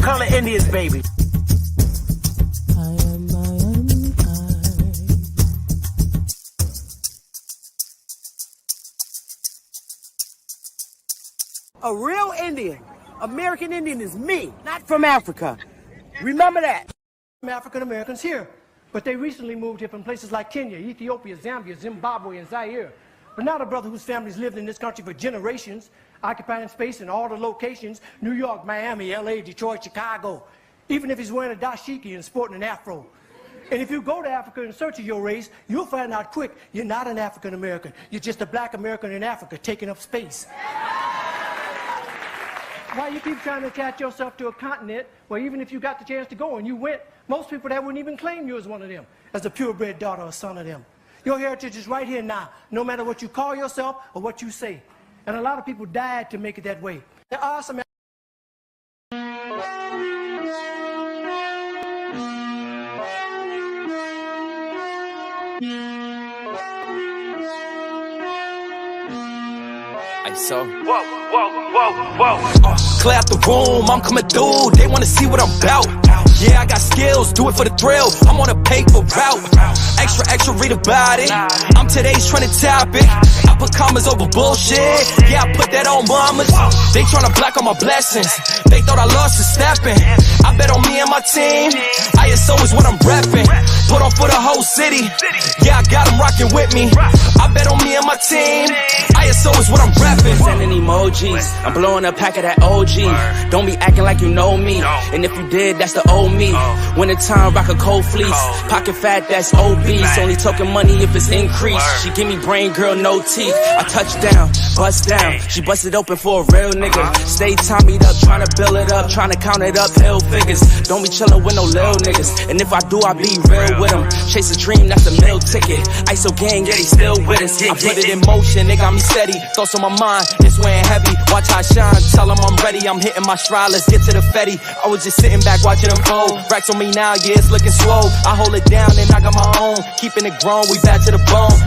color Indians, baby. A real Indian, American Indian is me, not from Africa. Remember that. African Americans here, but they recently moved here from places like Kenya, Ethiopia, Zambia, Zimbabwe, and Zaire. But now the brother whose family's lived in this country for generations, occupying space in all the locations, New York, Miami, LA, Detroit, Chicago, even if he's wearing a dashiki and sporting an afro. And if you go to Africa in search of your race, you'll find out quick, you're not an African American. You're just a black American in Africa taking up space. Why you keep trying to attach yourself to a continent where even if you got the chance to go and you went, most people that wouldn't even claim you as one of them, as a purebred daughter or son of them. Your heritage is right here now, no matter what you call yourself or what you say. And a lot of people died to make it that way. There are some So, clear out the room, I'm coming through. They wanna see what I'm about. Yeah, I got skills, do it for the thrill. I'm on a paper route. Extra, read about it. I'm today's trending topic. I put commas over bullshit. Yeah, I put that on mamas. They tryna block all my blessings. They thought I lost a stepping. I bet on me and my team. ISO is what I'm repping. Put on for the whole city. Yeah, I got them rocking with me. I bet on me and my team. ISO is what I'm repping. Sending emojis, I'm blowing a pack of that OG. Don't be acting like you know me. And if you did, that's the old me. Wintertime, rock a cold fleece. Pocket fat, that's obese. Only talking money if it's increased. She give me brain, girl, no teeth. I touch down, bust down. She busted open for a real nigga. Stay tommied up, trying to build it up, trying to count it up, hill figures. Don't be chillin' with no lil niggas. And if I do, I be real with them. Chase a dream, that's a meal ticket. ISO gang, yeah, they still with us. I put it in motion, they got me steady. Thoughts on my mind, it's weighing heavy. Watch how I shine, tell them I'm ready. I'm hitting my stride, let's get to the fetty. I was just sitting back watching them fold. Racks on me now, yeah, it's looking swole. I hold it down and I got my own. Keeping it grown, we back to the bone.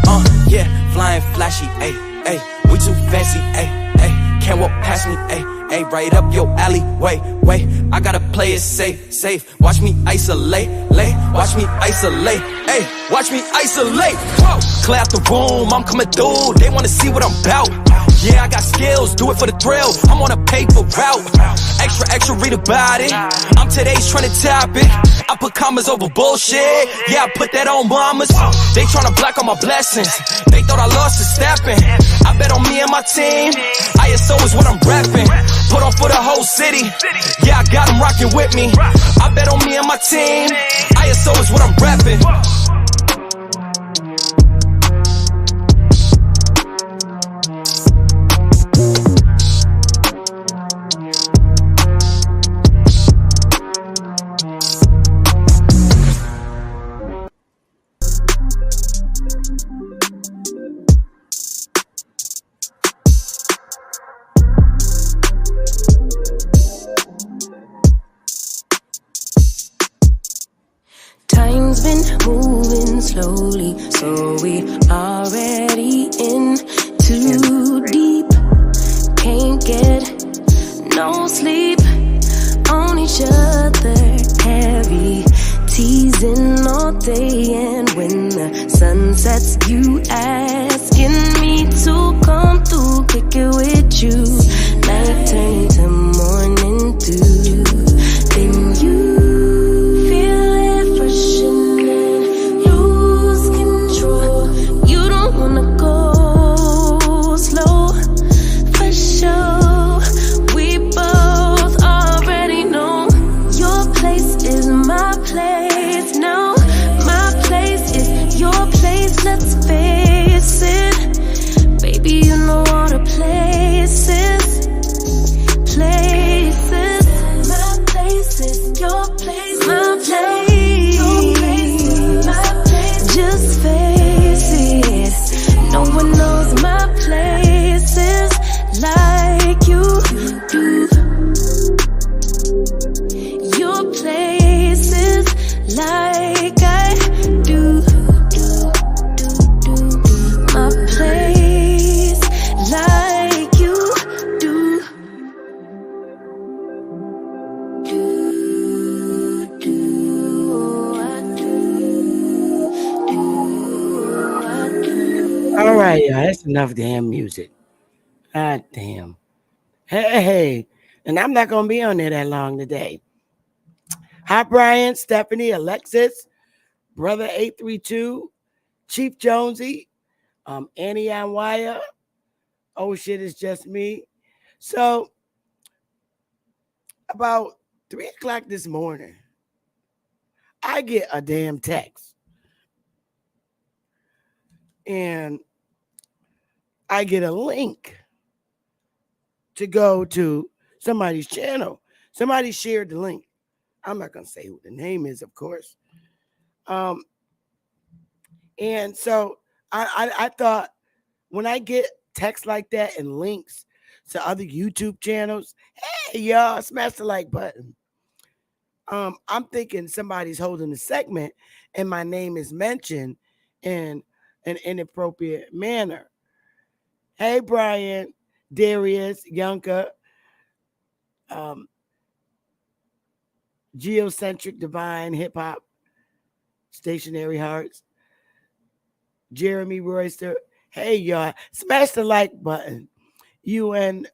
Yeah, flying flashy, ayy, ayy. We too fancy, ayy, ayy. Can't walk past me, ayy, ayy. Right up your alley, wait. I gotta play it safe. Watch me isolate, watch me isolate, ayy. Watch me isolate. Whoa. Clear out the room, I'm coming through. They wanna see what I'm about. Yeah, I got skills, do it for the thrill. I'm on a paper route. Extra, read about it. I'm today's trending topic. I put commas over bullshit. Yeah, I put that on mamas. They tryna block all my blessings. They thought I lost a stepping. I bet on me and my team. ISO is what I'm repping. Put on for the whole city. Yeah, I got them rocking with me. I bet on me and my team. ISO is what I'm repping. Time's been moving slowly, so we already in too deep. Can't get no sleep on each other, heavy teasing all day. And when the sun sets, you asking me to come through, kick it with you. Night turn to morning dew. Then you let's face it, baby, you know all the places. My place is your place. My place, your place, my place. Just face it, no one knows my places like you do. Your places like I do. Like you do. That's enough damn music. God damn. Hey, and I'm not going to be on there that long today. Hi, Brian, Stephanie, Alexis, Brother 832, Chief Jonesy, Annie Anwaya. Oh, shit, it's just me. So, about 3 o'clock this morning, I get a damn text. And I get a link to go to somebody's channel. Somebody shared the link. I'm not going to say who the name is, of course. And so I thought when I get texts like that and links to other YouTube channels, hey, y'all, smash the like button. I'm thinking somebody's holding a segment and my name is mentioned in an inappropriate manner. Hey, Brian, Darius, Yunka, Geocentric Divine Hip Hop, Stationary Hearts, Jeremy Royster. Hey, y'all, smash the like button. UNI1,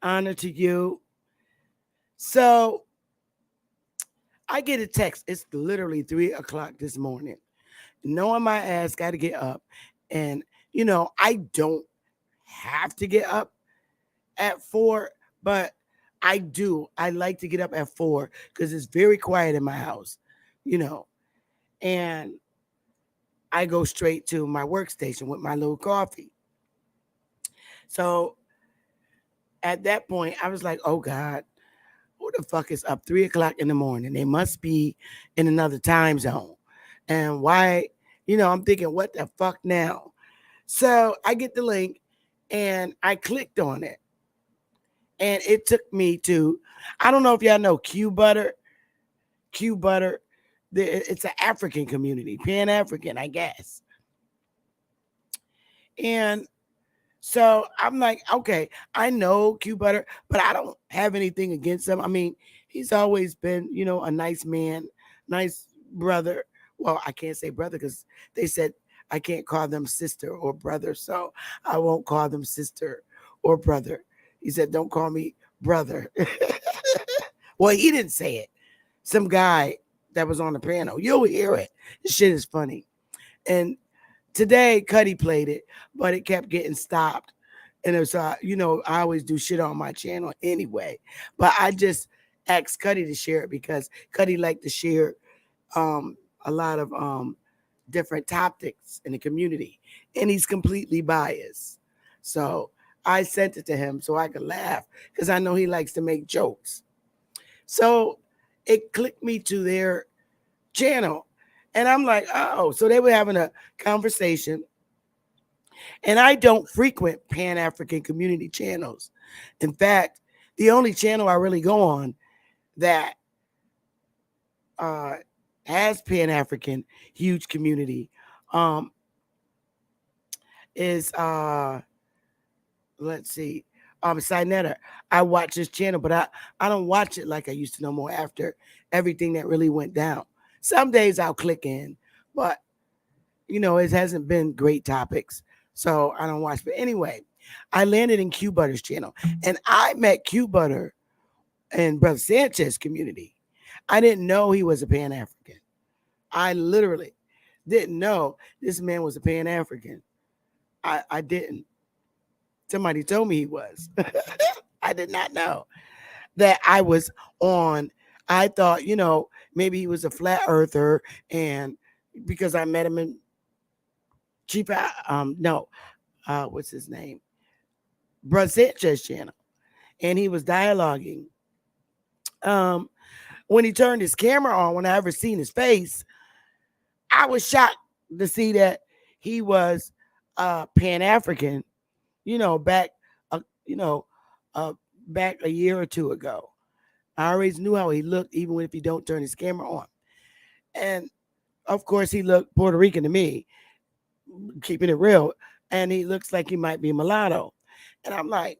honor to you. So I get a text. It's literally 3 o'clock this morning. Knowing my ass got to get up. And, you know, I don't have to get up at 4, but I do. I like to get up at 4 because it's very quiet in my house, you know. And I go straight to my workstation with my little coffee. So at that point, I was like, oh, God, who the fuck is up 3 o'clock in the morning? They must be in another time zone. And why, you know, I'm thinking, what the fuck now? So I get the link and I clicked on it. And it took me to, I don't know if y'all know Q Butter. Q Butter, it's an African community, Pan-African, I guess. And so I'm like, okay, I know Q Butter, but I don't have anything against him. I mean, he's always been, you know, a nice man, nice brother. Well, I can't say brother because they said I can't call them sister or brother, so I won't call them sister or brother. He said, don't call me brother. Well, he didn't say it. Some guy that was on the panel. You'll hear it. This shit is funny. And today, Cuddy played it, but it kept getting stopped. And it was, you know, I always do shit on my channel anyway. But I just asked Cuddy to share it because Cuddy liked to share a lot of different topics in the community. And he's completely biased. So I sent it to him so I could laugh because I know he likes to make jokes. So it clicked me to their channel. And I'm like, oh, so they were having a conversation. And I don't frequent Pan-African community channels. In fact, the only channel I really go on that has Pan-African huge community is let's see, Sinetta. I watch this channel, but I don't watch it like I used to no more after everything that really went down. Some days I'll click in, but you know, it hasn't been great topics, so I don't watch. But anyway, I landed in Q Butter's channel, and I met Q Butter in Brother Sanchez community. I didn't know he was a Pan-African. I literally didn't know this man was a Pan-African. I didn't. Somebody told me he was. I did not know that I was on. I thought, you know, maybe he was a flat earther, and because I met him in Chief, what's his name? Brother Sanchez channel, and he was dialoguing. When he turned his camera on, when I ever seen his face, I was shocked to see that he was Pan-African. You know, back a year or two ago. I always knew how he looked, even if he don't turn his camera on. And of course, he looked Puerto Rican to me, keeping it real. And he looks like he might be mulatto. And I'm like,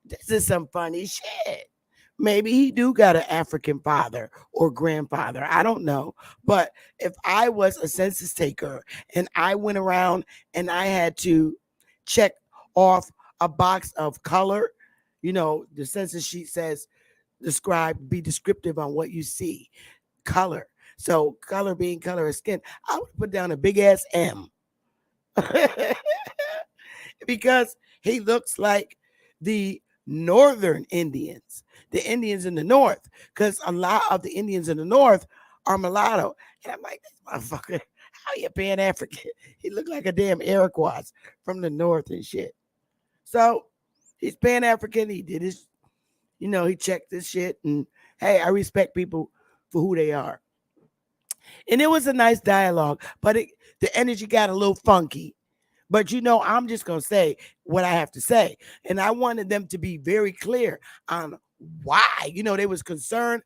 this is some funny shit. Maybe he do got an African father or grandfather. I don't know. But if I was a census taker and I went around and I had to check off a box of color, the census sheet says be descriptive on what you see. Color. So color being color of skin, I would put down a big ass M. Because he looks like the northern Indians, the Indians in the north, because a lot of the Indians in the north are mulatto. And I'm like, this motherfucker, how you Pan African? He looked like a damn Iroquois from the north and shit. So he's Pan African. He did his, he checked this shit. And hey, I respect people for who they are. And it was a nice dialogue, but the energy got a little funky. But I'm just going to say what I have to say. And I wanted them to be very clear on why. There was a concern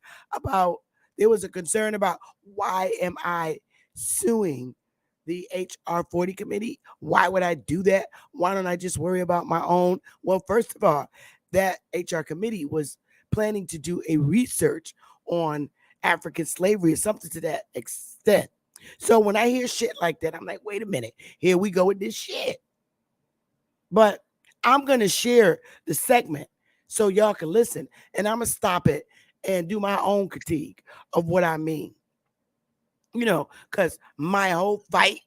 about why am I suing the HR 40 committee? Why would I do that? Why don't I just worry about my own? Well, first of all, that HR committee was planning to do a research on African slavery or something to that extent. So when I hear shit like that, I'm like, wait a minute, here we go with this shit. But I'm going to share the segment so y'all can listen, and I'm going to stop it and do my own critique of what I mean. Because my whole fight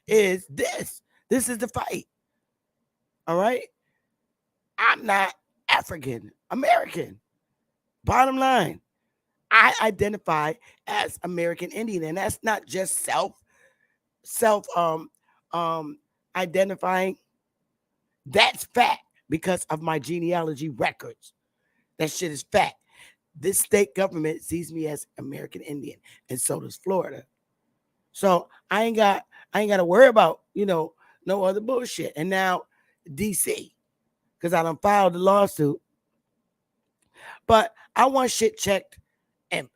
is this. This is the fight. All right? I'm not African American. Bottom line. I identify as American Indian, and that's not just self identifying. That's fact because of my genealogy records. That shit is fact. This state government sees me as American Indian, and so does Florida. So I ain't got to worry about no other bullshit. And now DC, because I done filed the lawsuit, but I want shit checked. And,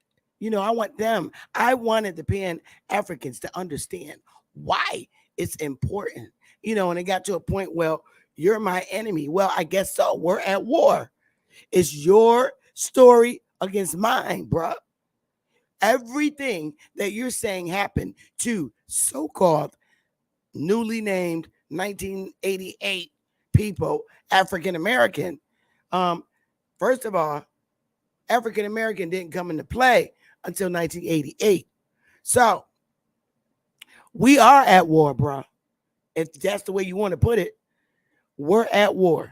I wanted the Pan-Africans to understand why it's important, and it got to a point, well, you're my enemy. Well, I guess so. We're at war. It's your story against mine, bruh. Everything that you're saying happened to so-called newly named 1988 people, African American. First of all, African American didn't come into play until 1988. So we are at war, bro. If that's the way you want to put it, we're at war.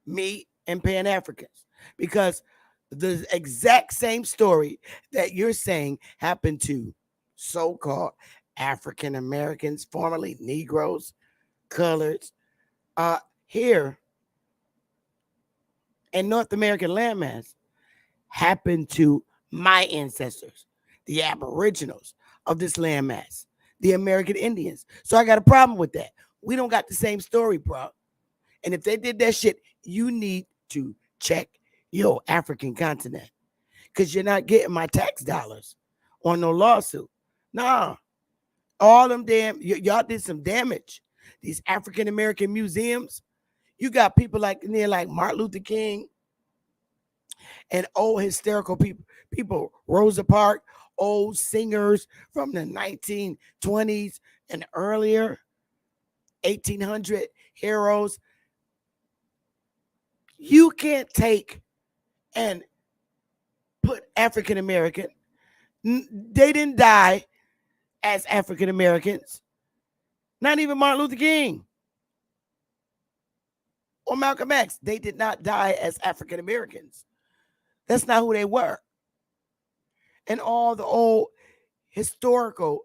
Me and Pan-Africans. Because the exact same story that you're saying happened to so-called African Americans, formerly Negroes, coloreds, here in North American landmass happened to my ancestors, the Aboriginals of this landmass, the American Indians. So I got a problem with that. We don't got the same story, bro. And if they did that shit, you need to check your African continent because you're not getting my tax dollars on no lawsuit. Nah, all them y'all did some damage. These African American museums, you got people like Martin Luther King and old hysterical people, Rosa Parks, old singers from the 1920s and earlier, 1800 heroes. You can't take and put African American. They didn't die as African Americans. Not even Martin Luther King or Malcolm X. They did not die as African Americans. That's not who they were. And all the old historical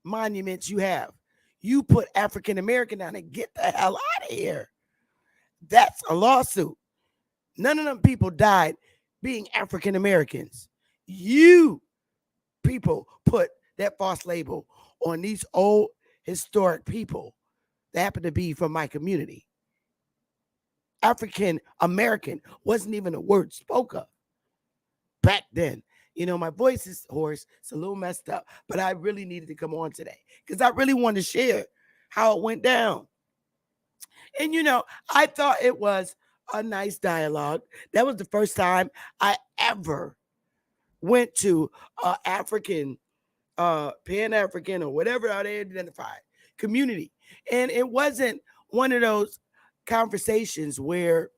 monuments you have, you put African American down and get the hell out of here. That's a lawsuit. None of them people died being African Americans. You people put that false label on these old historic people that happen to be from my community. African American wasn't even a word spoke of back then. My voice is hoarse. It's a little messed up, but I really needed to come on today because I really wanted to share how it went down. And, I thought it was a nice dialogue. That was the first time I ever went to African, Pan-African, or whatever how they identify community. And it wasn't one of those conversations where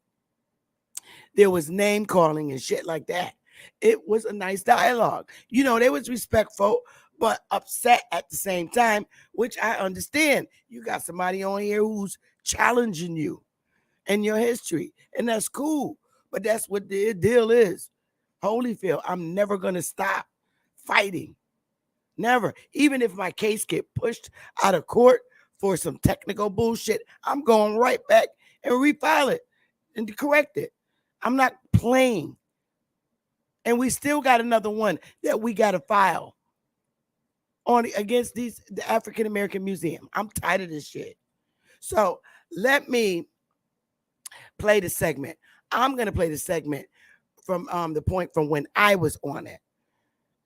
there was name calling and shit like that. It was a nice dialogue. You know, they was respectful, but upset at the same time, which I understand. You got somebody on here who's challenging you and your history, and that's cool. But that's what the deal is. Holyfield, I'm never gonna stop fighting. Never. Even if my case get pushed out of court for some technical bullshit, I'm going right back and refile it and to correct it. I'm not playing. And we still got another one that we got to file on against the African American Museum. I'm tired of this shit. So let me play the segment. I'm gonna play the segment from the point from when I was on it,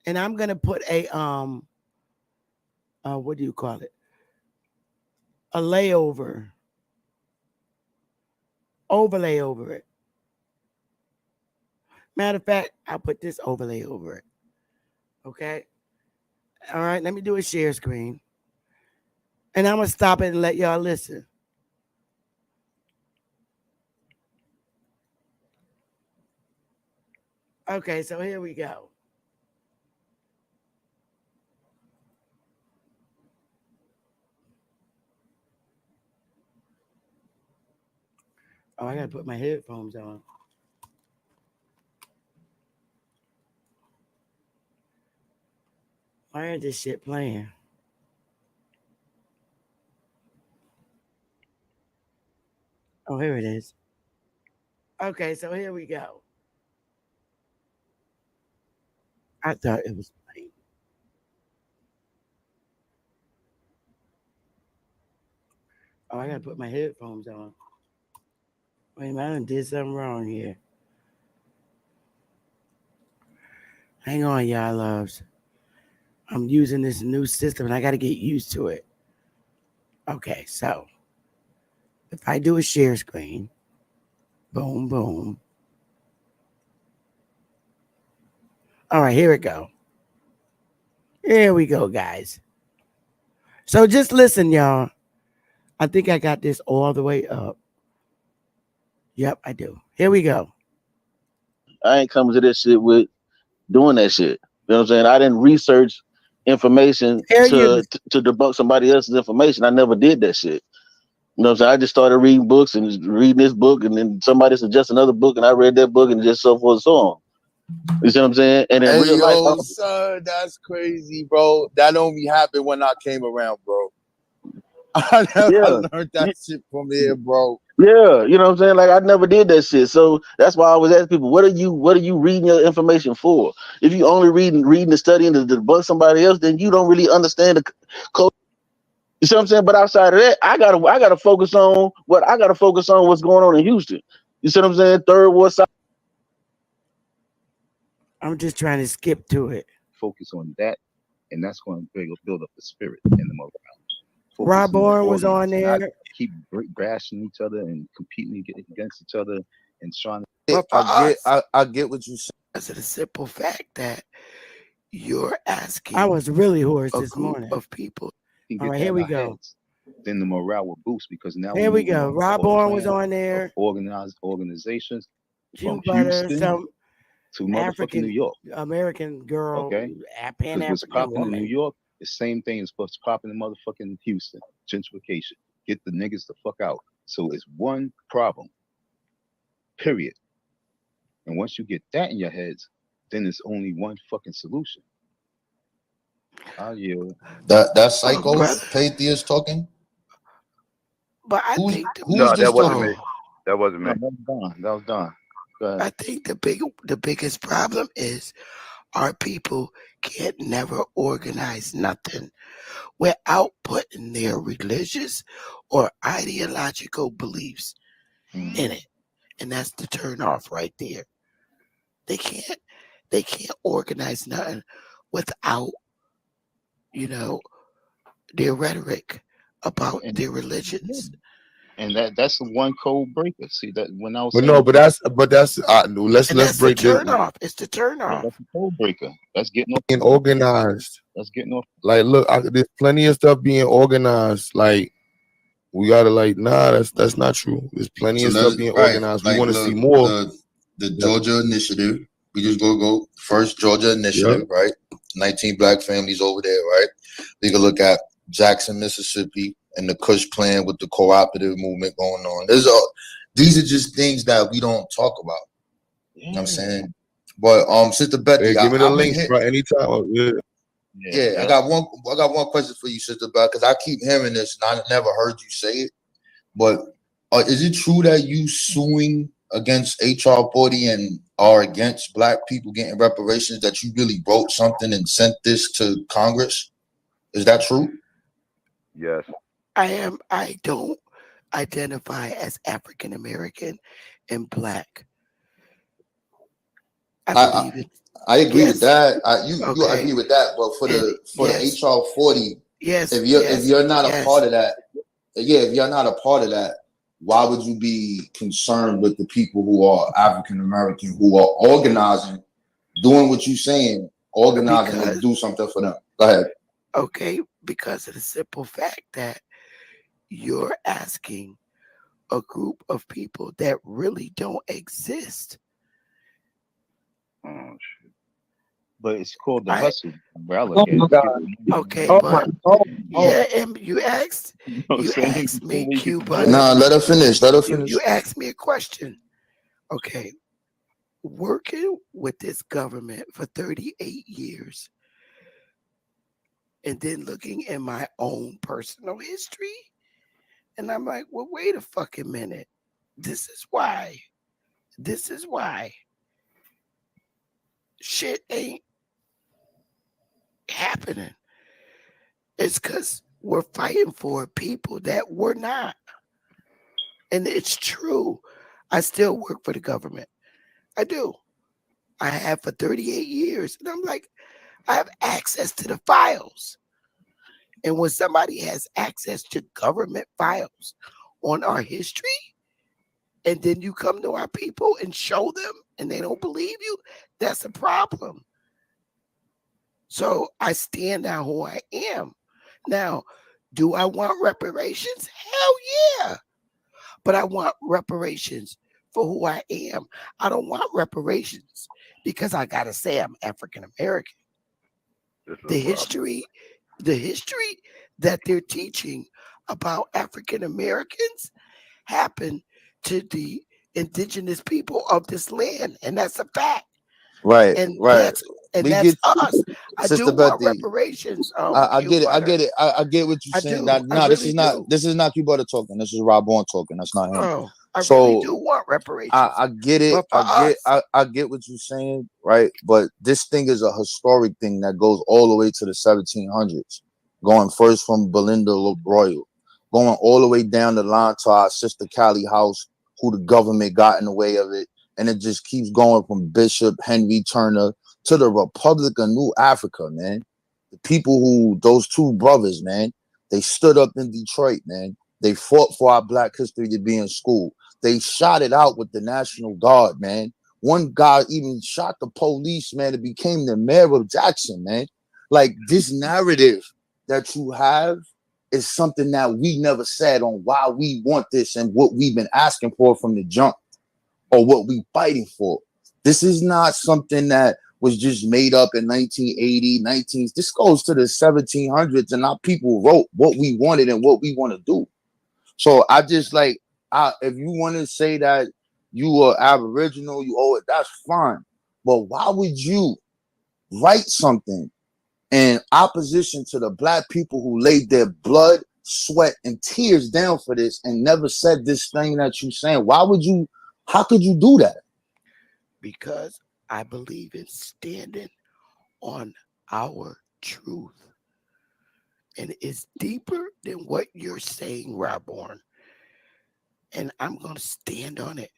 and I'm gonna put a what do you call it? A layover, overlay over it. Matter of fact, I'll put this overlay over it. Okay. All right. Let me do a share screen, and I'm gonna stop it and let y'all listen. Okay, so here we go. Oh, I gotta put my headphones on. Why ain't this shit playing? Oh, here it is. Okay, so here we go. I thought it was playing. Oh, I gotta put my headphones on. Wait a minute, I done did something wrong here. Hang on, y'all loves. I'm using this new system and I gotta get used to it. Okay, so if I do a share screen, boom, boom. All right, here we go. Here we go, guys. So just listen, y'all. I think I got this all the way up. Yep, I do. Here we go. I ain't coming to this shit with doing that shit. You know what I'm saying? I didn't research information Here you to debunk somebody else's information. I never did that shit. You know what I'm saying? I just started reading books and just reading this book, and then somebody suggests another book, and I read that book, and just so forth and so on. You see what I'm saying? And in real life, son, that's crazy, bro. That only happened when I came around, bro. I learned that shit from here, bro. Yeah, you know what I'm saying? Like I never did that shit. So that's why I always ask people, what are you reading your information for? If you only reading and studying to debunk somebody else, then you don't really understand the code. You see what I'm saying? But outside of that, I gotta focus on what's going on in Houston. You see what I'm saying? Third Ward Side. I'm just trying to skip to it. Focus on that, and that's going to build up the spirit and the morale. Rob Bourne was on there. Keep bashing each other and competing against each other and trying to. I get what you said. Because of the simple fact that you're asking. I was really hoarse this morning. Of people. All right, here we go. Heads, then the morale will boost because now. Here we go. Rob Bourne was on there. Organized organizations from Butter, Houston to motherfucking African, New York. American girl. Okay. Pan-African what's popping woman. in New York, the same thing as what's popping in motherfucking Houston. Gentrification. Get the niggas the fuck out. So it's one problem. Period. And once you get that in your heads, then it's only one fucking solution. That psycho Patheist talking? But I think that wasn't me. That wasn't me. That was Don. I think the biggest problem is our people can't never organize nothing without putting their religious or ideological beliefs in it. And that's the turn off right there. They can't organize nothing without, their rhetoric about their religions. And that's the one code breaker. See that when I was But saying no, that, but that's And let's that's the break this. turn off. It's the turn yeah, off. that's a code breaker. That's getting off. Being organized. That's getting off. Like, look, there's plenty of stuff being organized. Like, we gotta like, nah, that's not true. There's plenty So of stuff let's being right. organized. We Like want to see look, more. the Yeah. Georgia Initiative. We just go first Georgia Initiative, right? 19 black families over there, right? We can look at Jackson, Mississippi, and the Kush Plan with the cooperative movement going on. These are just things that we don't talk about. You know what I'm saying? But Sister Betty, Hey, give me the I've been links, hit. bro. Anytime. Yeah, I got one question for you, Sister Betty, because I keep hearing this and I never heard you say it. But is it true that you suing against HR 40 and are against black people getting reparations, that you really wrote something and sent this to Congress? Is that true? Yes. I don't identify as African American and black. I believe it. I agree with that. You Okay. agree with that, but for the HR 40, if you're not a part of that, if you're not a part of that, why would you be concerned with the people who are African American, who are organizing, doing what you're saying, organizing to do something for them? Go ahead. Okay, because of the simple fact that you're asking a group of people that really don't exist. Oh shit! But it's called the I- hustle. Oh my God. Okay, but yeah, and you asked me, Cuba. Nah, let her finish. Let her finish. You asked me a question. Okay, working with this government for 38 years, and then looking in my own personal history, and I'm like, well, wait a fucking minute. This is why shit ain't happening. It's because we're fighting for people that we're not. And it's true. I still work for the government. I do. I have for 38 years. And I'm like, I have access to the files. And when somebody has access to government files on our history, and then you come to our people and show them and they don't believe you, that's a problem. So I stand on who I am. Now, do I want reparations? Hell yeah. But I want reparations for who I am. I don't want reparations because I got to say I'm African American. The history that they're teaching about African Americans happened to the indigenous people of this land, and that's a fact. Right, and right. That's us. I Sister do want Betty, reparations. I get it. I get it. I get what you're saying. No, this is not Q Butter talking. This is Rob Bourne talking. That's not him. Oh, I really do want reparations. I get it. I get what you're saying, right? But this thing is a historic thing that goes all the way to the 1700s, going first from Belinda Royal, going all the way down the line to our sister Callie House, who the government got in the way of it. And it just keeps going from Bishop Henry Turner to the Republic of New Africa, man. The people who, those two brothers, man, they stood up in Detroit, man. They fought for our Black history to be in school. They shot it out with the National Guard, man. One guy even shot the police, man. It became the mayor of Jackson, man. Like, this narrative that you have is something that we never said on why we want this and what we've been asking for from the jump, or what we fighting for. This is not something that was just made up in 1980, this goes to the 1700s, and our people wrote what we wanted and what we want to do. So I just like, if you want to say that you are Aboriginal, you owe it, that's fine. But why would you write something in opposition to the Black people who laid their blood, sweat, and tears down for this and never said this thing that you're saying? How could you do that? Because I believe in standing on our truth. And it's deeper than what you're saying, Roborn. And I'm going to stand on it.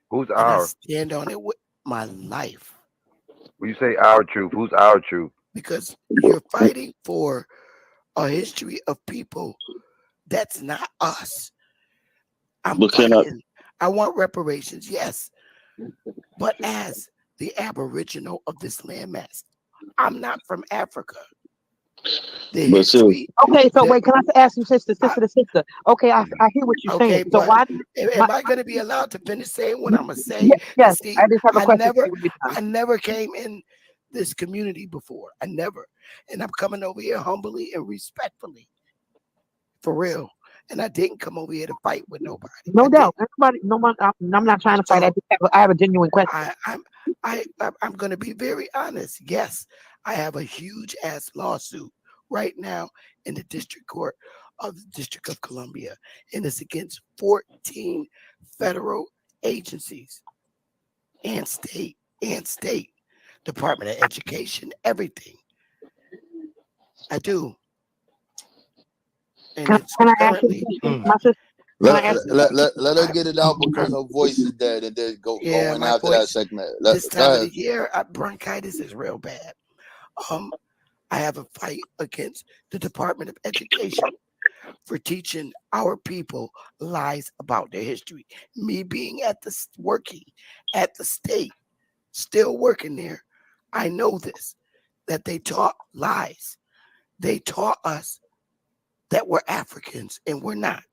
Who's and our? I stand on it with my life. When you say our truth, who's our truth? Because you're fighting for a history of people that's not us. I'm But can I? fighting. I want reparations, yes. But as the aboriginal of this landmass, I'm not from Africa. The But sis, history. Okay, so The, wait, can I ask you, sister, I, sister to sister? Okay, I hear what you're okay, saying. So but why? My, am I going to be allowed to finish saying what I'm going to say? yes, yes, Because see, I just have a I question for never, you when you're done. I never came in this community before. I never, and I'm coming over here humbly and respectfully, for real. And I didn't come over here to fight with nobody. I No didn't. doubt. Everybody, no one, I'm not trying to fight. So I have a genuine question. I'm going to be very honest. Yes, I have a huge ass lawsuit right now in the district court of the District of Columbia, and it's against 14 federal agencies and state Department of Education, everything. I do, and it's Can I ask you a currently. question, my sister? Can I ask you? Let her get it out because her voice is dead, and then go Yeah, in my after that voice segment. this Go time of ahead. the year, bronchitis is real bad. Um, I have a fight against the Department of Education for teaching our people lies about their history. Me being working at the state, still working there, I know this, that they taught lies. They taught us that we're Africans and we're not.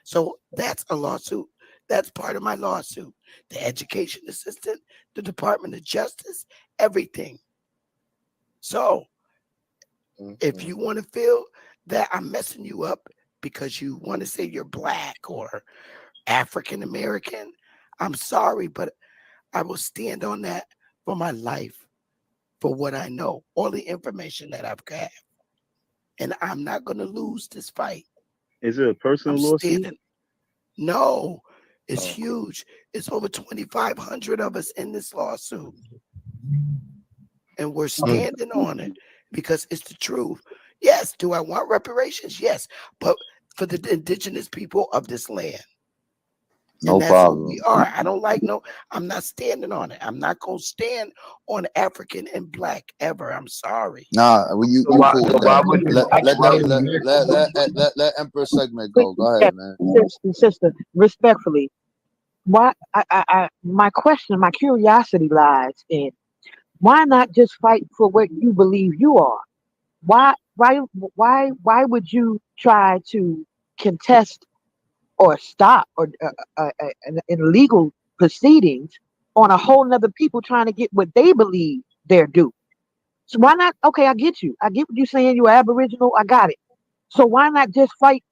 So that's a lawsuit. That's part of my lawsuit. The education assistant, the Department of Justice, everything. So if you want to feel that I'm messing you up because you want to say you're black or African American, I'm sorry, but I will stand on that for my life, for what I know, all the information that I've got. And I'm not going to lose this fight. is it a personal I'm lawsuit? standing. No, it's Oh, huge. It's over 2,500 of us in this lawsuit. And we're standing on it because it's the truth. Yes, do I want reparations? Yes, but for the indigenous people of this land. And No that's who problem. we are. I don't like I'm not standing on it. I'm not going to stand on African and black ever. I'm sorry. Nah, well, So you why, cool so with why that. would you, Let Empress segment Wait, go. Go ahead, man. sister, respectfully, why? My question, my curiosity lies in why not just fight for what you believe you are? Why, why would you try to contest or stop or in legal proceedings on a whole nother people trying to get what they believe they're due? So why not? Okay, I get you. I get what you're saying. You're Aboriginal. I got it. So why not just fight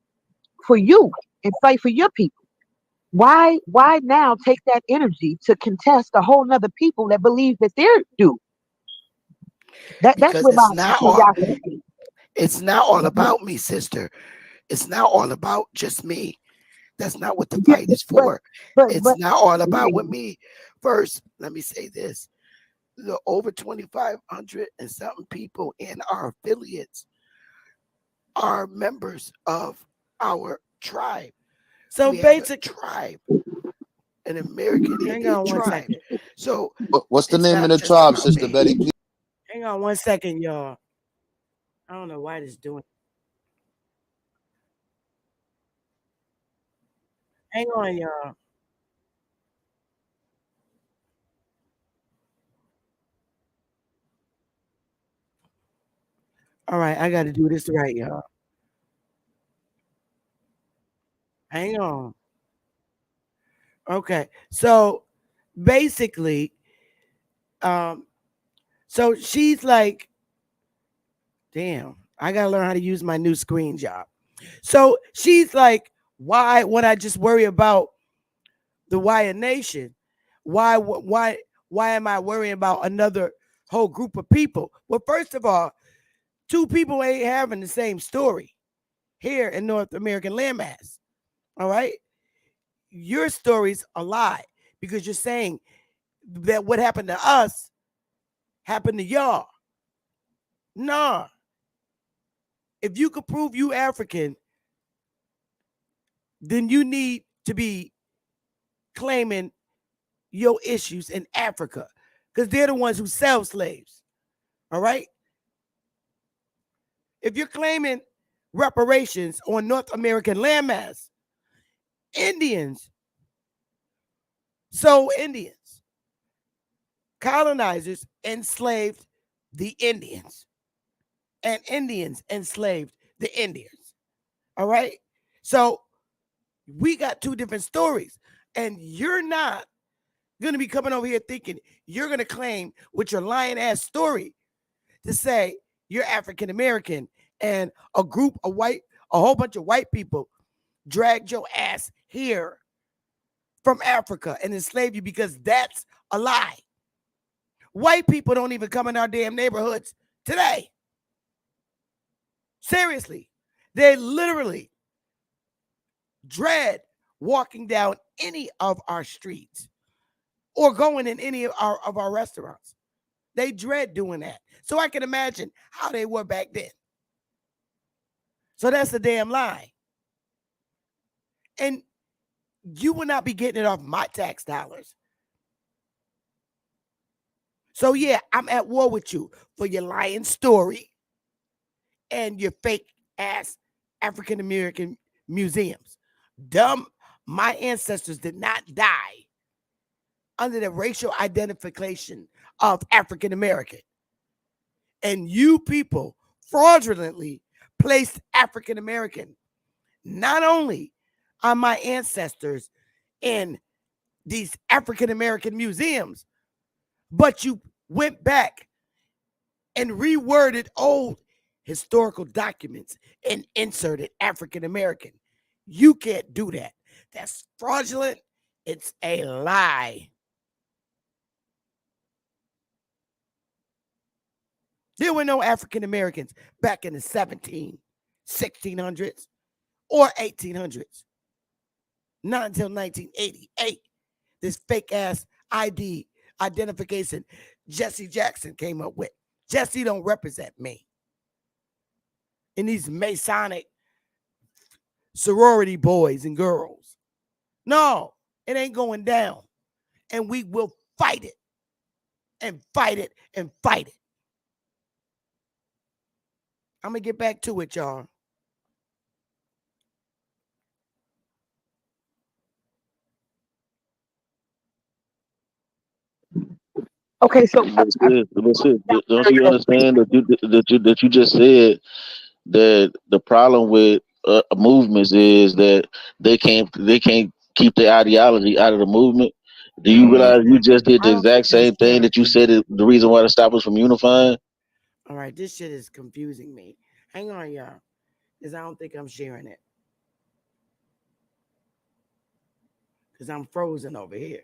for you and fight for your people? Why now take that energy to contest a whole nother people that believe that they're due? That's Because where my curiosity is. it's not all about me, sister. It's not all about just me. That's not what the Yeah, fight is but for. but It's but not all about with me. First, let me say this. The over 2,500 and something people in our affiliates are members of our tribe. So we have a basic. tribe, an American Hang Indian on one tribe. second. So What's the it's name of not the just tribe, about Sister me. Betty? Please. Hang on one second, y'all. I don't know why this doing. Hang on, y'all. All right, I got to do this right, y'all. Hang on. Okay, so basically, um, so she's like, damn, I gotta learn how to use my new screen job. So she's like, why would I just worry about the Wyatt Nation? Why am I worrying about another whole group of people? Well, first of all, two people ain't having the same story here in North American landmass. All right. Your story's a lie because you're saying that what happened to us happened to y'all. Nah. If you could prove you African, then you need to be claiming your issues in Africa because they're the ones who sell slaves. All right. If you're claiming reparations on North American landmass, Indians. So Indians, colonizers enslaved the Indians, and Indians enslaved the Indians. All right. So we got two different stories, and you're not going to be coming over here thinking you're going to claim with your lying ass story to say you're African American and a whole bunch of white people dragged your ass here from Africa and enslaved you, because that's a lie. White people don't even come in our damn neighborhoods today. Seriously, they literally dread walking down any of our streets or going in any of our restaurants. They dread doing that. So I can imagine how they were back then. So that's a damn lie. And you will not be getting it off my tax dollars. So yeah, I'm at war with you for your lying story and your fake ass African American museums. Dumb, my ancestors did not die under the racial identification of African American. And you people fraudulently placed African American not only on my ancestors in these African American museums, but you went back and reworded old historical documents and inserted African American. You can't do that. That's fraudulent. It's a lie. There were no African Americans back in the 1600s or 1800s. Not until 1988. This fake ass ID identification Jesse Jackson came up with. Jesse don't represent me. And these Masonic sorority boys and girls. No, it ain't going down. And we will fight it. And fight it and fight it. I'm going to get back to it, y'all. Okay, so That's it. That's it. Don't you understand that you just said that the problem with movements is that they can't keep their ideology out of the movement? Do you realize you just did the exact same thing that you said is the reason why to stop us from unifying? All right, this shit is confusing me. Hang on, y'all, because I don't think I'm sharing it. Because I'm frozen over here.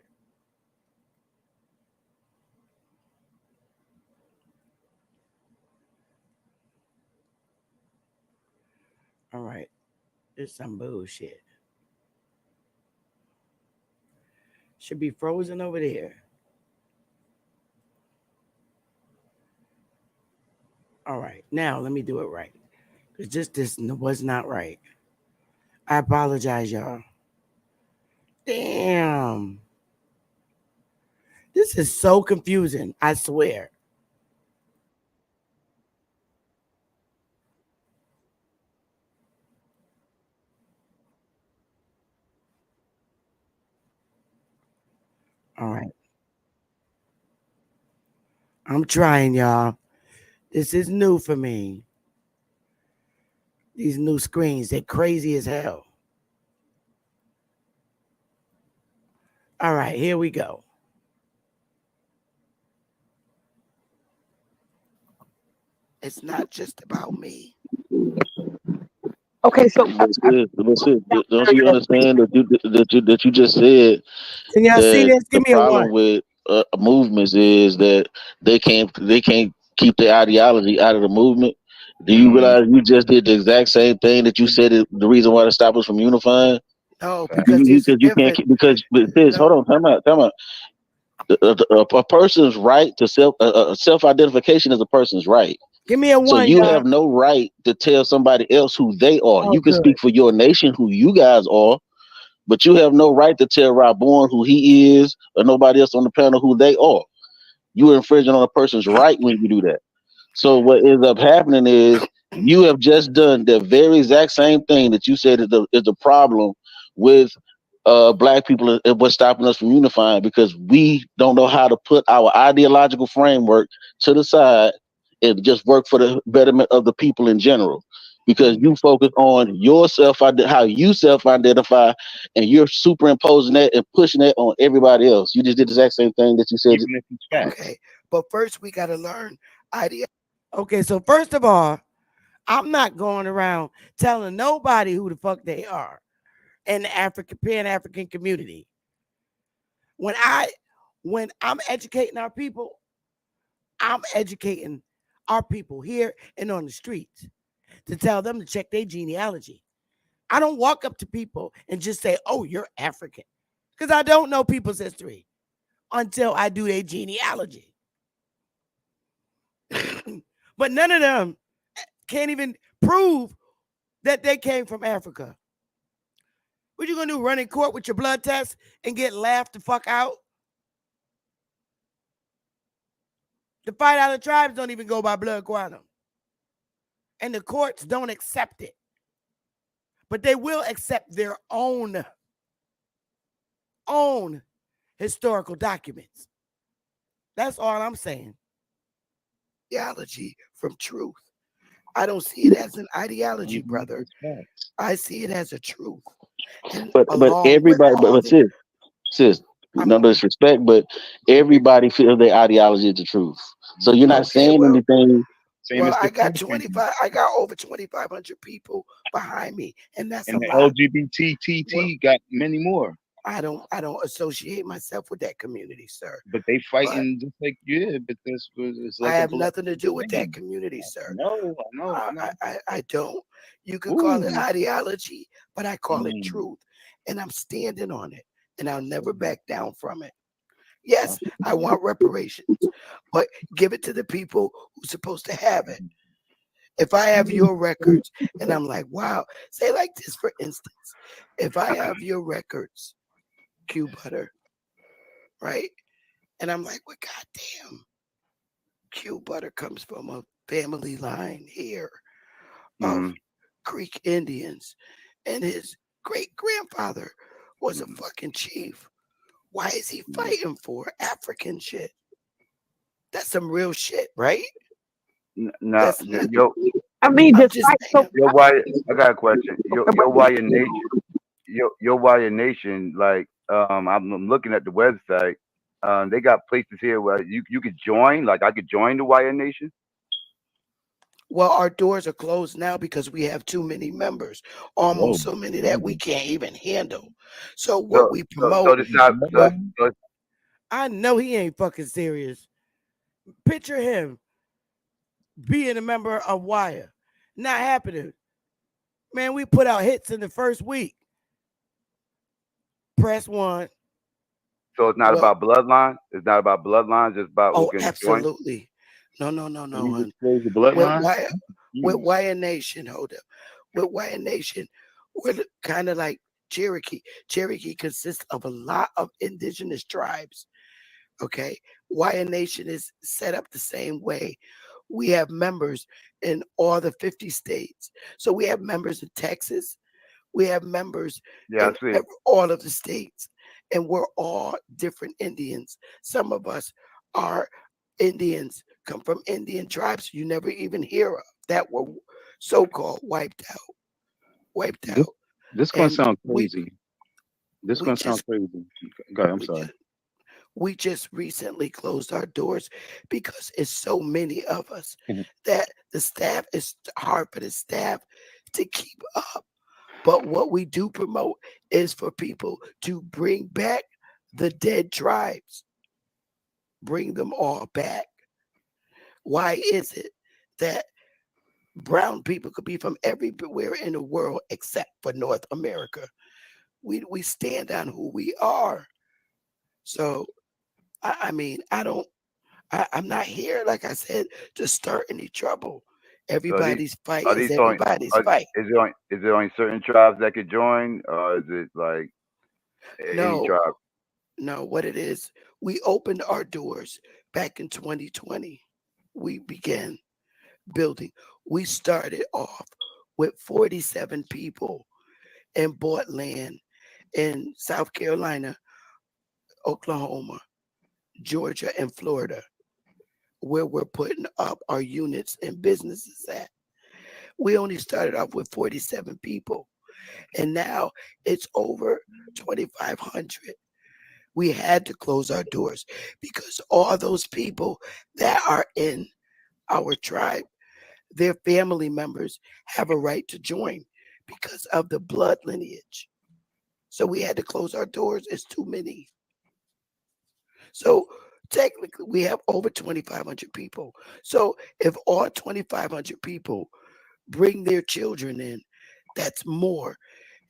All right, it's some bullshit. Should be frozen over there. All right, now let me do it right. Because just this was not right. I apologize, y'all. Damn. This is so confusing, I swear. All right. I'm trying, y'all. This is new for me. These new screens, they're crazy as hell. All right, here we go. It's not just about me. okay, so That's it. That's it. Don't you understand that you just said Can y'all see that this? the Give me a problem one. with movements is that they can't keep their ideology out of the movement? Do you realize you just did the exact same thing that you said is the reason why to stop us from unifying? No, Facts. because there's a Because you can't difference. keep, because this. No, Hold on, time out. A person's right to self identification is a person's right. give me a So one, you y'all. have no right to tell somebody else who they are. oh You can good. speak for your nation who you guys are, but you have no right to tell Raborn who he is or nobody else on the panel who they are. You are infringing on a person's right when you do that. So what ends up happening is you have just done the very exact same thing that you said is the problem with black people is what's stopping us from unifying, because we don't know how to put our ideological framework to the side and just work for the betterment of the people in general. Because you focus on yourself, how you self-identify, and you're superimposing that and pushing that on everybody else. You just did the exact same thing that you said. Even if it's facts. Okay, but first we got to learn idea. Okay, so first of all, I'm not going around telling nobody who the fuck they are in the Pan-African community. When I'm educating our people, I'm educating our people here and on the streets to tell them to check their genealogy. I don't walk up to people and just say, "Oh, you're African," because I don't know people's history until I do their genealogy. But none of them can't even prove that they came from Africa. What you gonna do? Run in court with your blood test and get laughed the fuck out? The Fight Island tribes don't even go by blood quantum. And the courts don't accept it. But they will accept their own historical documents. That's all I'm saying. Ideology from truth. I don't see it as an ideology, brother. I see it as a truth. And But everybody, but sis, no disrespect, but everybody feels their ideology is the truth. So you're not saying anything. Well, I got over 2,500 people behind me, and that's and a the lot. LGBTT got many more. I don't associate myself with that community, sir. But they fighting just like but this was like I have nothing to do with that community, sir. No. I don't. You could call it ideology, but I call it truth, and I'm standing on it, and I'll never back down from it. Yes, I want reparations, but give it to the people who's supposed to have it. If I have your records and I'm like, wow, say like this, for instance, if I have your records, Q Butter, right? And I'm like, well, goddamn, Q Butter comes from a family line here of Creek Indians, and his great grandfather was a fucking chief. Why is he fighting for African shit? That's some real shit, right? Now, I mean, despite your why? I got a question. Your Wire Nation, your Wire Nation. Like, I'm looking at the website. They got places here where you could join. Like, I could join the Wire Nation. Well, our doors are closed now because we have too many members, almost so many that we can't even handle. So what we promote, I know he ain't fucking serious. Picture him being a member of Wire. Not happening. Man, we put out hits in the first week. Press 1. So it's not about bloodline. It's not about bloodlines. It's about who can absolutely. join. No. The bloodline? With Wire Nation, hold up. With Wire Nation, we're kind of like Cherokee. Cherokee consists of a lot of indigenous tribes. Okay. Wire Nation is set up the same way. We have members in all the 50 states. So we have members in Texas. We have members in all of the states. And we're all different Indians. Some of us are Indians, come from Indian tribes you never even hear of, that were so-called wiped out. This gonna sound crazy. This gonna sound crazy. Go ahead, I'm sorry. We just recently closed our doors because it's so many of us that the staff is hard for the staff to keep up. But what we do promote is for people to bring back the dead tribes. Bring them all back. Why is it that brown people could be from everywhere in the world except for North America? We stand on who we are. So I mean, I'm not here, like I said, to start any trouble. Everybody's fight is everybody's fight. Is it only certain tribes that could join, or is it like any tribe? No, what it is, we opened our doors back in 2020. We began building. We started off with 47 people and bought land in South Carolina, Oklahoma, Georgia, and Florida, where we're putting up our units and businesses at. We only started off with 47 people, and now it's over 2,500. We had to close our doors because all those people that are in our tribe, their family members have a right to join because of the blood lineage. So we had to close our doors. It's too many. So technically, we have over 2,500 people. So if all 2,500 people bring their children in, that's more.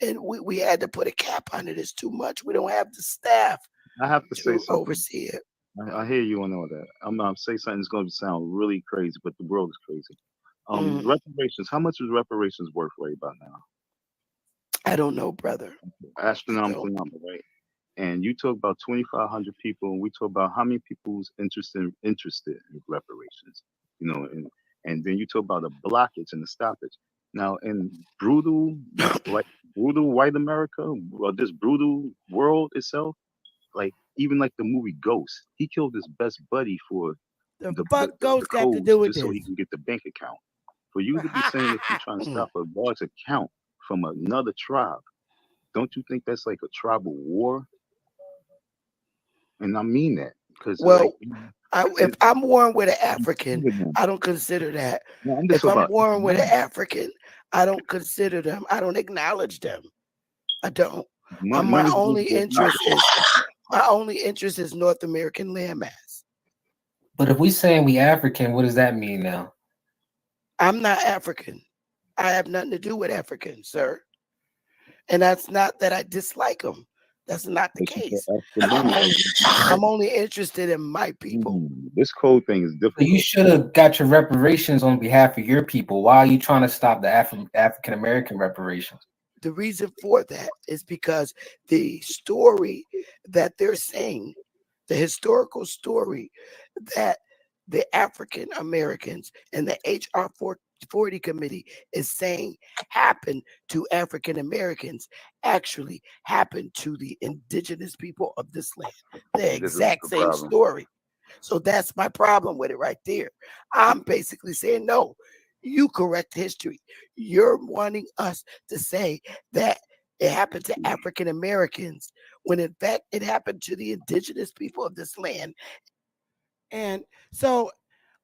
And we had to put a cap on it. It's too much. We don't have the staff I have to say to something. oversee it. I hear you on all that. I'm gonna say something that's gonna sound really crazy, but the world is crazy. Mm, Reparations. How much is reparations worth right about now? I don't know, brother. Astronomical So number, right? And you talk about 2,500 people, and we talk about how many people's interested in reparations, you know, and then you talk about the blockage and the stoppage. Now, in brutal, like brutal white America, or this brutal world itself, like even like the movie Ghost, he killed his best buddy for the the the, fuck the, the ghost got to codes do with just so this? he can get the bank account. For you to be saying that you're trying to stop a large account from another tribe, don't you think that's like a tribal war? And I mean that because like Well, if I'm warring with an African, them. I don't consider that. No, I'm just If talking I'm about warring with an money. African, I don't consider them. I don't acknowledge them. I don't. My Money only is not. interest is North American landmass. But if we saying we African, what does that mean now? I'm not African. I have nothing to do with Africans, sir. And that's not that I dislike them. That's not the case. I'm only interested in my people. This code thing is So difficult. you should have got your reparations on behalf of your people. Why are you trying to stop the African American reparations? The reason for that is because the story that they're saying, the historical story that the African Americans and the HR 440 committee is saying happened to African Americans actually happened to the indigenous people of this land. The This is exact the same problem. story. So that's my problem with it right there. I'm basically saying, no, you correct history. You're wanting us to say that it happened to African Americans when in fact it happened to the indigenous people of this land. And so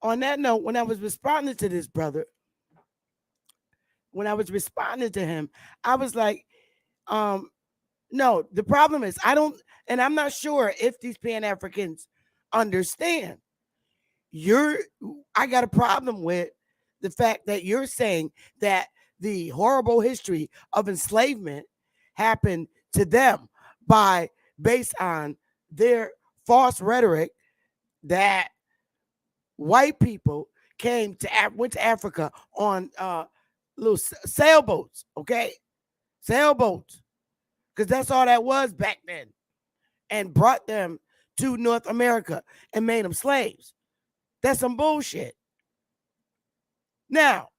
on that note, when I was responding to this brother, when I was responding to him, I was like, no, the problem is I don't, and I'm not sure if these Pan-Africans understand. I got a problem with the fact that you're saying that the horrible history of enslavement happened to them based on their false rhetoric that white people went to Africa on little sailboats, okay? Sailboats, because that's all that was back then, and brought them to North America and made them slaves. That's some bullshit. Now,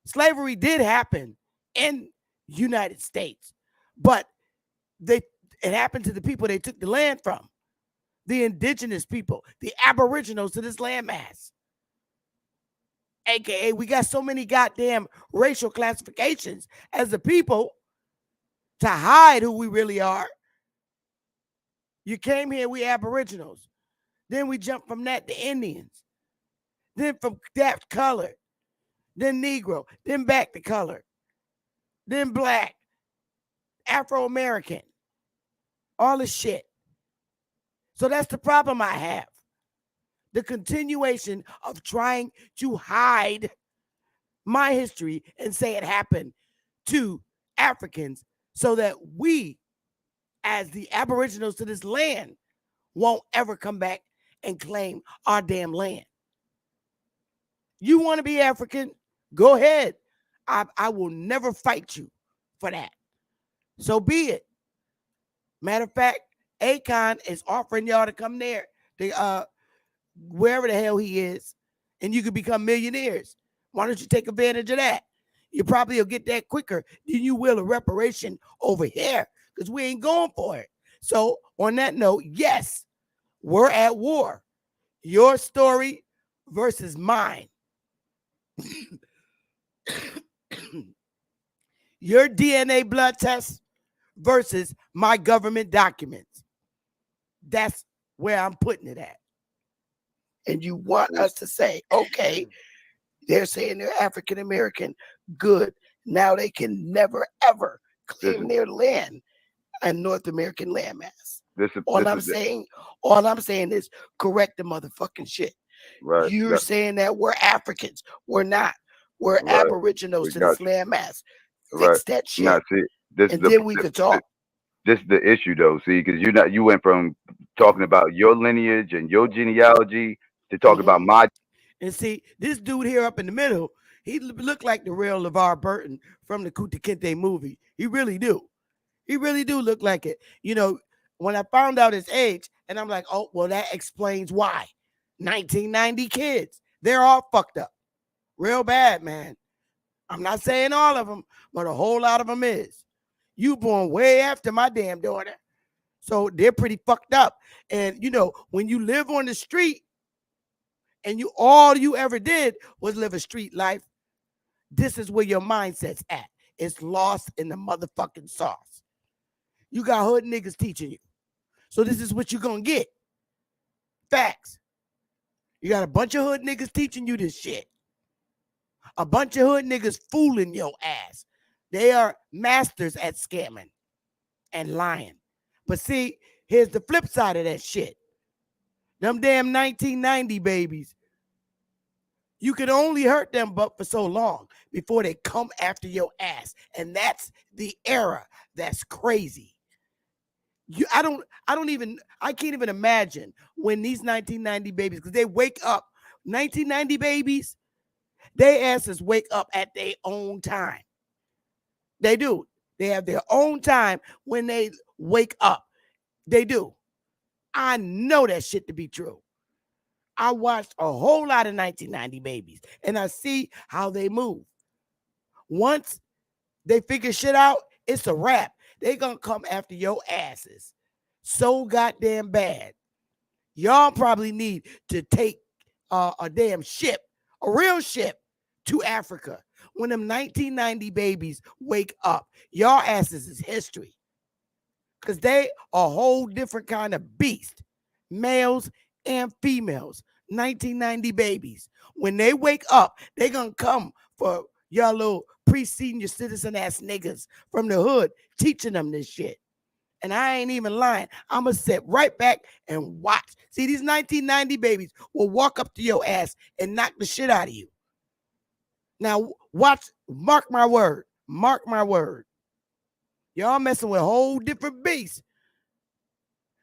slavery did happen in United States, but it happened to the people they took the land from, the indigenous people, the aboriginals to this landmass. AKA, we got so many goddamn racial classifications as a people to hide who we really are. You came here, we aboriginals. Then we jumped from that to Indians. Then from that, colored. Then Negro. Then back to colored. Then black. Afro-American. All this shit. So that's the problem I have. The continuation of trying to hide my history and say it happened to Africans so that we, as the aboriginals to this land, won't ever come back and claim our damn land. You want to be African? Go ahead. I will never fight you for that. So be it. Matter of fact, Akon is offering y'all to come there, wherever the hell he is, and you could become millionaires. Why don't you take advantage of that? You probably will get that quicker than you will a reparation over here, because we ain't going for it. So on that note, yes, we're at war. Your story versus mine. Your DNA blood test versus my government documents. That's where I'm putting it at. And you want us to say, okay, they're saying they're African American, good. Now they can never ever claim their land and North American landmass. All I'm saying is correct the motherfucking shit. Right. You're saying that we're Africans. We're not. We're aboriginals to this landmass. Fix that shit. Now, see, then we could talk. This is the issue, though. See, because you went from talking about your lineage and your genealogy to talking about my. And see, this dude here up in the middle, he looked like the real LeVar Burton from the Kunta Kinte movie. He really do. He really do look like it. You know, when I found out his age, and I'm like, oh, well, that explains why. 1990 kids, they're all fucked up. Real bad, man. I'm not saying all of them, but a whole lot of them is. You born way after my damn daughter. So they're pretty fucked up. And, you know, when you live on the street and all you ever did was live a street life, this is where your mindset's at. It's lost in the motherfucking sauce. You got hood niggas teaching you. So this is what you're going to get. Facts. You got a bunch of hood niggas teaching you this shit. A bunch of hood niggas fooling your ass. They are masters at scamming and lying. But see, here's the flip side of that shit. Them damn 1990 babies, you can only hurt them but for so long before they come after your ass. And that's the era that's crazy. I can't even imagine when these 1990 babies, because they wake up, 1990 babies, they asses wake up at their own time. They do. They have their own time when they wake up. They do. I know that shit to be true. I watched a whole lot of 1990 babies, and I see how they move. Once they figure shit out, it's a wrap. They gonna come after your asses so goddamn bad. Y'all probably need to take a damn ship, a real ship, to Africa. When them 1990 babies wake up, y'all asses is history. Because they a whole different kind of beast. Males and females. 1990 babies. When they wake up, they gonna come for y'all little pre-senior citizen ass niggas from the hood teaching them this shit. And I ain't even lying. I'm going to sit right back and watch. See, these 1990 babies will walk up to your ass and knock the shit out of you. Now, watch, mark my word. Mark my word. Y'all messing with a whole different beast.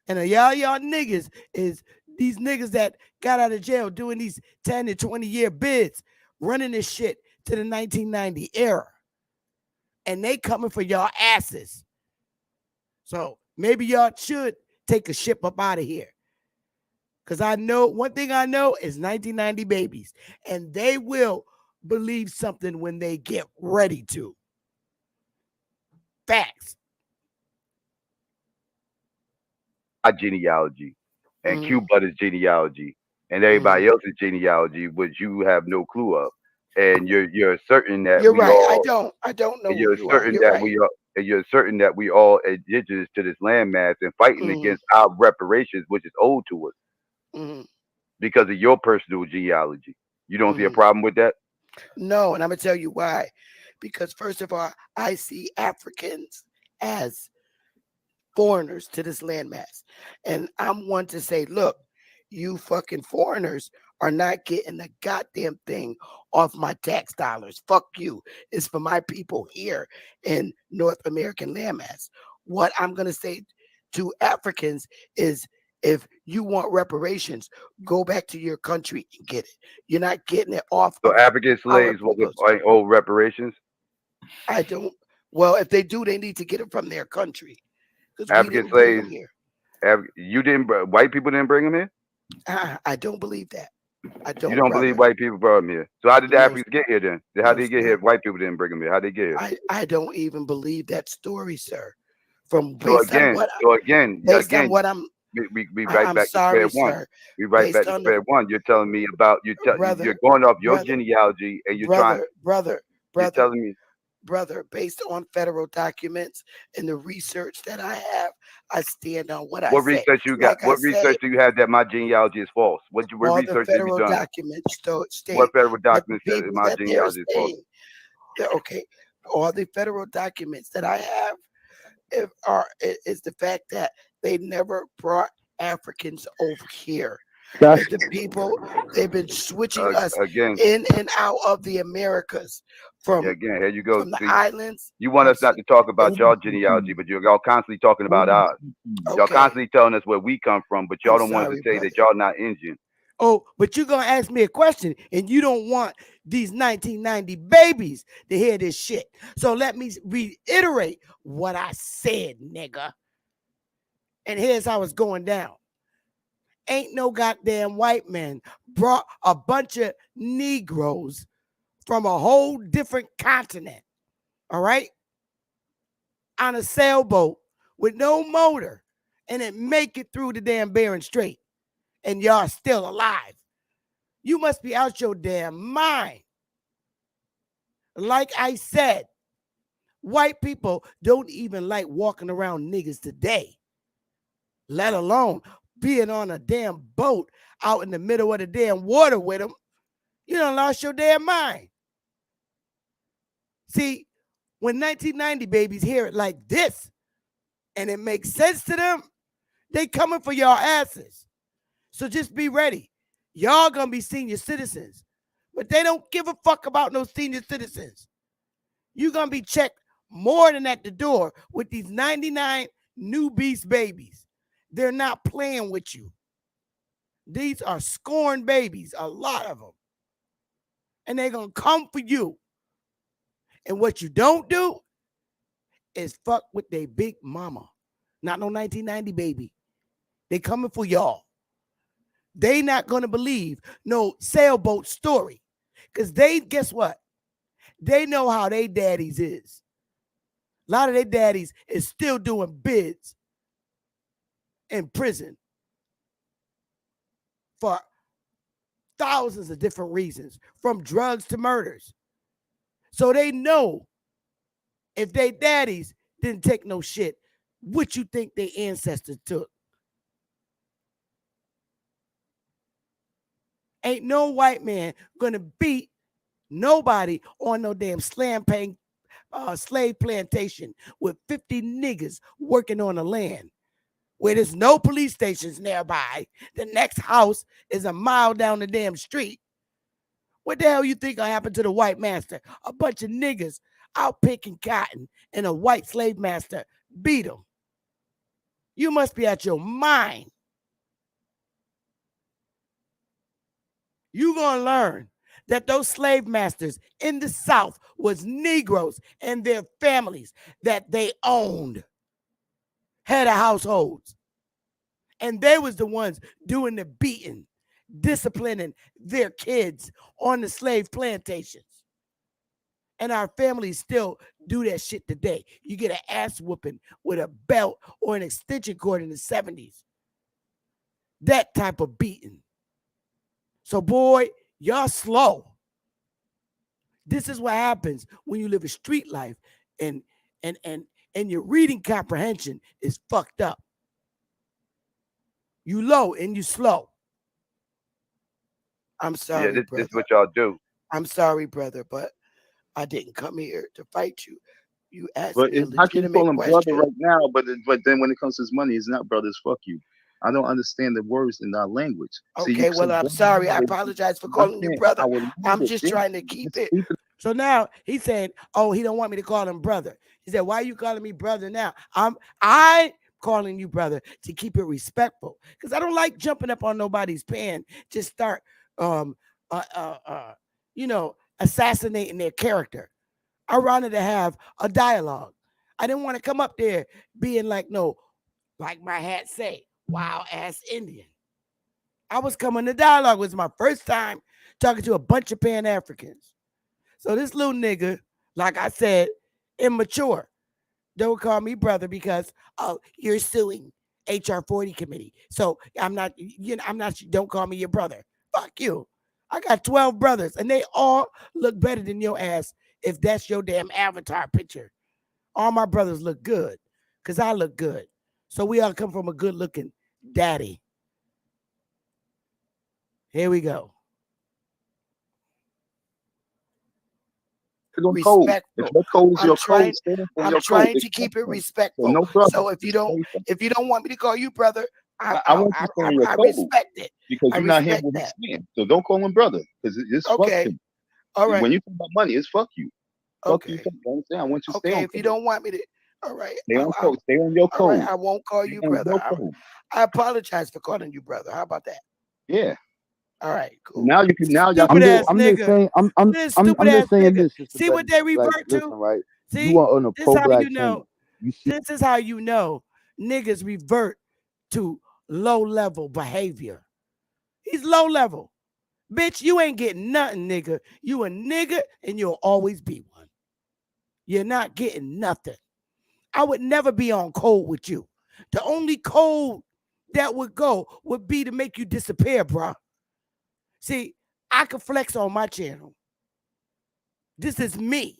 And y'all niggas is these niggas that got out of jail doing these 10 to 20-year bids, running this shit to the 1990 era. And they coming for y'all asses. So maybe y'all should take a ship up out of here. Because I know, one thing I know is 1990 babies. And they will believe something when they get ready to. Facts. My genealogy and Q Butter's genealogy and everybody else's genealogy, which you have no clue of. And you're certain that you're right. I don't know. You're certain that we are. And you're certain that we all indigenous to this landmass and fighting against our reparations, which is owed to us because of your personal genealogy. You don't see a problem with that? No, and I'm gonna tell you why. Because first of all, I see Africans as foreigners to this landmass, and I'm one to say, look, you fucking foreigners are not getting a goddamn thing off my tax dollars. Fuck you. It's for my people here in North American landmass. What I'm going to say to Africans is, if you want reparations, go back to your country and get it. You're not getting it off. So African slaves wasn't old reparations? I don't. Well, if they do, they need to get it from their country. African slaves here. You didn't. White people didn't bring them here. I don't believe that. I don't. You don't believe white people brought them here. So how did the Africans get here then? How did they get here? If white people didn't bring them here. How did they get here? I don't even believe that story, sir. from So based on again, what so again, based on again, what I'm we right I'm back to square sorry, one. sir. We right back Based to on the square one. You're telling me about you're brother, going off your brother, genealogy and brother, brother, you're brother, telling me brother, based on federal documents and the research that I have, I stand on what I what say. research you got. Like I What say, research do you have that my genealogy is false? What all the research have you federal done? documents What state federal that the documents said that people my that they're genealogy is false? saying, okay, all the federal documents that I have is the fact that they never brought Africans over here. That's That the people they've been switching us again. in and out of the Americas Yeah, from again, here you go. the See, islands. you want I'm us not to talk about y'all genealogy, but y'all constantly talking about ours. Y'all okay. constantly telling us where we come from, but y'all I'm don't want us to sorry, say brother. that y'all not Indian. Oh, but you're gonna ask me a question, and you don't want these 1990 babies to hear this shit. So let me reiterate what I said, nigga. And here's how it's going down. Ain't no goddamn white man brought a bunch of Negroes from a whole different continent, all right, on a sailboat with no motor, and it make it through the damn Bering Strait, and y'all still alive. You must be out your damn mind. Like I said, white people don't even like walking around niggas today, let alone being on a damn boat out in the middle of the damn water with them. You done lost your damn mind. See, when 1990 babies hear it like this and it makes sense to them, they coming for y'all asses. So just be ready. Y'all gonna be senior citizens, but they don't give a fuck about no senior citizens. You gonna be checked more than at the door with these 99 new beast babies. They're not playing with you. These are scorned babies, a lot of them. And they're gonna come for you. And what you don't do is fuck with their big mama. Not no 1990 baby. They coming for y'all. They not gonna believe no sailboat story. Because they, guess what? They know how they daddies is. A lot of their daddies is still doing bids in prison for thousands of different reasons, from drugs to murders. So they know if they daddies didn't take no shit, what you think their ancestors took? Ain't no white man gonna beat nobody on no damn slave plantation with 50 niggas working on the land where there's no police stations nearby. The next house is a mile down the damn street. What the hell you think gonna happen to the white master? A bunch of niggas out picking cotton and a white slave master beat them. You must be out your mind. You gonna learn that those slave masters in the South was Negroes and their families that they owned, had a households. And they was the ones doing the beating, disciplining their kids on the slave plantations. And our families still do that shit today. You get an ass whooping with a belt or an extension cord in the 70s. That type of beating. So, boy, y'all slow. This is what happens when you live a street life and your reading comprehension is fucked up. You low and you slow. I'm sorry, Yeah, this brother. is what y'all do. I'm sorry, brother, but I didn't come here to fight you. You asked But me a how can you call legitimate him brother question. right now? But then when it comes to his money, it's not brothers. Fuck you. I don't understand the words in our language. See, you Okay, say well, I'm brother sorry. I now. apologize for I calling you can't. brother. I would love I'm it. just Yeah, trying to keep just it. keep it. So now he's saying, oh, he don't want me to call him brother. He said, why are you calling me brother now? I calling you brother to keep it respectful. Because I don't like jumping up on nobody's pen, just start assassinating their character. I wanted to have a dialogue. I didn't want to come up there being like, no, like my hat say, wild ass Indian. I was coming to dialogue. It was my first time talking to a bunch of Pan-Africans. So this little nigga, like I said, immature. Don't call me brother because you're suing HR 40 committee. So I'm not, I'm not, don't call me your brother. Fuck you. I got 12 brothers and they all look better than your ass if that's your damn avatar picture. All my brothers look good because I look good. So we all come from a good looking daddy. Here we go. Respectful. If your code is I'm your trying. code, stand for I'm your code. trying It's to keep it so respectful. no brother. So if you don't want me to call you brother, I want you to stay on your I code respect it. because I you're not hearing respect what that. he's saying. So don't call him brother because it's fuck Okay. him. All right. When you talk about money, it's fuck you. Fuck you. Okay. You understand? I want you to stay Okay. on If you code. don't want me to, all right. Stay on code. Stay on your All right. code. I won't call Stay you on brother. your code. I apologize for calling you brother. How about that? Yeah. All right. Cool. Now you can. Now y'all Stupid can ass talk. I'm just nigga. saying. This stupid I'm ass just saying nigga. this, Sister See what Betty. they Like, revert listen, to? right? You See, are on a this how pro-black you know. channel. You see, This is how you know niggas revert to low level behavior. He's low level. Bitch, you ain't getting nothing, nigga. You a nigga and you'll always be one. You're not getting nothing. I would never be on code with you. The only code that would go would be to make you disappear, bro. See, I could flex on my channel. This is me.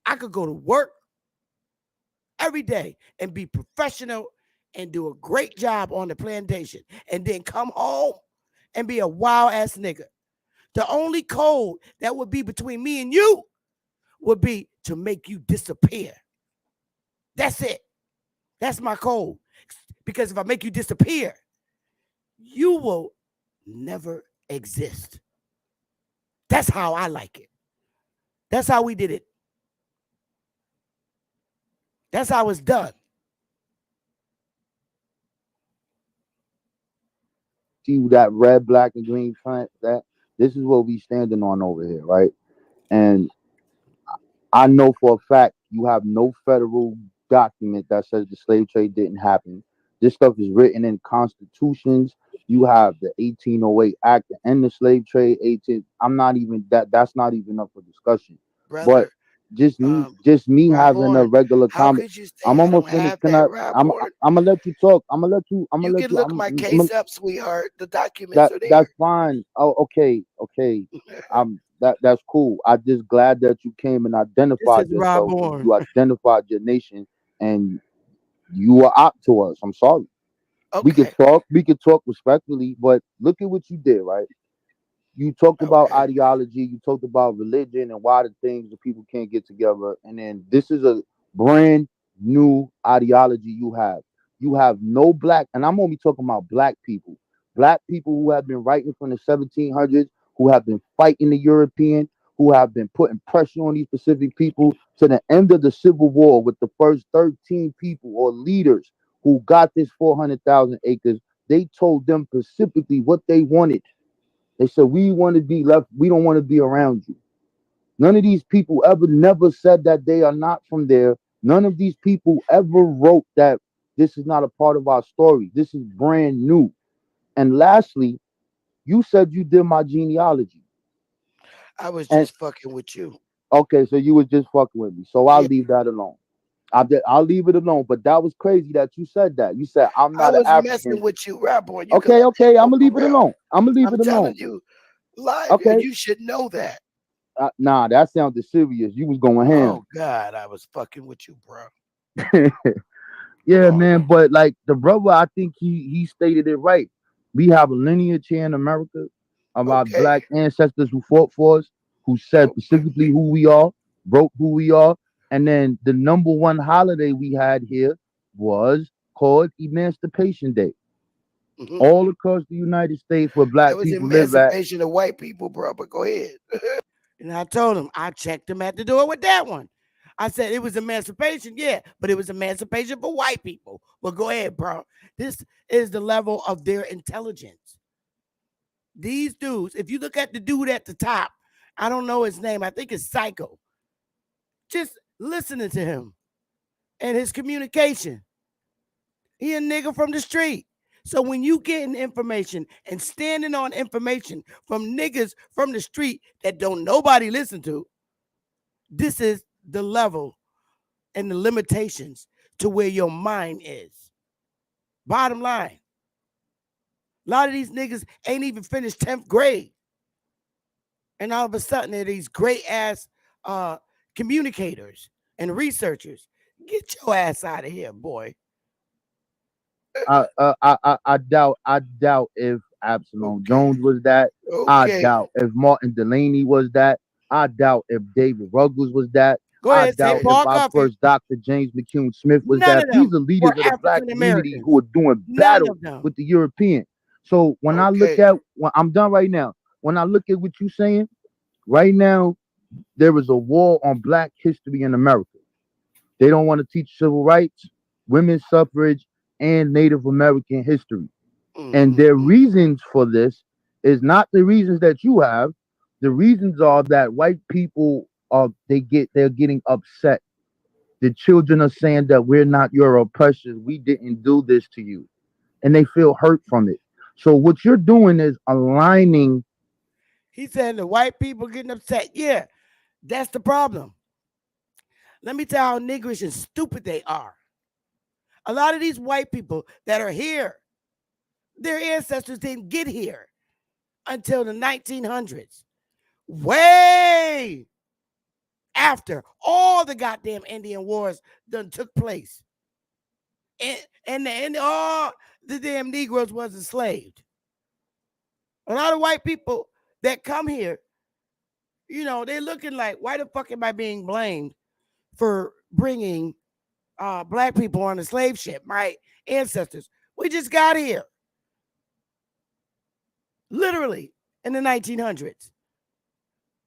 I could go to work every day and be professional and do a great job on the plantation and then come home and be a wild ass nigga. The only code that would be between me and you would be to make you disappear. That's it. That's my code. Because if I make you disappear, you will never exist. That's how I like it. That's how we did it. That's how it's done. see that red, black, and green flag. That this is what we standing on over here, right? And I know for a fact you have no federal document that says the slave trade didn't happen. This stuff is written in constitutions. You have the 1808 Act to end the slave trade. 18. I'm not even that. That's not even up for discussion. But Brother, just me having a Ryborn, regular how comment. could you I'm say I don't almost finished. have Can that, I? Ryborn? I'm gonna let you talk. I'm gonna let you. I'm You gonna let can you. look my case up, sweetheart. The documents are there. That's fine. Oh, okay. That's cool. I just glad that you came and This identified is yourself and Ryborn. you identified your nation and you are out to us. I'm sorry. Okay. We could talk respectfully, but look at what you did, right? You talked about Okay. ideology, you talked about religion and why the things that people can't get together. And then this is a brand new ideology you have. You have no black, and I'm only talking about black people who have been writing from the 1700s, who have been fighting the European, who have been putting pressure on these Pacific people to the end of the Civil War with the first 13 people or leaders who got this 400,000 acres. They told them specifically what they wanted. They said, we want to be left, we don't want to be around you. None of these people ever never said that they are not from there. None of these people ever wrote that this is not a part of our story. This is brand new. And lastly, you said you did my genealogy. I was And just fucking with you. okay, so you was just fucking with me. So I'll Yeah. leave that alone. I'll leave it alone. But that was crazy that you said that. You said I'm I not an was messing African. with you, Ryborn. You can Okay, let that I'm go gonna for leave it real. alone. I'm gonna leave I'm it alone. telling you live, and Okay. you should know that. Nah, that sounded serious. You was going ham. Oh God, I was fucking with you, bro. Come Yeah, on. man. But like the brother, I think he stated it right. We have a lineage here in America of our Okay. black ancestors who fought for us, who said Okay. specifically who we are, wrote who we are, and then the number one holiday we had here was called Emancipation Day. Mhm. All across the United States where That black was people live at. emancipation of white people, bro. But go ahead. And I told him I checked him at the door with that one. I said it was emancipation, yeah, but it was emancipation for white people. Well, go ahead, bro. This is the level of their intelligence. These dudes, if you look at the dude at the top, I don't know his name. I think it's Psycho. Just listening to him and his communication. He a nigga from the street. So when you getting information and standing on information from niggas from the street that don't nobody listen to, this is the level and the limitations to where your mind is. Bottom line. A lot of these niggas ain't even finished 10th grade. And all of a sudden, they're these great ass communicators and researchers. Get your ass out of here, boy. I doubt if Absalom Jones was that. I Okay. doubt if Martin Delaney was that. I doubt if David Ruggles was that. Go I ahead, say doubt if Paul our Coffey. first Dr. James McCune Smith was None that. of These them are leaders were of the black African community Americans. who are doing None battle of them. with the European. So when I look at, when I'm done right now, when I look at what you're saying, right now, there is a war on black history in America. They don't want to teach civil rights, women's suffrage, and Native American history. And their reasons for this is not the reasons that you have. The reasons are that white people they're getting upset. The children are saying that we're not your oppressors. We didn't do this to you. And they feel hurt from it. So what you're doing is aligning. He said the white people getting upset. Yeah, that's the problem. Let me tell you how niggerish and stupid they are. A lot of these white people that are here, their ancestors didn't get here until the 1900s. Way after all the goddamn Indian wars done took place. And all the damn Negroes was enslaved. A lot of white people that come here, you know, they're looking like, why the fuck am I being blamed for bringing black people on a slave ship? My ancestors, we just got here. Literally in the 1900s,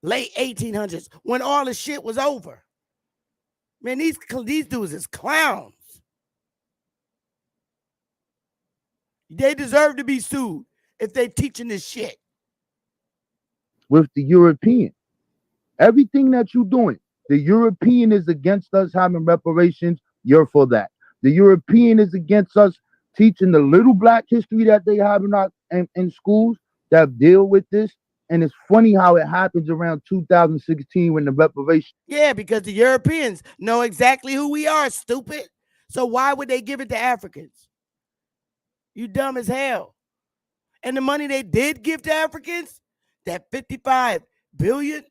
late 1800s, when all the shit was over. Man, these dudes is clowns. They deserve to be sued if they teaching this shit. With the European. Everything that you're doing, the European is against us having reparations. You're for that. The European is against us teaching the little black history that they have in schools that deal with this. And it's funny how it happens around 2016 when the reparations. Yeah, because the Europeans know exactly who we are, stupid. So why would they give it to Africans? You dumb as hell. And the money they did give to Africans, that 55 billion,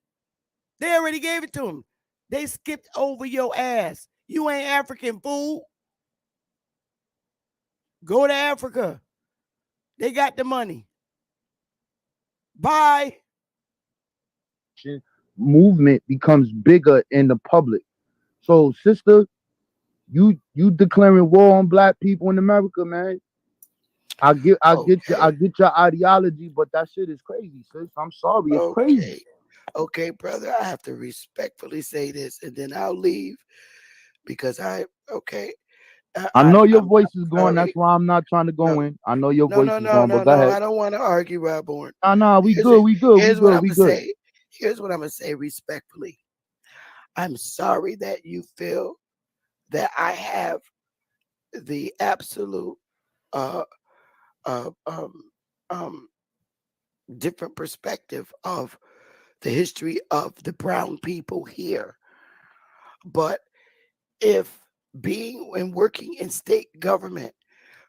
they already gave it to them. They skipped over your ass. You ain't African, fool. Go to Africa. They got the money. Bye. Movement becomes bigger in the public. So, sister, you declaring war on black people in America, man. I get your ideology, but that shit is crazy, sis. I'm sorry, it's crazy. Okay, brother, I have to respectfully say this, and then I'll leave because I know your voice is going. That's why I'm not trying to go in. I know your voice is going, but go ahead. I don't want to argue, Robborn. No, we good. Here's what I'm gonna say. Here's what I'm gonna say respectfully. I'm sorry that you feel that I have the absolute different perspective of the history of the brown people here. But if being and working in state government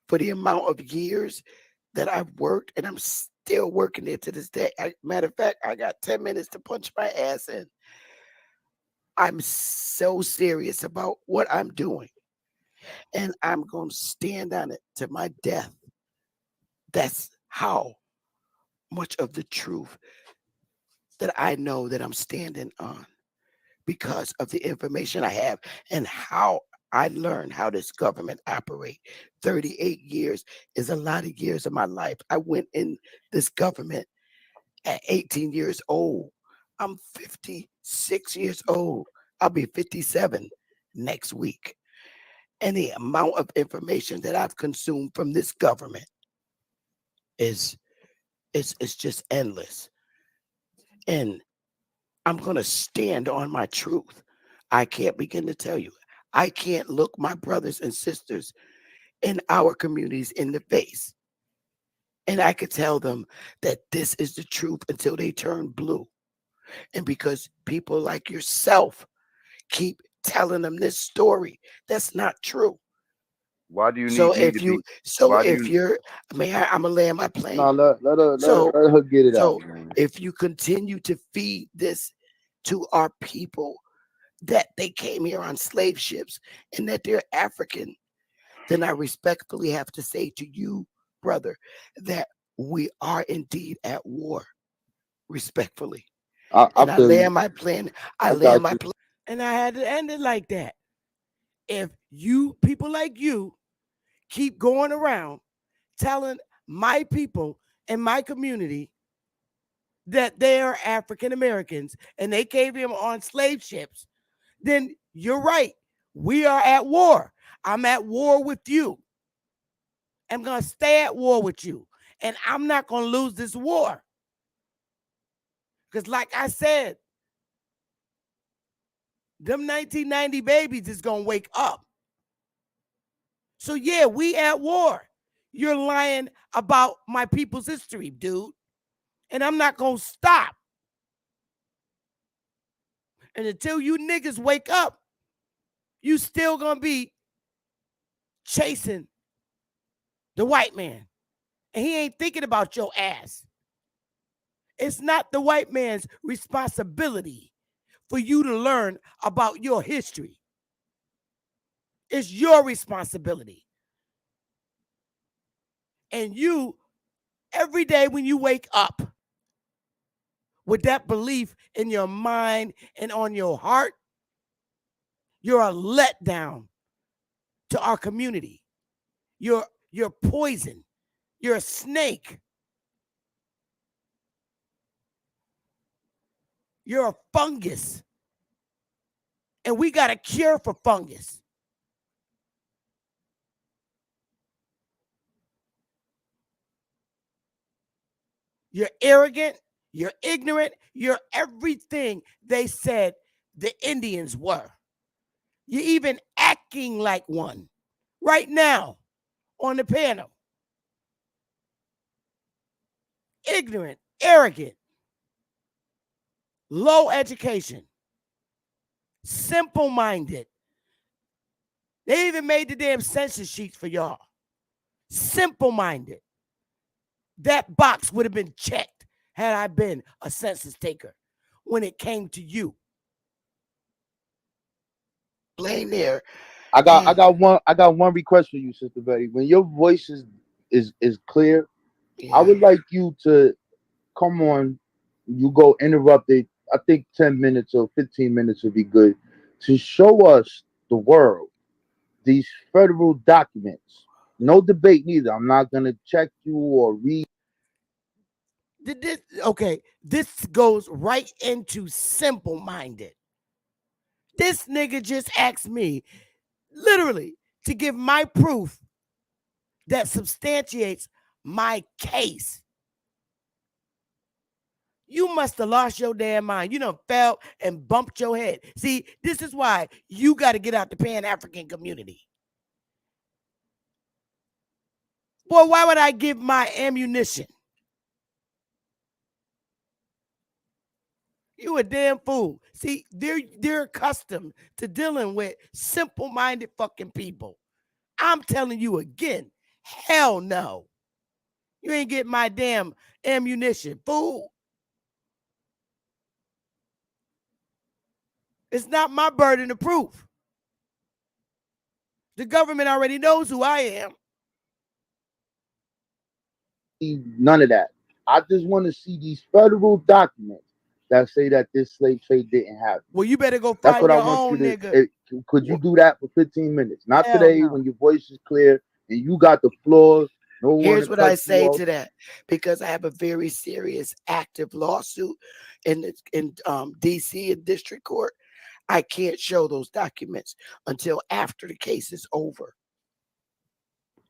for the amount of years that I've worked, and I'm still working there to this day. Matter of fact, I got 10 minutes to punch my ass in. I'm so serious about what I'm doing. And I'm going to stand on it to my death. That's how much of the truth that I know that I'm standing on because of the information I have and how I learned how this government operates. 38 years is a lot of years of my life. I went in this government at 18 years old. I'm 56 years old. I'll be 57 next week. And the amount of information that I've consumed from this government is just endless. And I'm going to stand on my truth. I can't begin to tell you. I can't look my brothers and sisters in our communities in the face. And I could tell them that this is the truth until they turn blue. And because people like yourself keep telling them this story that's not true. Why do you So need me if to you, be? so Why do if you? you're, I'm gonna land my plane. No, let her get it out, So man. if you continue to feed this to our people that they came here on slave ships and that they're African, then I respectfully have to say to you, brother, that we are indeed at war. Respectfully. I And I feel you. land my plane. I I land got my you. plane. And I had to end it like that. If you, people like you, keep going around telling my people in my community that they are African Americans and they came here on slave ships, then you're right. We are at war. I'm at war with you. I'm going to stay at war with you. And I'm not going to lose this war. Because, like I said, them 1990 babies is going to wake up. So, yeah, we at war. You're lying about my people's history, dude. And I'm not going to stop. And until you niggas wake up, you still going to be chasing the white man. And he ain't thinking about your ass. It's not the white man's responsibility for you to learn about your history. It's your responsibility. And you, every day when you wake up with that belief in your mind and on your heart, you're a letdown to our community. You're poison. You're a snake. You're a fungus. And we got a cure for fungus. You're arrogant. You're ignorant. You're everything they said the Indians were. You're even acting like one right now on the panel. Ignorant, arrogant, low education, simple-minded. They even made the damn census sheets for y'all. Simple-minded. That box would have been checked had I been a census taker when it came to you. Laying there. I got one request for you, Sister Betty. When your voice is clear, I would like you to come on. You go interrupt it. I think 10 minutes or 15 minutes would be good to show us the world these federal documents. No debate neither. I'm not gonna check you or read. This goes right into simple-minded. This nigga just asked me, literally, to give my proof that substantiates my case. You must have lost your damn mind. You done fell and bumped your head. See, this is why you got to get out the Pan-African community. Boy, why would I give my ammunition? You a damn fool. See, they're accustomed to dealing with simple-minded fucking people. I'm telling you again, hell no. You ain't getting my damn ammunition, fool. It's not my burden of proof. The government already knows who I am. None of that. I just want to see these federal documents that say that this slave trade didn't happen. Well, you better go That's find what your I want own you nigga. to. Could you do that for 15 minutes? Not Hell today no. when your voice is clear and you got the floor. No one Here's to what I cut you say off. to that. Because I have a very serious active lawsuit in DC in district court. I can't show those documents until after the case is over.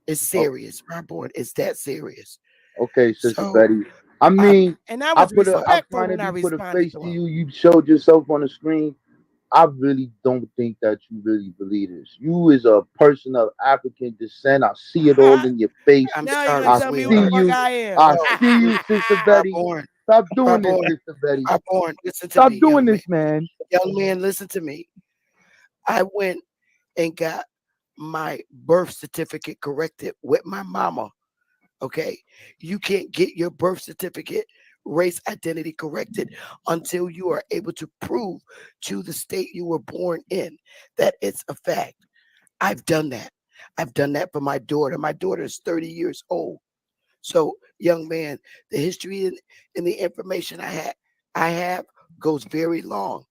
It's serious, my boy. It's that serious. Okay, Sister So, Betty. I mean, and I was I respectful when I finally put a responded face to to him. you. You showed yourself on the screen. I really don't think that you really believe this. You is a person of African descent. I see it all in your face. I'm now I you're gonna tell me who the fuck I am. I see you, Sister Betty. Stop doing this, Sister Betty. Listen to Stop me, doing young man. this, man. Young man, listen to me. I went and got my birth certificate corrected with my mama. Okay. You can't get your birth certificate race identity corrected until you are able to prove to the state you were born in that it's a fact. I've done that. I've done that for my daughter. My daughter is 30 years old. So, young man, the history and the information I have goes very long.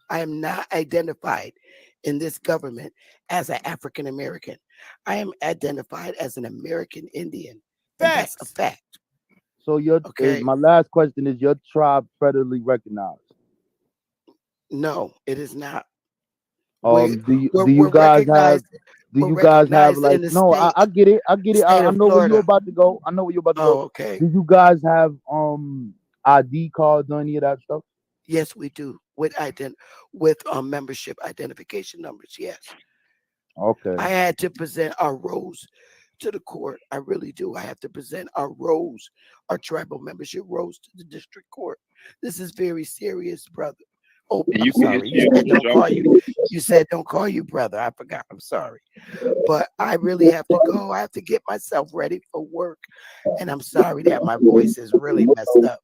I am not identified in this government as an African American. I am identified as an American Indian. And that's a Facts. fact. So Okay. my last question is: your tribe federally recognized? No, it is not. We Do you we're guys have? recognized. Do We're you guys have recognized in like? the No, state I get it. I get it. state I of know where you're Florida. about to go. I know where you're about to go. Oh, okay. Do you guys have ID cards or any of that stuff? Yes, we do with membership identification numbers. Yes, Okay. I had to present our roles to the court. I really do. I have to present our roles, our tribal membership roles to the district court. This is very serious, brother. Oh, And I'm you can sorry. issue your injunction. You said don't call you brother. I forgot. I'm sorry. But I really have to go. I have to get myself ready for work. And I'm sorry that my voice is really messed up.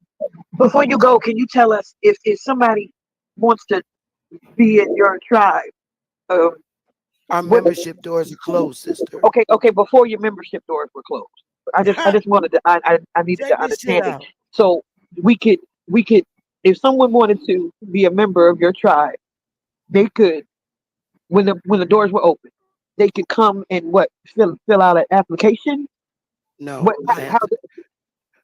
Before you go, can you tell us if somebody wants to be in your tribe? Um, Our what? membership doors are closed, sister. Okay. Before your membership doors were closed, I just wanted to I needed Check to this shit understand it. out. So we could if someone wanted to be a member of your tribe, they could when the doors were open, they could come and what fill out an application. No, What I how have to.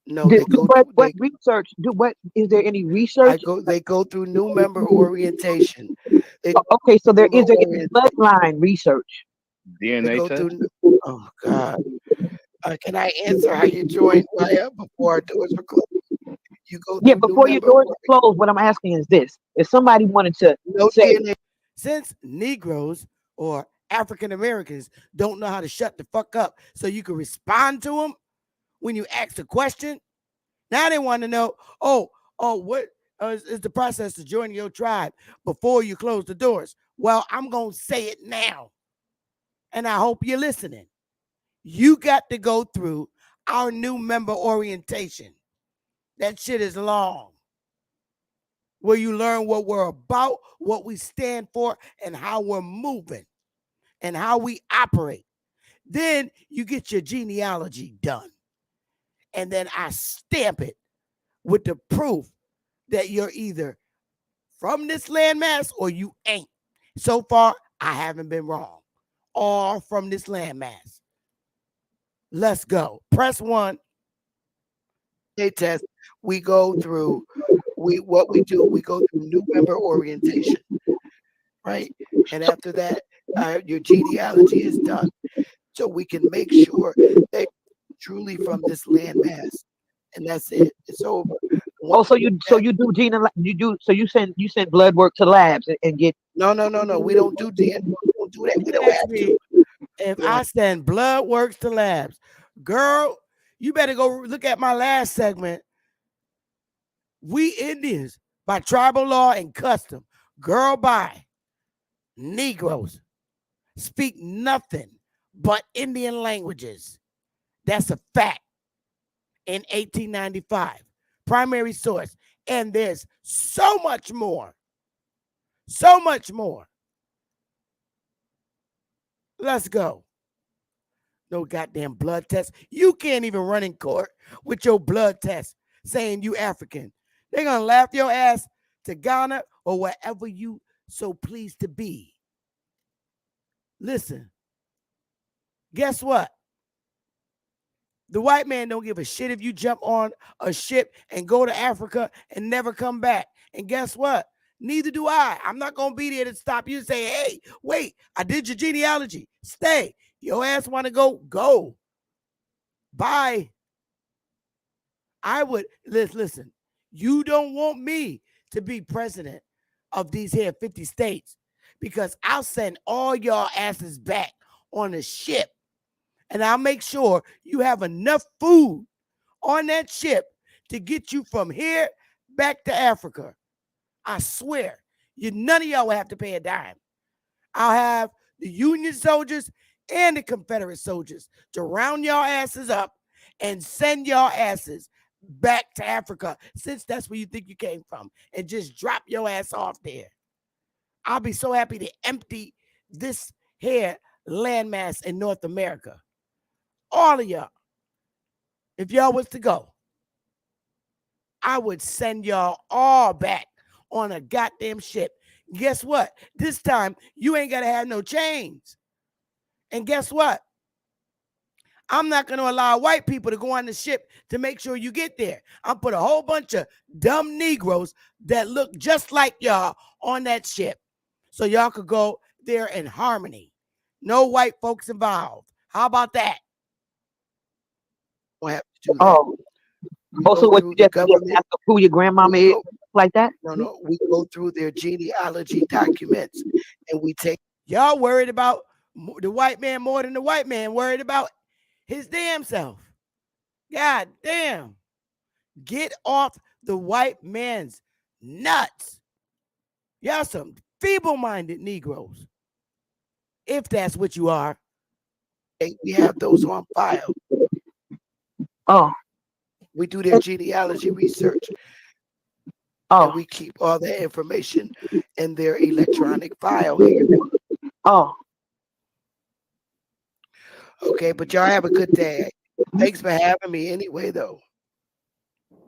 No, they go through. what research do what is there any research? They go through new member orientation. They Okay, so there is member there any orient. bloodline research? They DNA go test. through. Oh God. Can I answer how you joined Maya before our doors were closed? You go Yeah, through new before your member. doors are closed, what I'm asking is this: if somebody wanted to No say, DNA. Since Negroes or African Americans don't know how to shut the fuck up, so you can respond to them when you ask a question. Now they want to know, what is the process to join your tribe before you close the doors? Well, I'm going to say it now, and I hope you're listening. You got to go through our new member orientation. That shit is long, where you learn what we're about, what we stand for, and how we're moving, and how we operate. Then you get your genealogy done, and then I stamp it with the proof that you're either from this landmass or you ain't. So far, I haven't been wrong. All from this landmass. Let's go. Press 1. They test. We go through. We go through new member orientation, right? And after that, your genealogy is done, so we can make sure they truly from this landmass, and that's it. It's over. oh, so you do you send blood work to labs and get. No. We don't do DNA. We don't do that. We don't have to. If I send blood works to labs, girl, you better go look at my last segment. We Indians by tribal law and custom, girl, by Negroes speak nothing but Indian languages. That's a fact. In 1895, primary source, and there's so much more. So much more. Let's go. No goddamn blood test. You can't even run in court with your blood test saying you African. They're going to laugh your ass to Ghana or wherever you so pleased to be. Listen, guess what? The white man don't give a shit if you jump on a ship and go to Africa and never come back. And guess what? Neither do I. I'm not going to be there to stop you and say, hey, wait, I did your genealogy. Stay. Your ass want to go? Go. Bye. I would, listen, you don't want me to be president of these here 50 states because I'll send all y'all asses back on a ship and I'll make sure you have enough food on that ship to get you from here back to Africa. I swear, none of y'all will have to pay a dime. I'll have the Union soldiers and the Confederate soldiers to round y'all asses up and send y'all asses back to Africa, since that's where you think you came from, and just drop your ass off there. I'll be so happy to empty this here landmass in North America. All of y'all. If y'all was to go, I would send y'all all back on a goddamn ship. Guess what? This time, you ain't got to have no chains. And guess what? I'm not going to allow white people to go on the ship to make sure you get there. I'll put a whole bunch of dumb Negroes that look just like y'all on that ship, so y'all could go there in harmony. No white folks involved. How about that? We'll have to do that. Oh, also, what you just have to prove your grandmama is like that? No, we go through their genealogy documents, and we take. Y'all worried about the white man more than the white man worried about his damn self. God damn. Get off the white man's nuts. Y'all some feeble-minded Negroes. If that's what you are. We have those on file. Oh. We do their genealogy research. Oh. And we keep all that information in their electronic file here. Oh. Okay, but y'all have a good day. Thanks for having me anyway, though.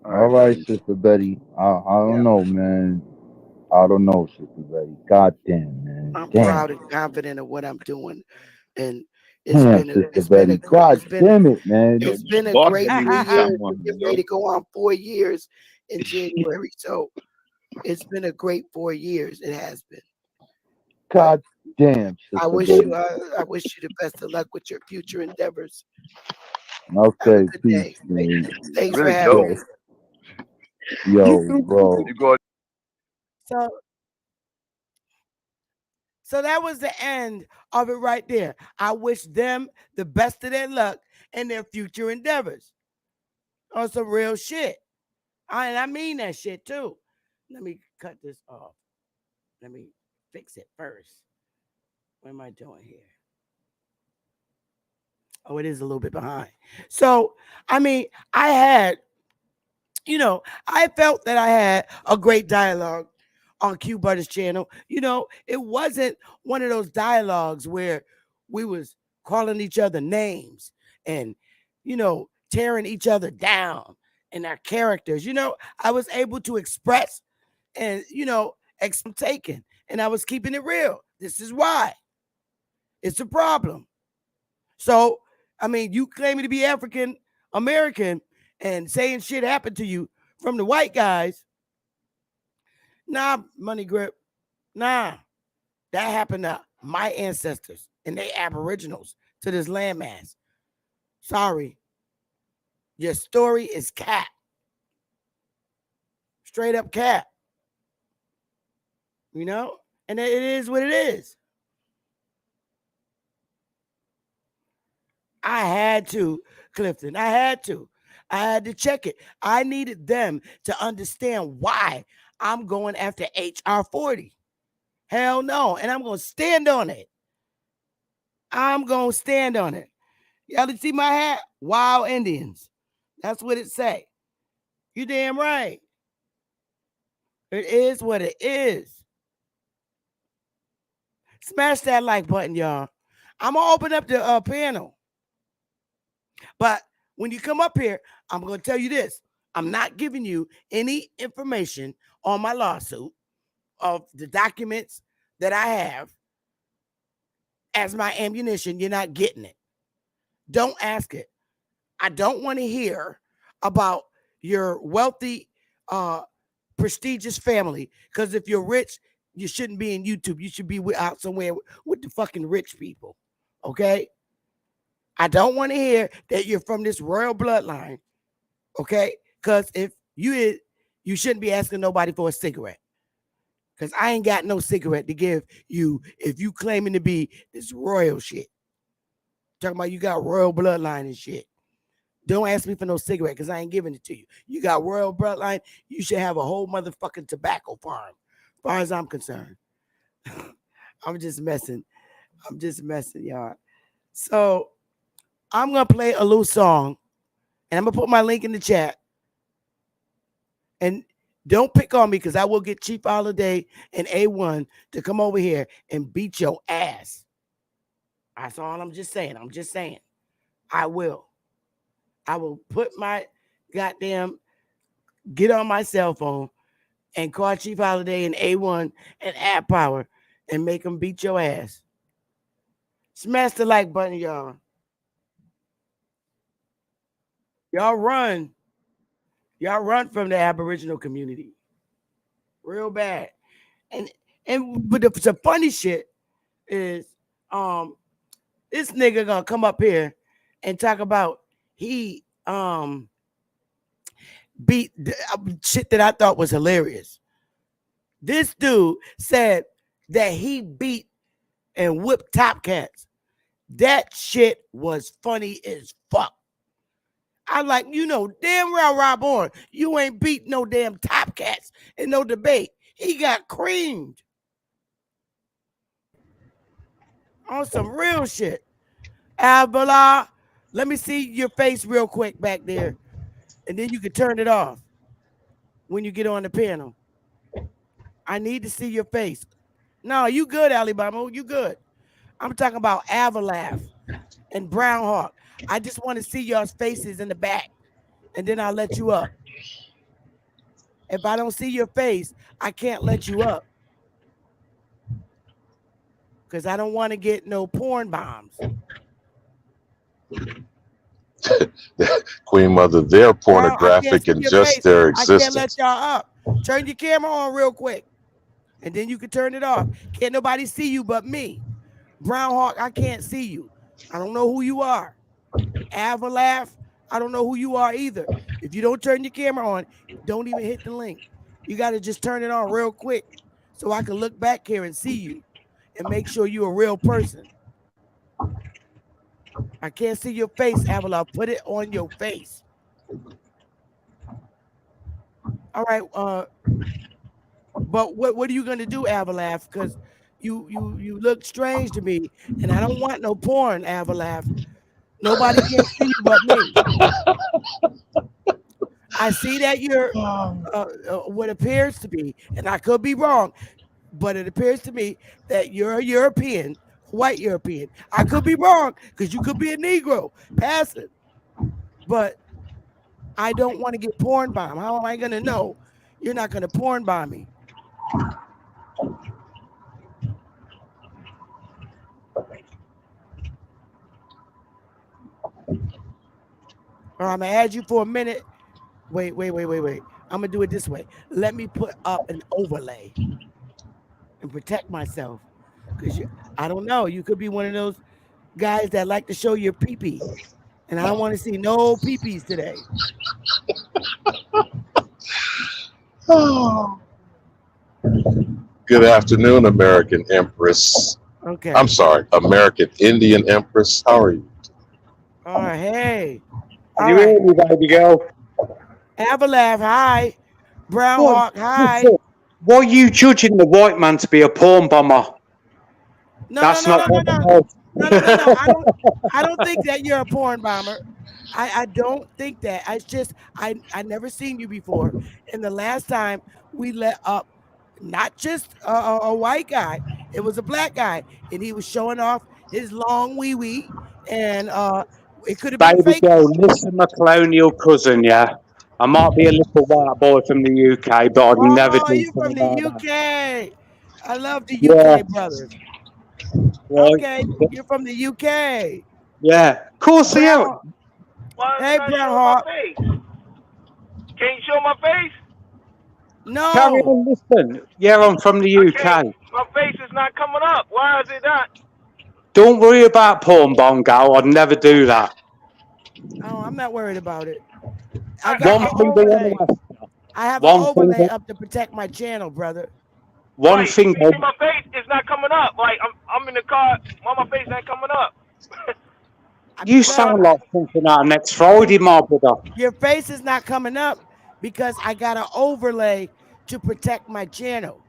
All right, Sister Betty. I don't know, man. I don't know, Sister Betty. God damn, man. I'm Damn. proud and confident of what I'm doing. And Damn, Sister Betty. God damn it, man. It's been a great 3 years. We're getting ready to go on 4 years in January. So it's been a great 4 years. It has been. God damn, Sister I wish Betty. you the best of luck with your future endeavors. Okay, peace, man. Thanks for having me. Yo, bro. So that was the end of it right there. I wish them the best of their luck in their future endeavors. On some real shit. And I mean that shit too. Let me cut this off. Let me fix it first. What am I doing here? Oh, it is a little bit behind. So, I mean, I felt that I had a great dialogue on Q Butter's channel. It wasn't one of those dialogues where we was calling each other names and, tearing each other down and our characters. I was able to express and, taken, and I was keeping it real. This is why. It's a problem. So, I mean, you claiming to be African American and saying shit happened to you from the white guys. Nah, Money Grip. Nah. That happened to my ancestors and they aboriginals to this landmass. Sorry. Your story is cap. Straight up cap. And it is what it is. I had to, Clifton. I had to check it. I needed them to understand why I'm going after HR 40. Hell no. And I'm going to stand on it. I'm going to stand on it. Y'all see my hat? Wild Indians. That's what it say. You damn right. It is what it is. Smash that like button, y'all. I'm going to open up the panel. But when you come up here, I'm going to tell you this. I'm not giving you any information on my lawsuit of the documents that I have as my ammunition. You're not getting it. Don't ask it. I don't want to hear about your wealthy, prestigious family. Because if you're rich, you shouldn't be in YouTube. You should be out somewhere with the fucking rich people. Okay? I don't want to hear that you're from this royal bloodline. Okay? Because if you shouldn't be asking nobody for a cigarette. Because I ain't got no cigarette to give you if you claiming to be this royal shit. Talking about you got royal bloodline and shit. Don't ask me for no cigarette because I ain't giving it to you. You got royal bloodline, you should have a whole motherfucking tobacco farm, as far as I'm concerned. I'm just messing. I'm just messing, y'all. So I'm gonna play a little song, and I'm gonna put my link in the chat. And don't pick on me because I will get Chief Holiday and A1 to come over here and beat your ass. That's all I'm just saying. I'm just saying. I will. I will put my goddamn get on my cell phone and call Chief Holiday and A1 and App Power and make them beat your ass. Smash the like button, y'all. Y'all run. Y'all run from the Aboriginal community. Real bad. But the funny shit is this nigga gonna come up here and talk about he beat shit that I thought was hilarious. This dude said that he beat and whipped Top Cats. That shit was funny as fuck. I like, damn well, Rob Orr, you ain't beat no damn Top Cats in no debate. He got creamed on some real shit. Abdullah, let me see your face real quick back there, and then you can turn it off when you get on the panel. I need to see your face. No, you good, Alibama. You good. I'm talking about Avalaf and Brown Hawk. I just want to see y'all's faces in the back, and then I'll let you up. If I don't see your face, I can't let you up. Because I don't want to get no porn bombs. Queen Mother, they're pornographic in just their existence. I can't let y'all up. Turn your camera on real quick, and then you can turn it off. Can't nobody see you but me. Brown Hawk, I can't see you. I don't know who you are. Avalaf, I don't know who you are either. If you don't turn your camera on, don't even hit the link. You got to just turn it on real quick so I can look back here and see you and make sure you're a real person. I can't see your face, Avalaf. Put it on your face. All right. But what are you gonna do, Avalaf? Because you look strange to me, and I don't want no porn, Avalaf. Nobody can see you but me. I see that you're what appears to be, and I could be wrong, but it appears to me that you're a European, white European. I could be wrong because you could be a Negro, passive. But I don't want to get porn bombed. How am I gonna know you're not gonna porn bomb me? Or I'm gonna add you for a minute. Wait. I'm gonna do it this way. Let me put up an overlay and protect myself. Because I don't know. You could be one of those guys that like to show your pee-pee. And I don't want to see no pee-pees today. Good afternoon, American Empress. Okay. I'm sorry, American Indian Empress. How are you? All right, hey. Can you hear me, baby girl? Avalaf, hi. Brown Hawk, hi. Why are you judging the white man to be a porn bomber? No. I don't think that you're a porn bomber. I don't think that. It's just I never seen you before. And the last time we let up not just a white guy, it was a black guy, and he was showing off his long wee wee, and it could have been Baby fake. girl, listen, my colonial cousin, yeah. I might be a little white boy from the UK, but I'd never do You from something the like UK? that. I love the Yeah. UK brothers. Right. Okay, you're from the UK. Yeah, of course I am. Hey, Brown Hawk. Can you show my face? No. Carry on, listen. Yeah, I'm from the UK. My face is not coming up. Why is it not? Don't worry about porn bomb, gal. I'd never do that. Oh, I'm not worried about it. I One got an thing overlay. I have an One overlay thing- up to protect my channel, brother. One thing. You see my face is not coming up. Like I'm in the car, why my face ain't coming up? You sound like something out next Friday, my brother. Your face is not coming up because I got an overlay to protect my channel.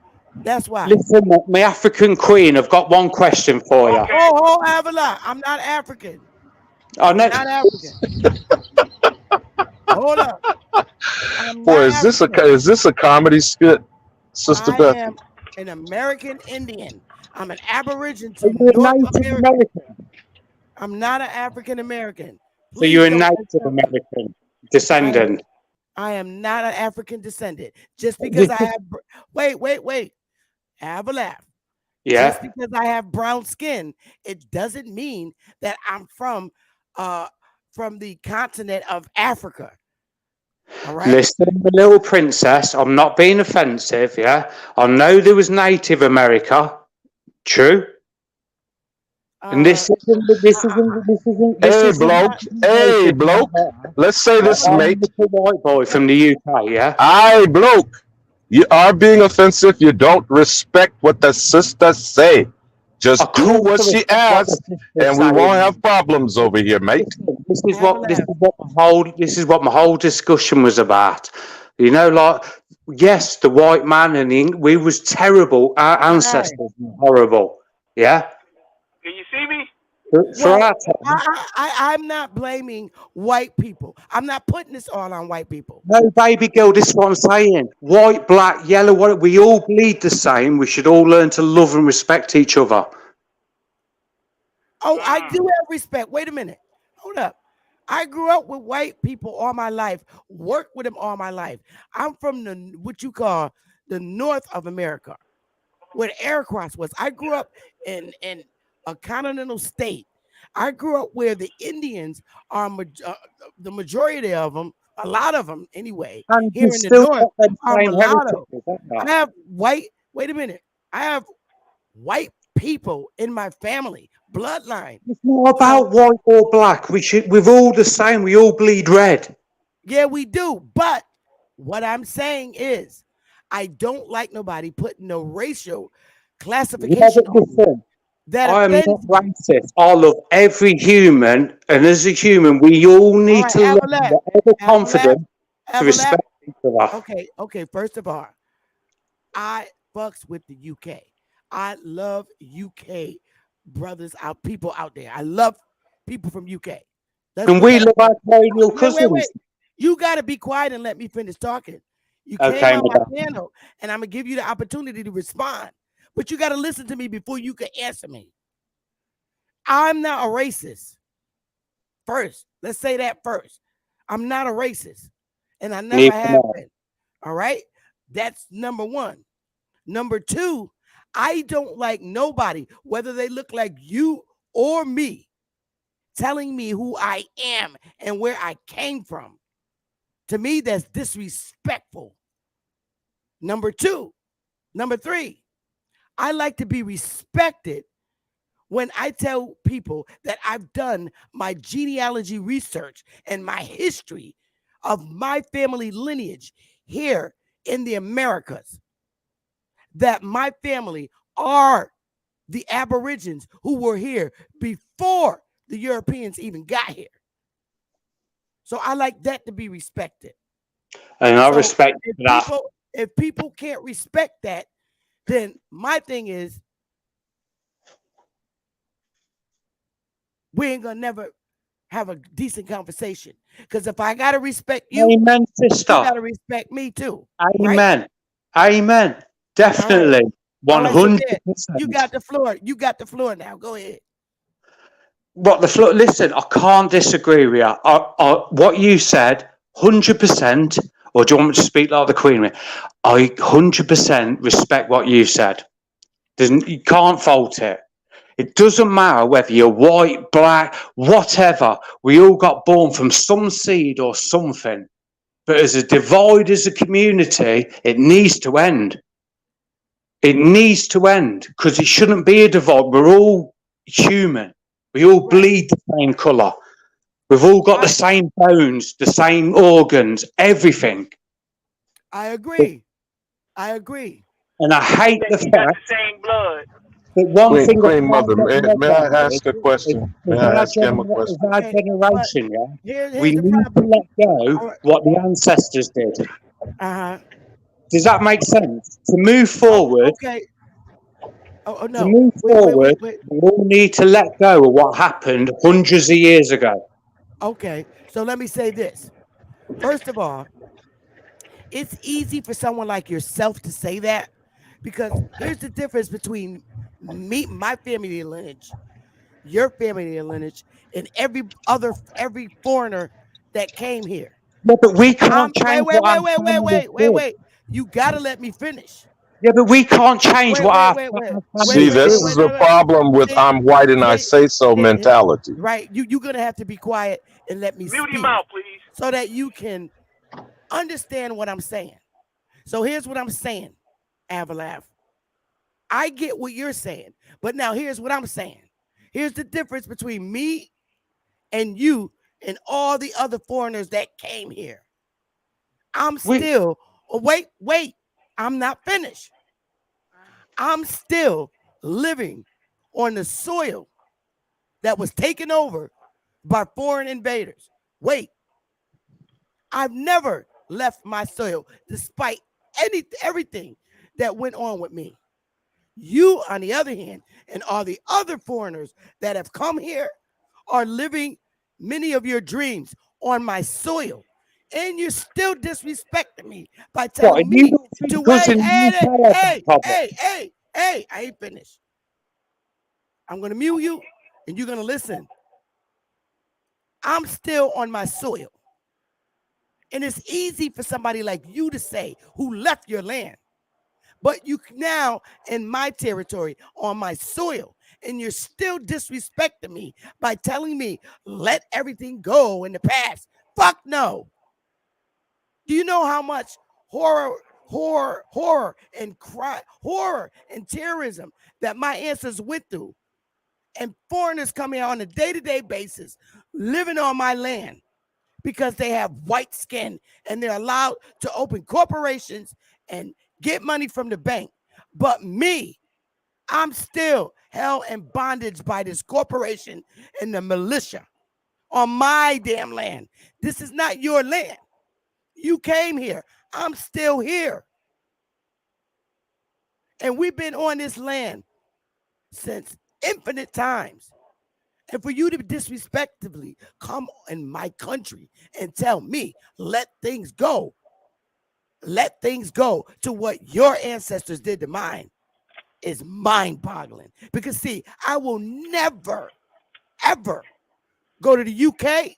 That's why. Listen, my African queen, I've got one question for you. Oh, Avila, I'm not African. I I'm know. not African. Hold up. I'm Boy, not is African. this a comedy skit, Sister I Beth? am an American Indian. I'm an Aboriginal Are to you a North Native America. American? I'm not an African American. So you're Please a don't Native insult me. American descendant. I am not an African descendant. Just because This I is, have wait. Have a laugh. Just yeah. because I have brown skin, it doesn't mean that I'm from the continent of Africa. All right. Listen, the little princess, I'm not being offensive, yeah? I know there was Native America. True. And this isn't Hey, bloke. Hey, bloke. Let's say this, I'm a mate. little white boy from the UK, yeah? Aye, bloke. You are being offensive. You don't respect what the sister say. Just do course what I she respect what the asks, sister's and we won't saying. have problems over here, mate. This is what my whole discussion was about. You know, like, yes, the white man and we was terrible. Our ancestors were horrible. Yeah. Can you see me? For Well, our time. I'm not blaming white people. I'm not putting this all on white people. No, baby girl, this is what I'm saying. White, black, yellow, what we all bleed the same. We should all learn to love and respect each other. Oh, I do have respect. Wait a minute. Hold up. I grew up with white people all my life, worked with them all my life. I'm from what you call the north of America, where the Air Cross was. I grew up in a continental state. I grew up where the Indians are the majority of them, a lot of them anyway. And Here you in the still north got them are same mulatto. heritage, I have white. Wait a minute. I have white people in my family bloodline. It's not about white or black. We're all the same. We all bleed red. Yeah, we do. But what I'm saying is, I don't like nobody putting no racial classification on me. That I am not offends me. racist. I love every human, and as a human, we all need to learn whatever confidence to respect each other. Okay. First of all, I fucks with the UK. I love UK brothers out, people out there. I love people from UK. And we love our colonial cousins. Wait. You got to be quiet and let me finish talking. You Okay, came on my madam. panel, and I'm gonna give you the opportunity to respond, but you got to listen to me before you can answer me. I'm not a racist. First, let's say that first. I'm not a racist, and I never have been. All right, that's number one. Number two, I don't like nobody, whether they look like you or me, telling me who I am and where I came from. To me, that's disrespectful. Number three, I like to be respected when I tell people that I've done my genealogy research and my history of my family lineage here in the Americas, that my family are the Aborigines who were here before the Europeans even got here. So I like that to be respected. And I respect that. If people can't respect that, then my thing is, we ain't gonna never have a decent conversation. Because if I gotta respect you, amen, sister, you gotta respect me too. Amen. Right? Amen. Definitely. 100%. You got the floor. You got the floor now. Go ahead. What the floor? Listen, I can't disagree with you. What you said, 100%. Or do you want me to speak like the Queen? I 100% respect what you said. You can't fault it. It doesn't matter whether you're white, black, whatever. We all got born from some seed or something. But as a divide, as a community, it needs to end. It needs to end because it shouldn't be a divide. We're all human. We all bleed the same colour. We've all got the same bones, the same organs, everything. I agree. And I hate the You got fact the same blood. that one thing. Queen Mother, may I ask a question? May I ask him a question? As our generation, Here's we the need to problem. let go what the ancestors did. Uh-huh. Does that make sense? To move forward, Okay. Oh to no. move Wait. forward, we all need to let go of what happened hundreds of years ago. Okay. So let me say this. First of all, it's easy for someone like yourself to say that because here's the difference between me, my family lineage, your family lineage, and every foreigner that came here. Yeah, but we can't Wait, change wait, what wait, our wait, wait, families wait, wait, did. wait. You gotta let me finish. Yeah, but we can't change Wait, what wait, our wait, wait, wait, See, families wait, this wait, did. is wait, a no, no. problem with See, I'm white and I see, say so see, mentality. right? You're gonna have to be quiet and let me Mute him speak out, please. so that you can understand what I'm saying. So here's what I'm saying, Avalaf. I get what you're saying, but now here's what I'm saying. Here's the difference between me and you and all the other foreigners that came here. I'm still, wait, I'm not finished. I'm still living on the soil that was taken over by foreign invaders. Wait, I've never left my soil despite everything that went on with me. You, on the other hand, and all the other foreigners that have come here are living many of your dreams on my soil. And you're still disrespecting me by What, telling and you me don't to think us wait. in the UK have that problem? Hey, I ain't finished. I'm going to mute you and you're going to listen. I'm still on my soil. And it's easy for somebody like you to say who left your land. But you now in my territory, on my soil, and you're still disrespecting me by telling me, let everything go in the past. Fuck no. Do you know how much horror, and cry, horror and terrorism that my ancestors went through? And foreigners come here on a day-to-day basis, living on my land because they have white skin and they're allowed to open corporations and get money from the bank. But me, I'm still held in bondage by this corporation and the militia on my damn land. This is not your land. You came here. I'm still here. And we've been on this land since infinite times. And for you to disrespectfully come in my country and tell me, let things go to what your ancestors did to mine is mind-boggling. Because see, I will never, ever go to the UK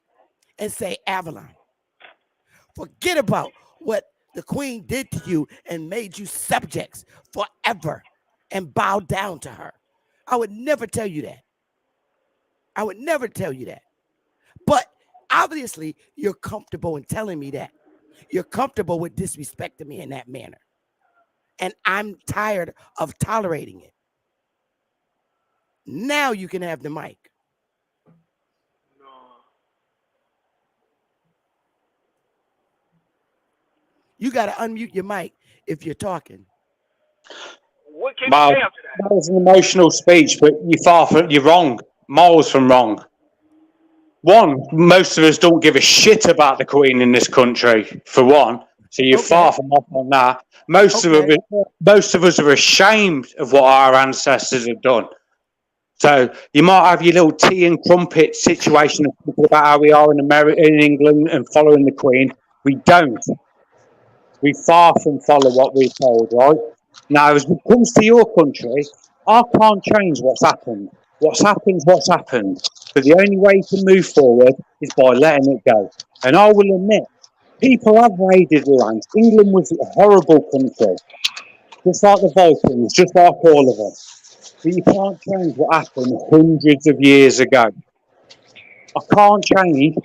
and say, Avalon, forget about what the queen did to you and made you subjects forever and bow down to her. I would never tell you that. I would never tell you that. But obviously, you're comfortable in telling me that. You're comfortable with disrespecting me in that manner. And I'm tired of tolerating it. Now you can have the mic. You got to unmute your mic if you're talking. What can Well, you say after that? that was an emotional speech, but you're wrong. Miles from wrong. One, most of us don't give a shit about the Queen in this country, for one. So you're far from off on that. Most of us are ashamed of what our ancestors have done. So you might have your little tea and crumpet situation of thinking about how we are in America, in England, and following the Queen. We don't. We far from follow what we're told, right? Now, as it comes to your country, I can't change what's happened. What's happened. But the only way to move forward is by letting it go. And I will admit, people have raided the land. England was a horrible country, just like the Vikings, just like all of them. But you can't change what happened hundreds of years ago. I can't change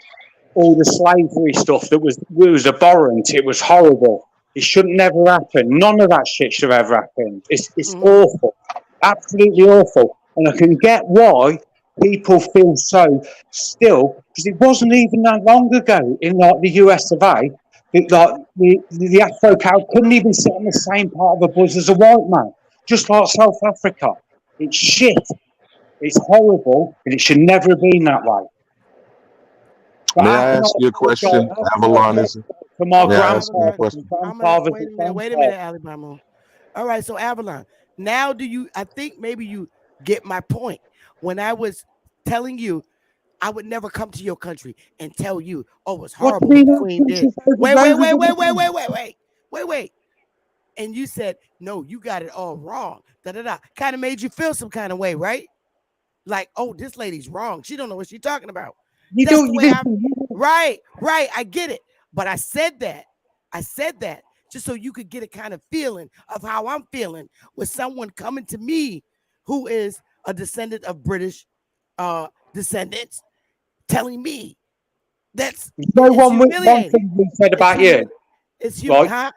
all the slavery stuff that was abhorrent. It was horrible. It should never happen. None of that shit should ever happen. It's awful, absolutely awful. And I can get why people feel so still, because it wasn't even that long ago in like the US of A, that the Afro cow couldn't even sit on the same part of a bus as a white man, just like South Africa. It's shit. It's horrible, and it should never have been that way. But May I ask you a question? Avalon is. from my May I ask you a grandparents question? and grandfathers and Wait a grandfathers. minute, Alabama. All right, so Avalon, now I think maybe you get my point. When I was telling you, I would never come to your country and tell you, oh, it's What do horrible you what the mean? Queen did. Wait. And you said, no, you got it all wrong. Kind of made you feel some kind of way, right? Like, oh, this lady's wrong. She don't know what she's talking about. You That's don't. the You way listen. Right. I get it. But I said that just so you could get a kind of feeling of how I'm feeling with someone coming to me who is a descendant of British descendants telling me You know it's one humiliating. thing we said about you, right? Huh?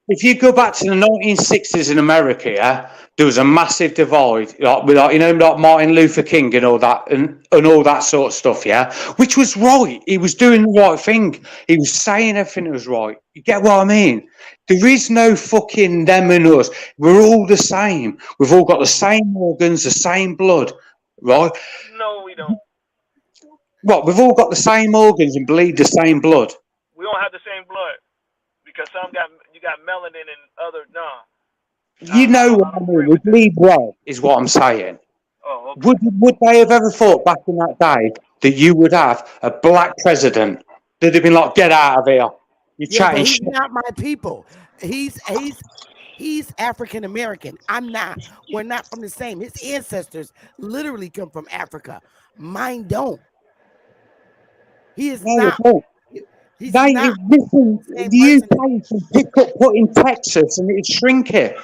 If you go back to the 1960s in America, yeah, there was a massive divide, like you know, like Martin Luther King and all that, and all that sort of stuff, yeah, which was right. He was doing the right thing. He was saying everything that was right. You get what I mean? There is no fucking them and us. We're all the same. We've all got the same organs, the same blood, right? No, we don't. What? We've all got the same organs and bleed the same blood. We don't have the same blood because you got melanin and other You know what I mean? We bleed red, is what I'm saying. Oh, okay. Would they have ever thought back in that day that you would have a black president? They'd have been like, "Get out of here! You're Yeah, but chatting he's shit." not my people. He's African American. I'm not. We're not from the same. His ancestors literally come from Africa. Mine don't. He is No, not. He's they not listen. the same The person. UK can pick up what in Texas and it'd shrink it.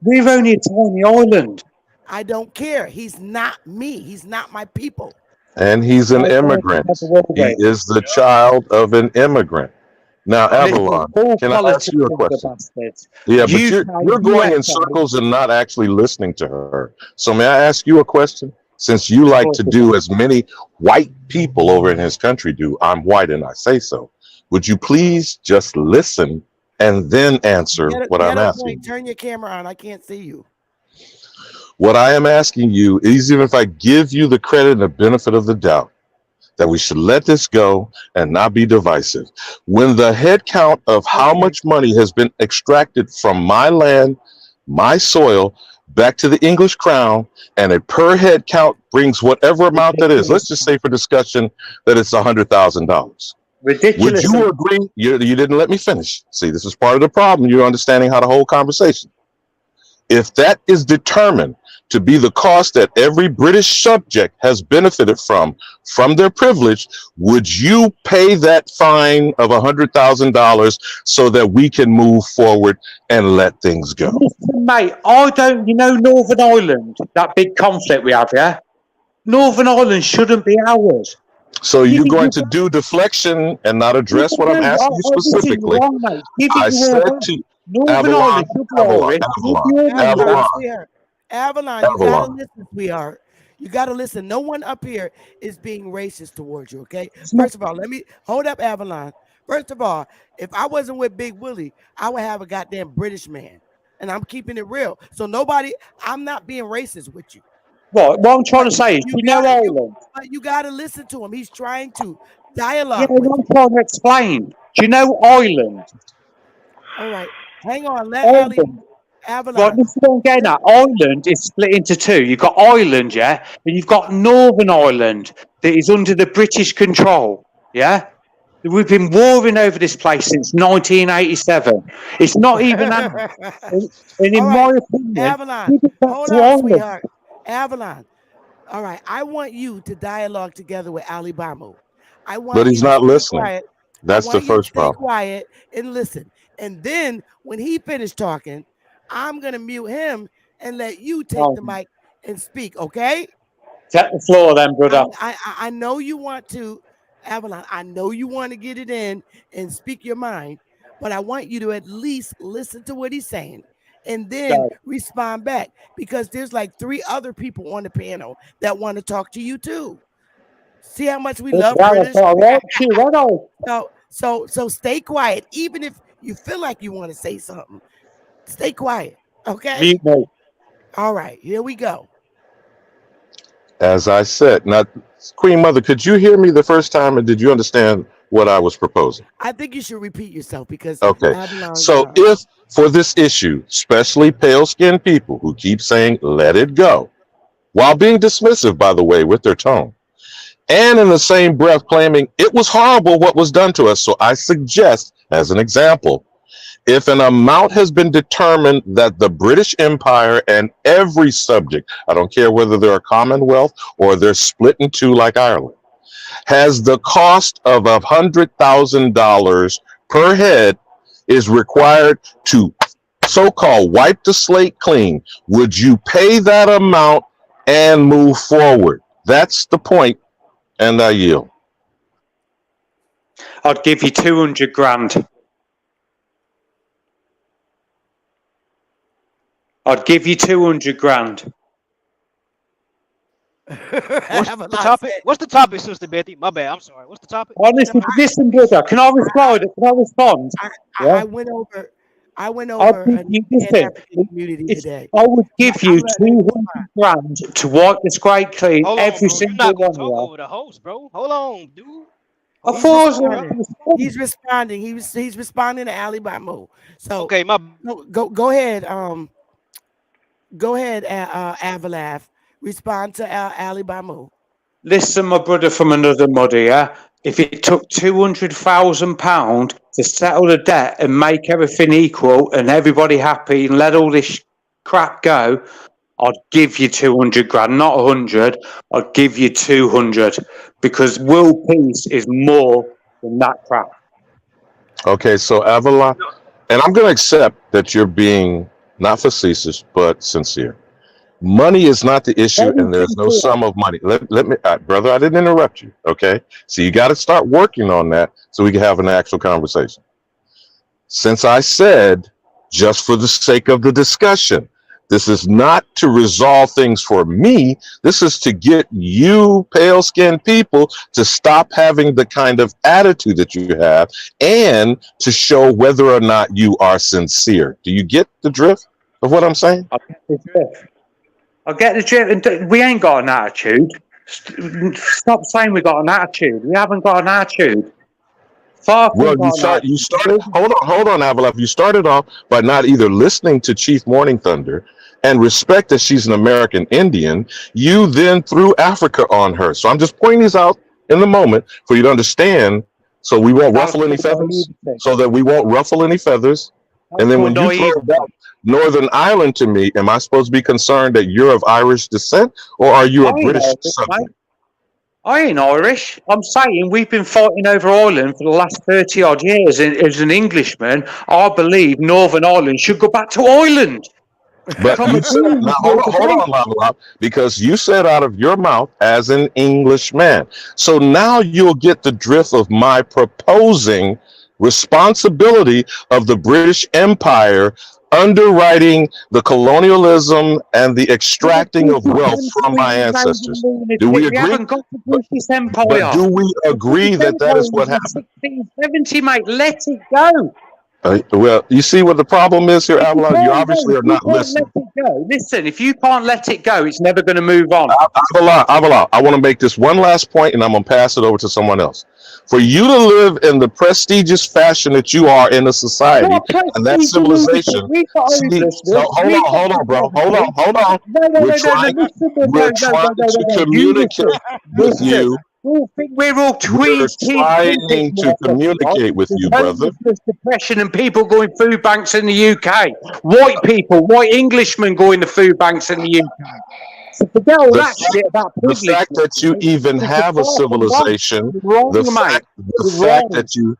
We're only a tiny island. I don't care. He's not me. He's not my people. And he's an immigrant. He is the child of an immigrant. Now, Listen, Avalon, all can I ask you a politicians are question? bastards. Yeah, but UK, you're going in USA. circles and not actually listening to her. So may I ask you a question? Since you like to do as many white people over in his country do, I'm white and I say so. Would you please just listen and then answer what I'm asking? Turn your camera on. I can't see you. What I am asking you is, even if I give you the credit and the benefit of the doubt, that we should let this go and not be divisive. When the head count of how much money has been extracted from my land, my soil, back to the English crown, and a per head count brings whatever amount that is, let's just say for discussion that it's $100,000. Ridiculous. Would you agree? You didn't let me finish. See, this is part of the problem. You're understanding how to hold conversation. If that is determined to be the cost that every British subject has benefited from their privilege, would you pay that fine of $100,000 so that we can move forward and let things go? Listen, mate, you know Northern Ireland, that big conflict we have, yeah? Northern Ireland shouldn't be ours. So you're going to do deflection and not address what I'm asking you specifically. I said to Avalon, Avalon, you gotta listen, sweetheart. You gotta listen. No one up here is being racist towards you, okay? First of all, let me hold up, Avalon. First of all, if I wasn't with Big Willie, I would have a goddamn British man. And I'm keeping it real. So I'm not being racist with you. What I'm trying to say is, you know Ireland. But you gotta listen to him. He's trying to dialogue. Yeah, I'm trying to explain. Do you know Ireland? All right. Hang on. Let Avalon. Right, this is what I'm getting at. Ireland is split into two. You've got Ireland, yeah, and you've got Northern Ireland that is under the British control, yeah? We've been warring over this place since 1987. It's not even and in my opinion, Avalon, hold on, sweetheart. Avalon. All right. I want you to dialogue together with Ali Bamu. But he's not listening. That's the first problem. Stay quiet and listen. And then when he finished talking, I'm gonna mute him and let you take the mic and speak. Okay? Take the floor, then, brother. I know you want to, Avalon. I know you want to get it in and speak your mind, but I want you to at least listen to what he's saying and then respond back, because there's like 3 other people on the panel that want to talk to you too. See how much we love British. So stay quiet, even if you feel like you want to say something. Stay quiet, okay? Mute me. All right, here we go. As I said, now, Queen Mother, could you hear me the first time, and did you understand what I was proposing? I think you should repeat yourself because Okay. Avalon's So if for this issue, especially pale-skinned people who keep saying "let it go," while being dismissive, by the way, with their tone, and in the same breath claiming it was horrible what was done to us, so I suggest, as an example, if an amount has been determined that the British Empire and every subject, I don't care whether they're a commonwealth or they're split in two like Ireland, has the cost of $100,000 per head is required to so-called wipe the slate clean, would you pay that amount and move forward? That's the point, and I yield. I'd give you 200 grand. I'd give you 200 grand. What's the topic? What's the topic, Sister Betty? My bad. I'm sorry. What's the topic? Listen, brother. Can I respond? I went over the Pan-African community today. I would give you 200 grand to wipe the scrape clean every single one of you. Over the host, bro. Hold on, dude. He's responding. He's responding to Ali Bamu. So okay, go ahead. Go ahead, Avalaf. Respond to Ali Bamu. Listen, my brother from another mother, yeah? If it took £200,000 to settle the debt and make everything equal and everybody happy and let all this crap go, I'd give you 200 grand, not 100. I'd give you 200 because world peace is more than that crap. Okay, so Avalon, and I'm going to accept that you're being not facetious, but sincere. Money is not the issue, and there's no sum of money. Let me, brother, I didn't interrupt you, okay? So you got to start working on that so we can have an actual conversation. Since I said, just for the sake of the discussion, this is not to resolve things for me. This is to get you pale-skinned people to stop having the kind of attitude that you have and to show whether or not you are sincere. Do you get the drift of what I'm saying? I get the drift. We ain't got an attitude. Stop saying we got an attitude. We haven't got an attitude. Well, you started. Hold on, Avalon. You started off by not either listening to Chief Morning Thunder and respect that she's an American Indian. You then threw Africa on her. So I'm just pointing these out in the moment for you to understand, so we won't ruffle any feathers. So that we won't ruffle any feathers. And then when you throw about Northern Ireland to me, am I supposed to be concerned that you're of Irish descent, or are you a British subject? I ain't Irish. I'm saying we've been fighting over Ireland for the last 30 odd years. And as an Englishman, I believe Northern Ireland should go back to Ireland. But you said, now, hold on, Lala, because you said out of your mouth as an Englishman. So now you'll get the drift of my proposing responsibility of the British Empire underwriting the colonialism and the extracting of wealth from my ancestors. Do we agree? But do we agree that that is what happened? 1670, mate, let it go. Well, you see what the problem is here, Avalon? You obviously are not listening. Listen, if you can't let it go, it's never going to move on. Avalon, I want to make this one last point, and I'm going to pass it over to someone else. For you to live in the prestigious fashion that you are in a society and that civilization, hold on, bro. Hold on. We're trying to communicate with you. We're all tweets. Trying to communicate with you, brother. Depression and people going food banks in the UK. White people, white Englishmen going to food banks in the UK. So forget all that shit about privilege. The fact that you even have a civilization, the fact that you,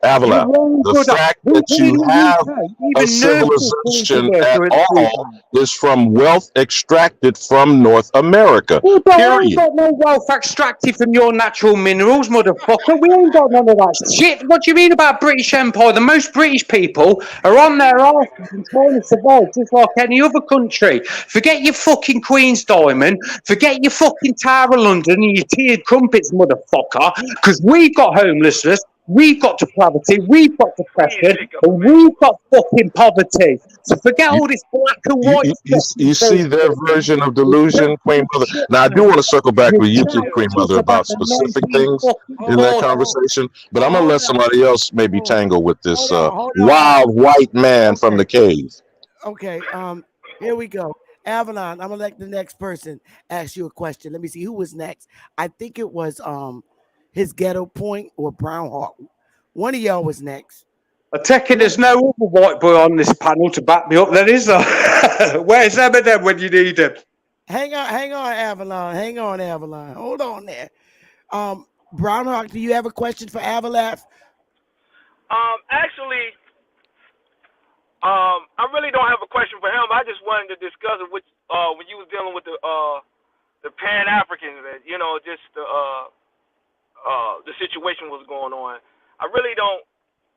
Avalon, the fact that you have a civilization at all is from wealth extracted from North America. We ain't got no wealth extracted from your natural minerals, motherfucker. We ain't got none of that shit. What do you mean about British Empire? The most British people are on their arses and trying to survive just like any other country. Forget your fucking Queen's Diamond. Forget your fucking Tower of London and your tiered crumpets, motherfucker. Because we've got homelessness. We've got depravity, we've got depression, and we've got fucking poverty. So forget You, all this black and white you fucking see their bullshit. version of You're delusion, Queen talking Mother. shit, Now I do man. want to circle back You're with you too, Queen shouting Mother, about about the men specific being things fucking in that born. conversation, but I'm gonna Hold let up. somebody else maybe Hold, tangle with this hold on, wild white man from the Okay. cave. Okay. Here we go. Avalon, I'm gonna let the next person ask you a question. Let me see who was next. I think it was his ghetto point or Brown Hawk. One of y'all was next. I take it there's no other white boy on this panel to back me up, then, is there? Where's Eminem when you need him? Hang on, Avalon. Hang on, Avalon. Hold on there. Brown Hawk, do you have a question for Avalon? Actually, I really don't have a question for him. I just wanted to discuss it with when you was dealing with the Pan-Africans, that just the situation was going on. I really don't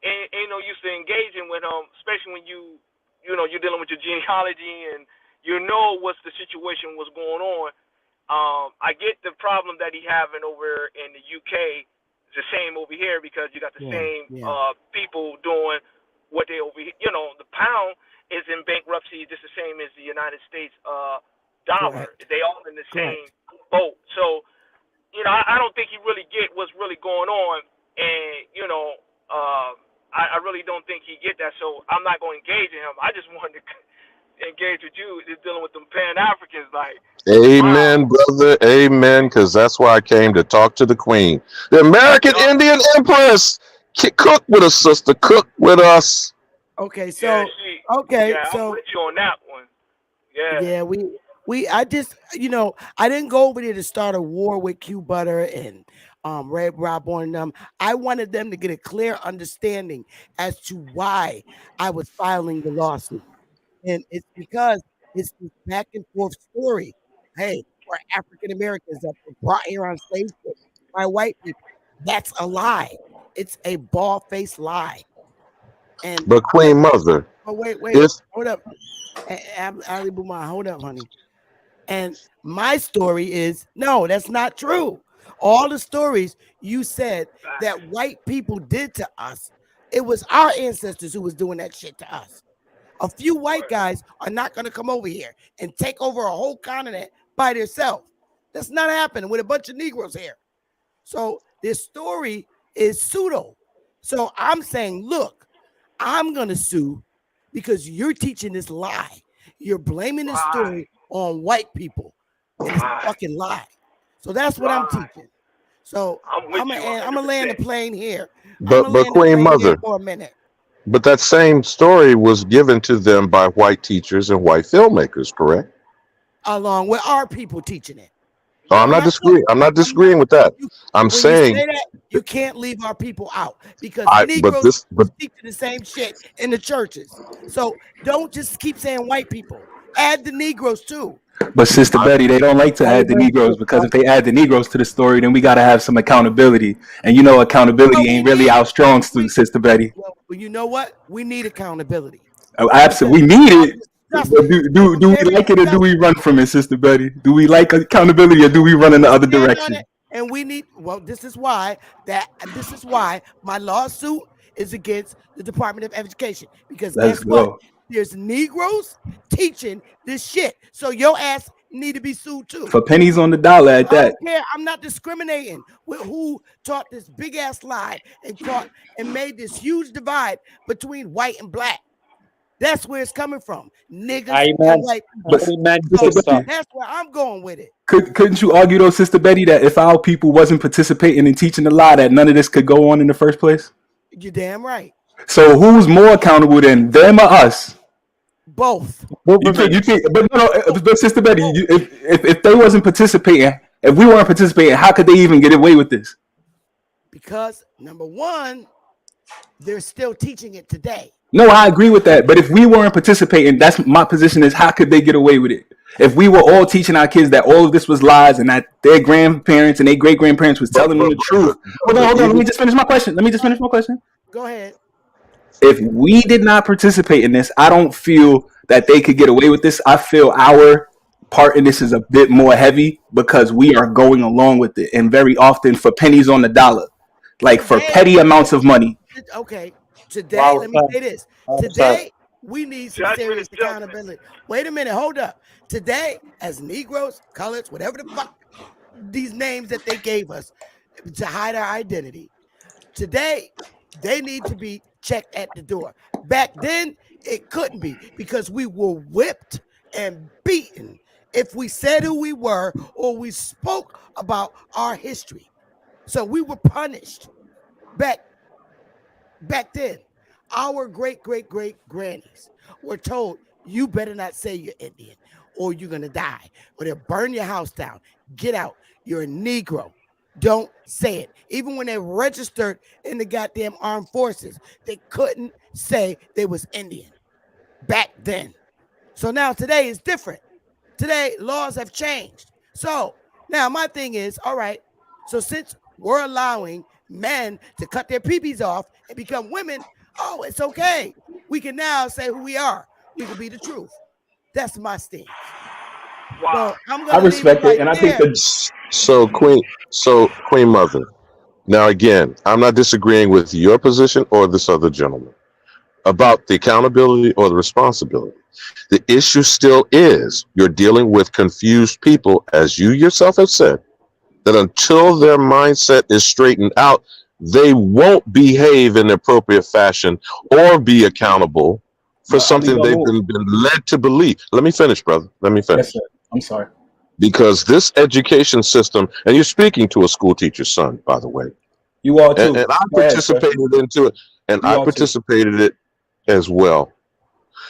ain't no use to engaging with them, especially when you're dealing with your genealogy and what's the situation was going on. I get the problem that he having over in the UK. It's the same over here because you got the same people doing what they over here. The pound is in bankruptcy just the same as the United States dollar. Correct. They all in the same boat. So, I don't think he really get what's really going on, and I really don't think he get that. So I'm not going to engage in him. I just wanted to engage with you, just dealing with them Pan Africans, like. Amen, brother. Amen. Because that's why I came to talk to the Queen, the American Indian Empress. Cook with us, sister. Cook with us. Okay, so I'm with you on that one. Yeah, I just I didn't go over there to start a war with Q Butter and Red Rob on them. I wanted them to get a clear understanding as to why I was filing the lawsuit. And it's because it's this back and forth story. Hey, we're African Americans that were brought here on slave ships by white people. That's a lie. It's a bald-faced lie. And But Queen Mother, wait, if hold up. Ali Buma, hold up, honey. And my story is no, that's not true. All the stories you said that white people did to us, it was our ancestors who was doing that shit to us. A few white guys are not going to come over here and take over a whole continent by themselves. That's not happening with a bunch of Negroes here. So this story is pseudo. So I'm saying, look, I'm going to sue because you're teaching this lie. You're blaming this story on white people. And it's a fucking lie. So that's what I'm teaching. So I'm gonna land the plane here. but Queen Mother, for a minute. but that same story was given to them by white teachers and white filmmakers, correct? Along with our people teaching it. Oh, I'm not disagreeing. I'm not disagreeing with that. I'm saying you say that, you can't leave our people out because Negroes teach the same shit in the churches. So don't just keep saying white people. Add the Negroes too. But Sister Betty, they don't like to add the Negroes because if they add the Negroes to the story, then we got to have some accountability. And accountability ain't really our strong suit, Sister Betty. Well, you know what? We need accountability. Oh, absolutely, we need it. But do we like it or do we run from it, Sister Betty? Do we like accountability or do we run in the other direction? And we need. Well, this is why my lawsuit is against the Department of Education because guess what? There's Negroes teaching this shit. So your ass need to be sued too. For pennies on the dollar at that. I don't care. I'm not discriminating with who taught this big ass lie and made this huge divide between white and black. That's where it's coming from. Niggas and white people. So that's where I'm going with it. Couldn't you argue though, Sister Betty, that if our people wasn't participating in teaching the lie, that none of this could go on in the first place? You're damn right. So who's more accountable than them or us? Both. You think, but Sister Betty, if they wasn't participating, if we weren't participating, how could they even get away with this? Because number one, they're still teaching it today. No, I agree with that. But if we weren't participating, that's my position is how could they get away with it? If we were all teaching our kids that all of this was lies and that their grandparents and their great grandparents was telling them the truth. Hold on. Let me just finish my question. Go ahead. If we did not participate in this, I don't feel that they could get away with this. I feel our part in this is a bit more heavy because we are going along with it. And very often for pennies on the dollar. like for Today, petty amounts of money. okay. Today, Well let me said. say this. Well said. Today, we need some Judgment is serious judgment. accountability. Wait a minute, hold up. Today, as Negroes, colors, whatever the fuck these names that they gave us to hide our identity, today they need to be checked at the door. Back then, it couldn't be because we were whipped and beaten if we said who we were or we spoke about our history. So we were punished back then. Our great grannies were told, you better not say you're Indian or you're gonna die, or they'll burn your house down. Get out. You're a Negro. Don't say it. Even when they registered in the goddamn armed forces, they couldn't say they was Indian back then. So now today is different. Today, laws have changed. So now my thing is, all right, so since we're allowing men to cut their peepees off and become women, oh, it's okay. We can now say who we are. We can be the truth. That's my stance. Wow. So I'm I gonna leave respect it it, right and I think there. that So Queen Mother. Now again, I'm not disagreeing with your position or this other gentleman about the accountability or the responsibility. The issue still is you're dealing with confused people, as you yourself have said, that until their mindset is straightened out, they won't behave in the appropriate fashion or be accountable for Ali something they've Babu. been led to believe. Let me finish, brother. Let me Yes, finish. sir. I'm sorry. Because this education system, and you're speaking to a school teacher's son, by the way, You are too. and I Go ahead, sir. participated into it, and You I are too. participated it as well.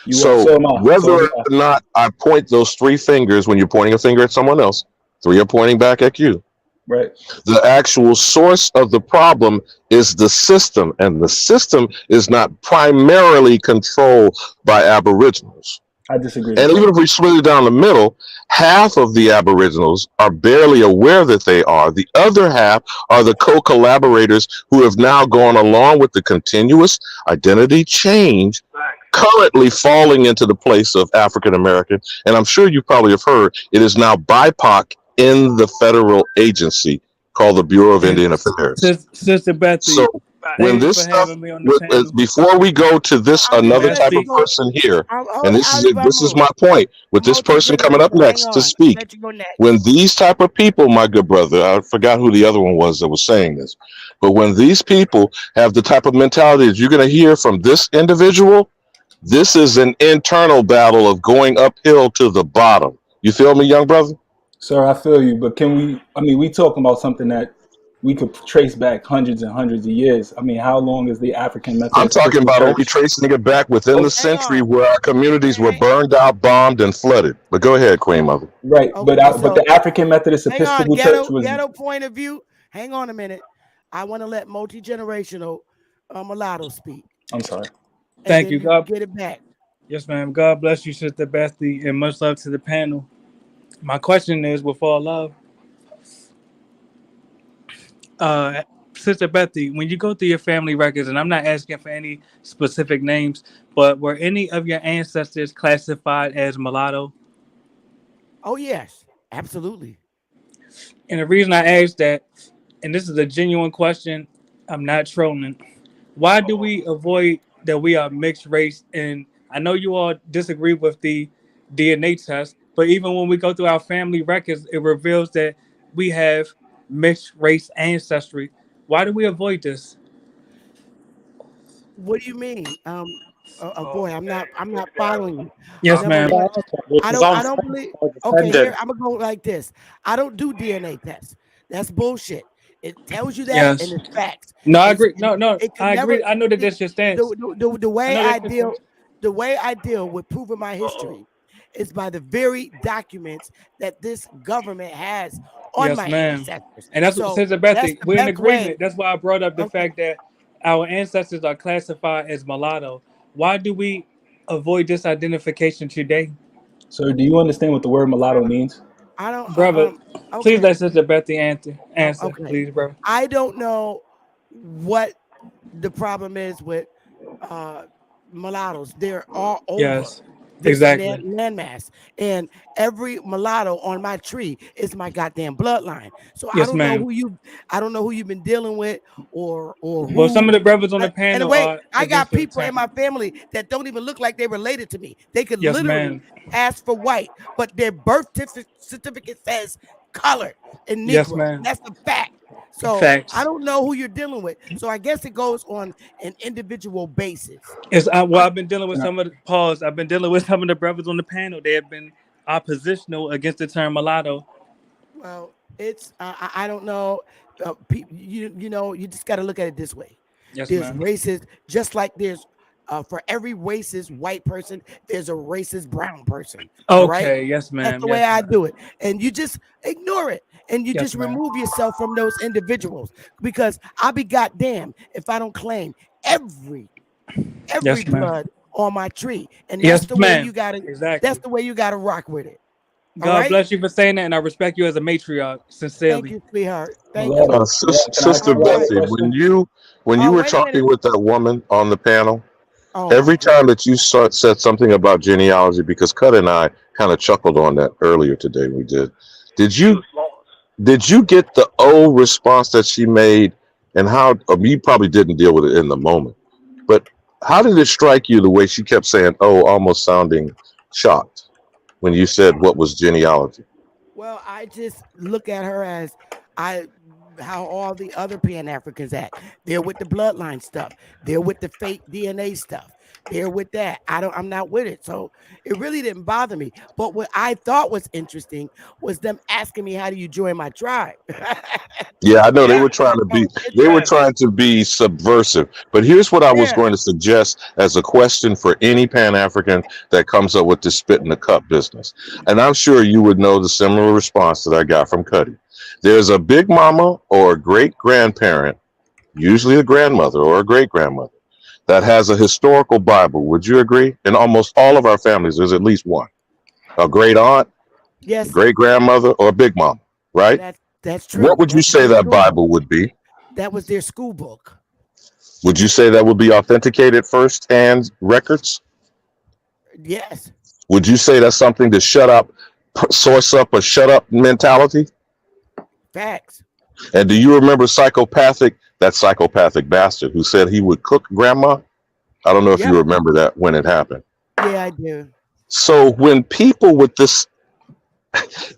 You are. So So am I. whether So or am I. not I point those three fingers when you're pointing a finger at someone else, three are pointing back at you. Right. The actual source of the problem is the system, and the system is not primarily controlled by Aboriginals. I disagree with And that. even if we split it down the middle, half of the Aboriginals are barely aware that they are. The other half are the co-collaborators who have now gone along with the continuous identity change, currently falling into the place of African American. And I'm sure you probably have heard it is now BIPOC in the federal agency called the Bureau of Indian Affairs. Sister Betsy, So when thank you this for stuff, having me on the panel. before we go to this I'm another May I gonna let type you of speak? go. person here, and Ali this is Babu, my point with this person coming up multi-generational. Hang next to on. speak. Let you go next. When these type of people, my good brother, I forgot who the other one was that was saying this, but when these people have the type of mentality that you're going to hear from this individual, this is an internal battle of going uphill to the bottom. You feel me, young brother? Sir, I feel you, but can we? I mean, we talking about something that we could trace back hundreds and hundreds of years. I mean, how long is the African I'm Methodist talking Episcopal about only Church? tracing it back within the Okay. century where our communities were burned out, bombed, and flooded. But go ahead, Queen Mother. Right, but Okay, but so the African Methodist hang on. Episcopal Church was. Ghetto point of view. Hang on a minute. I want to let multi-generational mulatto speak, I'm sorry. and Thank then you, you can God. get it back. Yes, ma'am. God bless you, Sister Betsy, and much love to the panel. My question is, with all love, uh, Sister Betsy, when you go through your family records, and I'm not asking for any specific names, but were any of your ancestors classified as mulatto? Oh yes, absolutely. And the reason I ask that, and this is a genuine question, I'm not trolling. Why do we avoid that we are mixed race? And I know you all disagree with the DNA test, but even when we go through our family records, it reveals that we have mixed race ancestry. Why do we avoid this? What do you mean? Boy, I'm not following you. Yes, Number ma'am. one, Which is I don't believe. Okay, here defending. I'm gonna go like this. I don't do DNA tests. That's bullshit. It tells you that, and Yes. it's facts. No, I It's agree. No, it could I agree. never. I know that See, that's your stance. the I way know I that's your deal stance. the way I deal with proving my history is by the very documents that this government has on Yes, my ma'am. ancestors. And that's what So says that's Bethy. the We're in best way. agreement. That's why I brought up the Okay. fact that our ancestors are classified as mulatto. Why do we avoid this identification today? Sir, do you understand what the word mulatto means? I don't. Brother, please Okay. let Sister Bethy answer, Okay. please, bro. I don't know what the problem is with uh mulattoes. They're all over. Yes. this Exactly. landmass, and every mulatto on my tree is my goddamn bloodline. So Yes, ma'am. I don't know who you've been dealing with, or Well, some who. of the brothers on the And panel wait, are I against got the people in term. my family that don't even look like they're related to me. They could Yes, literally ma'am. ask for white, but their certificate says colored and Yes, Negro. ma'am. That's the fact. So I Facts. don't know who you're dealing with. So I guess it goes on an individual basis. It's well, I've been dealing with some of the pause. I've been dealing with some of the brothers on the panel. They have been oppositional against the term mulatto. Well, it's I don't know. You know, you just got to look at it this way. Yes, There's ma'am. races, just like there's for every racist white person, there's a racist brown person. All right, Okay. Yes, that's ma'am. the way Yes, I ma'am. do it, and you just ignore it, and you just Yes, ma'am. remove yourself from those individuals, because I'll be goddamn if I don't claim every Yes, ma'am. blood on my tree, and that's Yes, the way ma'am. you got to. That's Exactly. the way you got to rock with it. All God right. bless you for saying that, and I respect you as a matriarch, Thank sincerely. you, sweetheart. Thank Love you. it. Sister All Can I ask right. a Bessie, question? when you Oh, were wait a talking minute. with that woman on the panel, Oh my every goodness. time that you said something about genealogy, because Cut and I kind of chuckled on that earlier today. We did. Did She was you lost. did you get the O response that she made, and how? You probably didn't deal with it in the moment, but how did it strike you the way she kept saying "oh," almost sounding shocked when you said what was genealogy? Well, I just look at her as I how all the other Pan Africans act. They're with the bloodline stuff. They're with the fake DNA stuff. They're with that. I'm not with it. So it really didn't bother me. But what I thought was interesting was them asking me, how do you join my tribe? Yeah, I know Yeah. they were Facts. trying to be subversive. But here's what I was Yeah. going to suggest as a question for any Pan African that comes up with this spit in the cup business. And I'm sure you would know the similar response that I got from Cuddy. There's a big mama or a great grandparent, usually a grandmother or a great grandmother, that has a historical Bible. Would you agree? In almost all of our families, there's at least one. A great aunt, a Yes, great grandmother, or a big mama, right? that's What true. would you That's say their that school book. Bible would be? That was their school book. Would you say that would be authenticated first-hand records? Yes. Would you say that's something to shut up, source up, or shut up mentality? Facts. And do you remember that psychopathic bastard who said he would cook grandma? I don't know if you Yep. remember that when it happened. Yeah, I do. So when people with this,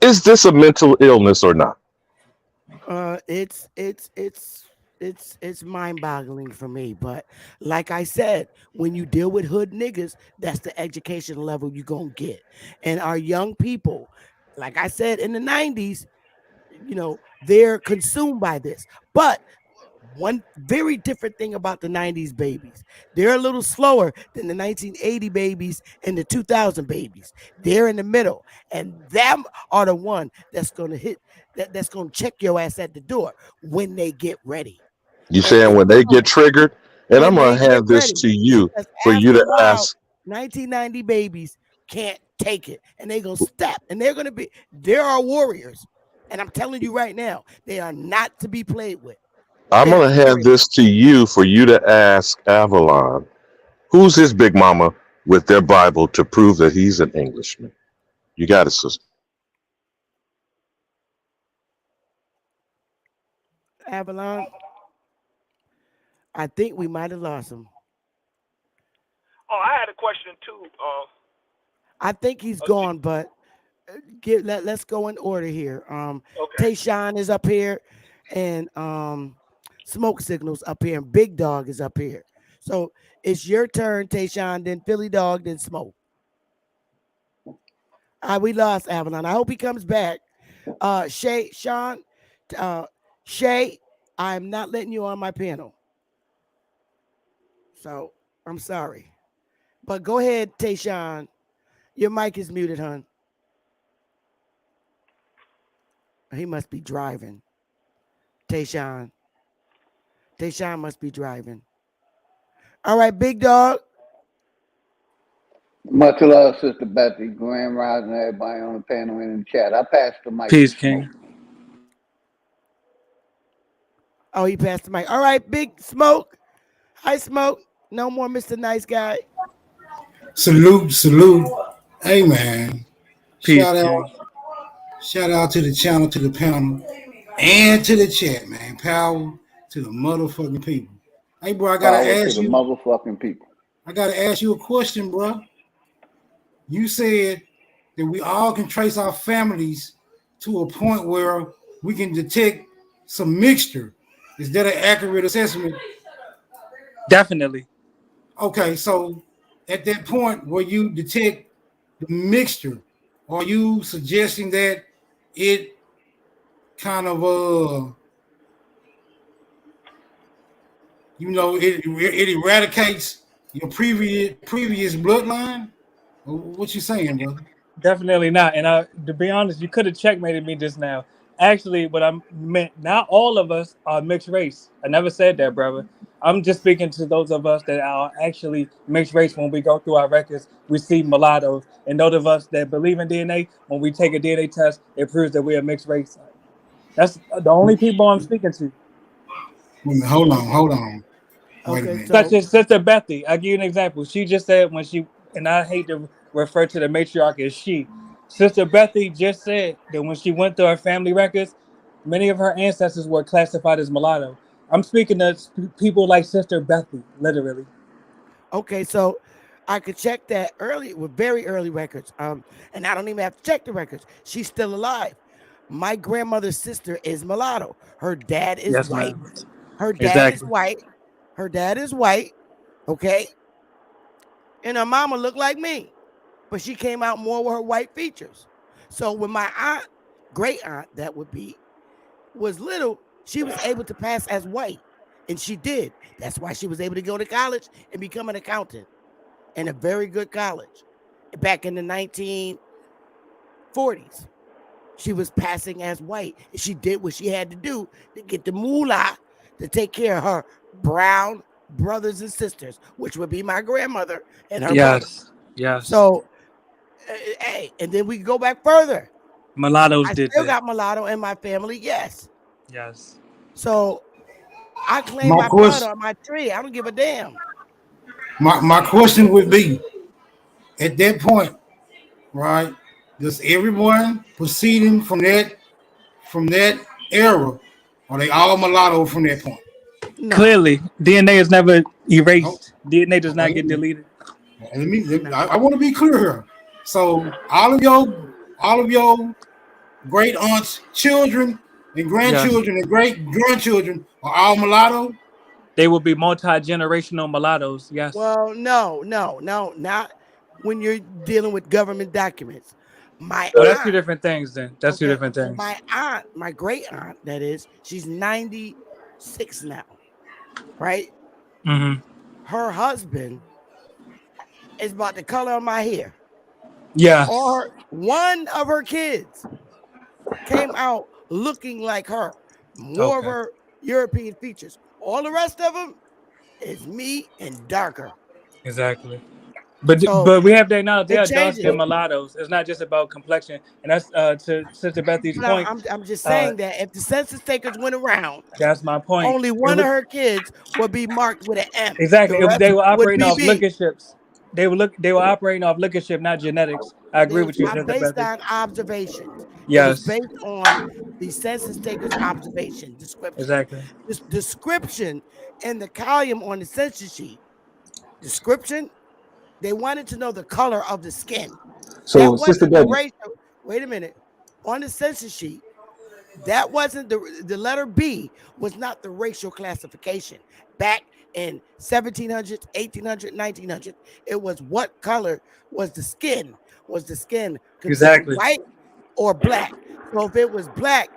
is this a mental illness or not? It's mind-boggling for me. But like I said, when you deal with hood niggas, that's the education level you're gonna get. And our young people, like I said in the 90s, they're consumed by this. But one very different thing about the 90s babies, they're a little slower than the 1980 babies and the 2000 babies. They're in the middle, and them are the one that's going to that's going to check your ass at the door when they get ready. You And saying when they get triggered? And I'm when gonna they get hand this ready, to you because for you after a to while, ask. 1990 babies can't take it, and they're going to step, and there are warriors, and I'm telling you right now, they are not to be played with. I'm They're gonna hand serious. this to you for you to ask Avalon, who's his big mama with their Bible to prove that he's an Englishman. You got it, sister. Avalon, I think we might have lost him. Oh, I had a question too. I think he's gone, but let's go in order here. Okay. Tayshawn is up here, and Smoke Signals up here, and Big Dog is up here. So it's your turn, Tayshawn, then Philly Dog, then Smoke. We lost Avalon. I hope he comes back. Sean, uh, Shay, I'm not letting you on my panel. So I'm sorry. But go ahead, Tayshawn. Your mic is muted, hon. He must be driving. Tayshawn. Tayshawn must be driving. All right, Big Dog. Much love, Sister Betty, Grand Rising, everybody on the panel and in the chat. I passed the mic to Peace, Smoke. King. Oh, he passed the mic. All right, Big Smoke. Hi, Smoke. No more Mr. Nice Guy. Salute, salute. Hey man, Peace, shout King. out, shout out to the channel, to the panel, and to the chat, man. Power to the motherfucking people. Hey, bro, Power to the motherfucking people. I gotta ask you a question, bro. You said that we all can trace our families to a point where we can detect some mixture. Is that an accurate assessment? Definitely. Okay, so at that point where you detect the mixture, are you suggesting that it kind of it eradicates your previous bloodline? What you saying, brother? Definitely not. And to be honest, you could have checkmated me just now. Actually, what I meant, not all of us are mixed race. I never said that, brother. I'm just speaking to those of us that are actually mixed race. When we go through our records, we see mulattoes. And those of us that believe in DNA, when we take a DNA test, it proves that we're a mixed race. That's the only people I'm speaking to. Hold on. Wait a minute. Such as Sister Bethy. I'll give you an example. She just said when she, and I hate to refer to the matriarch as she, Sister Bethy just said that when she went through her family records, many of her ancestors were classified as mulatto. I'm speaking to people like Sister Bethy, literally. Okay, so I could check that early with very early records. And I don't even have to check the records. She's still alive. My grandmother's sister is mulatto. Her dad is Yes, white. ma'am. Her dad is Exactly. white. Her dad is white. Okay. And her mama looked like me, but she came out more with her white features. So when my aunt, great aunt, that would be, was little, she was able to pass as white. And she did. That's why she was able to go to college and become an accountant in a very good college. Back in the 1940s, she was passing as white. And she did what she had to do to get the moolah to take care of her brown brothers and sisters, which would be my grandmother and her brother. Yes. So, hey, and then we go back further. Mulattoes I did still that. got mulatto in my family, yes. Yes. So I claim My my blood question, on my tree. I don't give a damn. my question would be, at that point, right? Does everyone proceeding from that era, are they all mulatto from that point? No. Clearly, DNA is never Oh, erased. DNA does not okay, get deleted. I want to be clear here. So all of your great aunts, children, and Yes. grandchildren and great grandchildren are all mulatto. They will be multi-generational mulattoes. Yes. Well, no, not when you're dealing with government documents. My Oh, that's two aunt, different things then. That's two okay, different things. my aunt, my great aunt, that is, she's 96 now, right? Mm-hmm. Her husband is about the color of my hair. Yes. Or one of her kids came out looking like her, more of Okay. her European features. All the rest of them is me and darker. Exactly. But So but we have to acknowledge they it are dark changes. skinned mulattoes. It's not just about complexion. And that's to Sister Bethy's But point. I'm just Uh, saying that if the census takers went around, that's my point. only It one of would her kids would be marked with an M. exactly The if rest they were would operating be off B. liquorships. They were operating off liquorship, not genetics. I agree with you, I'm Sister based Bethy. on observations. It was Yes. based on the census takers' observation description. Exactly. This description in the column on the census sheet, description, they wanted to know the color of the skin. So, That Sister wasn't the Betty, racial. Wait a minute. On the census sheet, that wasn't the letter B was not the racial classification. Back in 1700s, 1800, 1900, it was what color was the skin? Was the skin considered Exactly. white or black? So if it was black,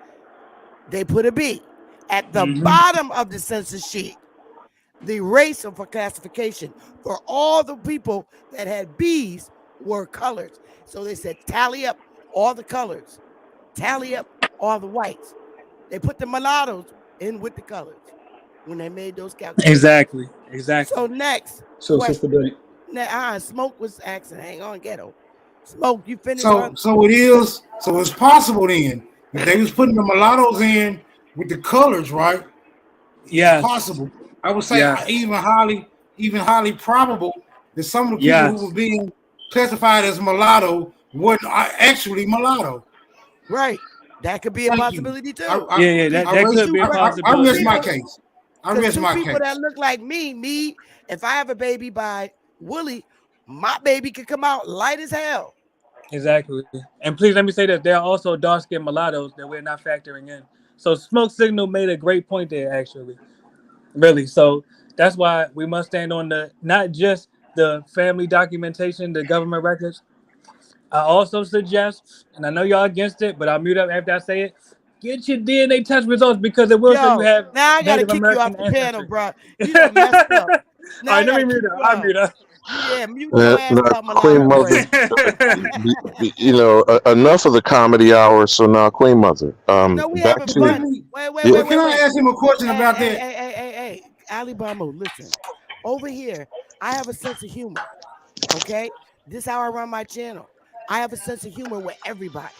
they put a B. At the Mm-hmm. bottom of the census sheet, the racial for classification for all the people that had B's were colors. So they said tally up all the colors, tally up all the whites. They put the mulattoes in with the colors when they made those calculations. Exactly. Exactly. So next so Sister question. Betty, Smoke was asking. Hang on, ghetto. Smoke, you finished So on? so it is. So it's possible then if they was putting the mulattoes in with the colors, right? It's Yes. possible. I would say Yes. even highly probable that some of the people who Yes. were being classified as mulatto wasn't actually mulatto. Right. That could be a possibility too. Yeah, that could be a I rest possibility. my case. I rest two my people case. that look like me, if I have a baby by Willie, my baby could come out light as hell. Exactly. And please let me say that there are also dark-skinned mulattoes that we're not factoring in. So Smoke Signal made a great point there, actually. Really. So that's why we must stand on the not just the family documentation, the government records. I also suggest, and I know y'all against it, but I'll mute up after I say it. Get your DNA test results because it will show you have Now I gotta Native kick you off American the panel, ancestry. bro. You done messed up. Now All I right, let me gotta mute kick up. you I'll off. mute up. Yeah, mute your ass Now, up, Queen mulatto Mother, boy. you know, enough of the comedy hour. So now, Queen Mother, No, we back having to you. fun. Wait. But can I ask him a question about that? Hey, Alibama, listen. Over here, I have a sense of humor. Okay, this is how I run my channel. I have a sense of humor with everybody.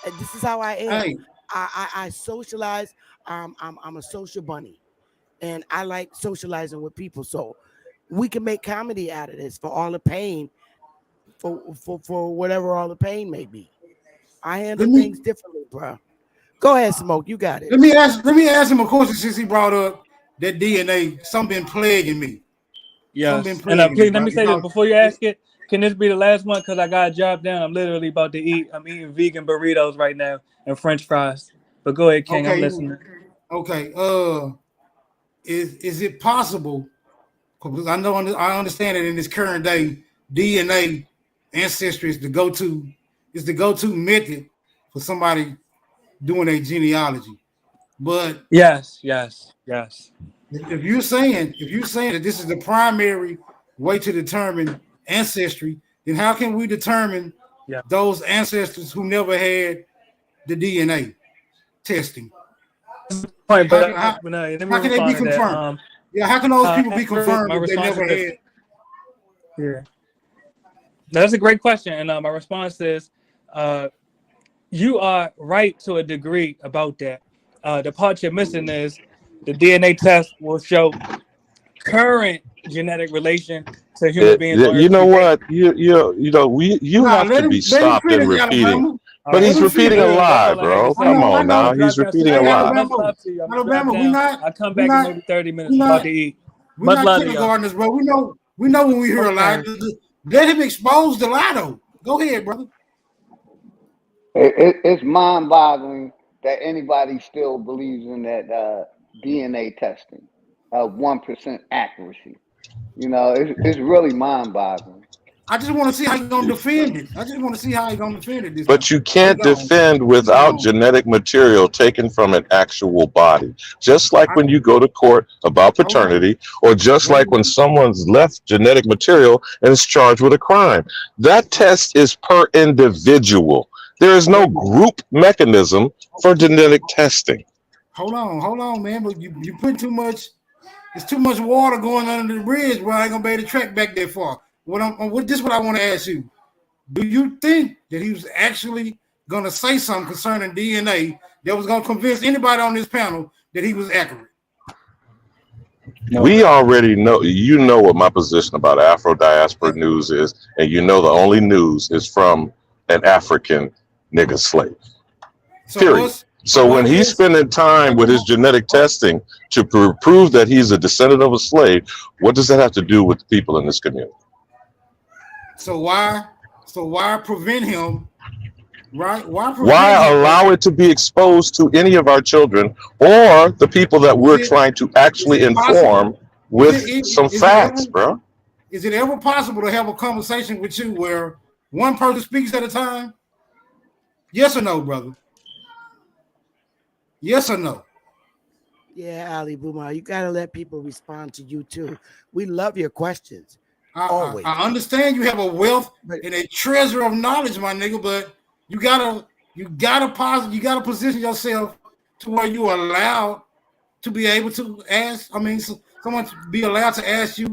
And this is how I am. Hey, I socialize. I'm a social bunny, and I like socializing with people. So we can make comedy out of this for all the pain, for whatever all the pain may be. I handle things differently, bro. Go ahead, Smoke. You got it. let me ask him a question since he brought up that DNA. Something been plaguing me. Something Yes. been And plaguing me, please let bro. me say this before you ask it. Can this be the last one? Because I got a job down. I'm literally about to eat. I'm eating vegan burritos right now and French fries. But go ahead, King. I'm Okay, listening. okay. Is it possible? Because I understand that in this current day, DNA ancestry is the go-to method for somebody doing a genealogy. But Yes. if you're saying that this is the primary way to determine ancestry, then how can we determine Yeah. those ancestors who never had the DNA testing? Point, How, but how, let me how can they be respond to that. confirmed? Yeah, how can those people be My confirmed if they response never is this. had? Yeah. That's a great question. And my response is you are right to a degree about that. The part you're missing is the DNA test will show current genetic relation to human beings on You Earth know today. what? You Nah, have to be let him stopped in finish, repeating. Alabama. All But right. Let he's him finish. repeating a Literally, that's lie, all I had to bro. I say. Come know, I on I'm now. gonna know. drop He's down. repeating a Hey, Hey, lie. much Alabama, love to you. I'm gonna drop we down. not, I'll come we back in not, maybe 30 minutes. we I'm about not, to eat. we Much not love to y'all. kindergartners, bro. We know when we hear a lie. Okay. Let him expose the lie, though. Go ahead, brother. It's mind-boggling that anybody still believes in that DNA testing of 1% accuracy. You know, it's really mind-boggling. I just want to see how he's gonna defend it. I just want to see how he's gonna defend it this time. But you He can't gone. defend He without gone. genetic material taken from an actual body. Just like I, when you go to court about hold on. paternity, or just Wait a like when minute. someone's left genetic material and is charged with a crime. That test is per individual. There is no Wait a minute. group mechanism for genetic testing. Hold on, man. But you put too much. There's too much water going under the bridge where I ain't gonna be able to track back that far. This is what I want to ask you. Do you think that he was actually gonna say something concerning DNA that was gonna convince anybody on this panel that he was accurate? No. We already know, you know what my position about Afro diaspora news is, and you know the only news is from an African nigga slave. Period. So when he's spending time with his genetic testing to prove that he's a descendant of a slave, what does that have to do with the people in this community? So why prevent him? Right? Why allow it to be exposed to any of our children or the people that we're trying to actually inform with some facts, bro? Is it ever possible to have a conversation with you where one person speaks at a time? Yes or no, brother? Yes or no? Yeah, Ali Boomer, you gotta let people respond to you too. We love your questions. I understand you have a wealth and a treasure of knowledge, my nigga, but you gotta position yourself to where you are allowed to be able to ask. I mean, someone to be allowed to ask you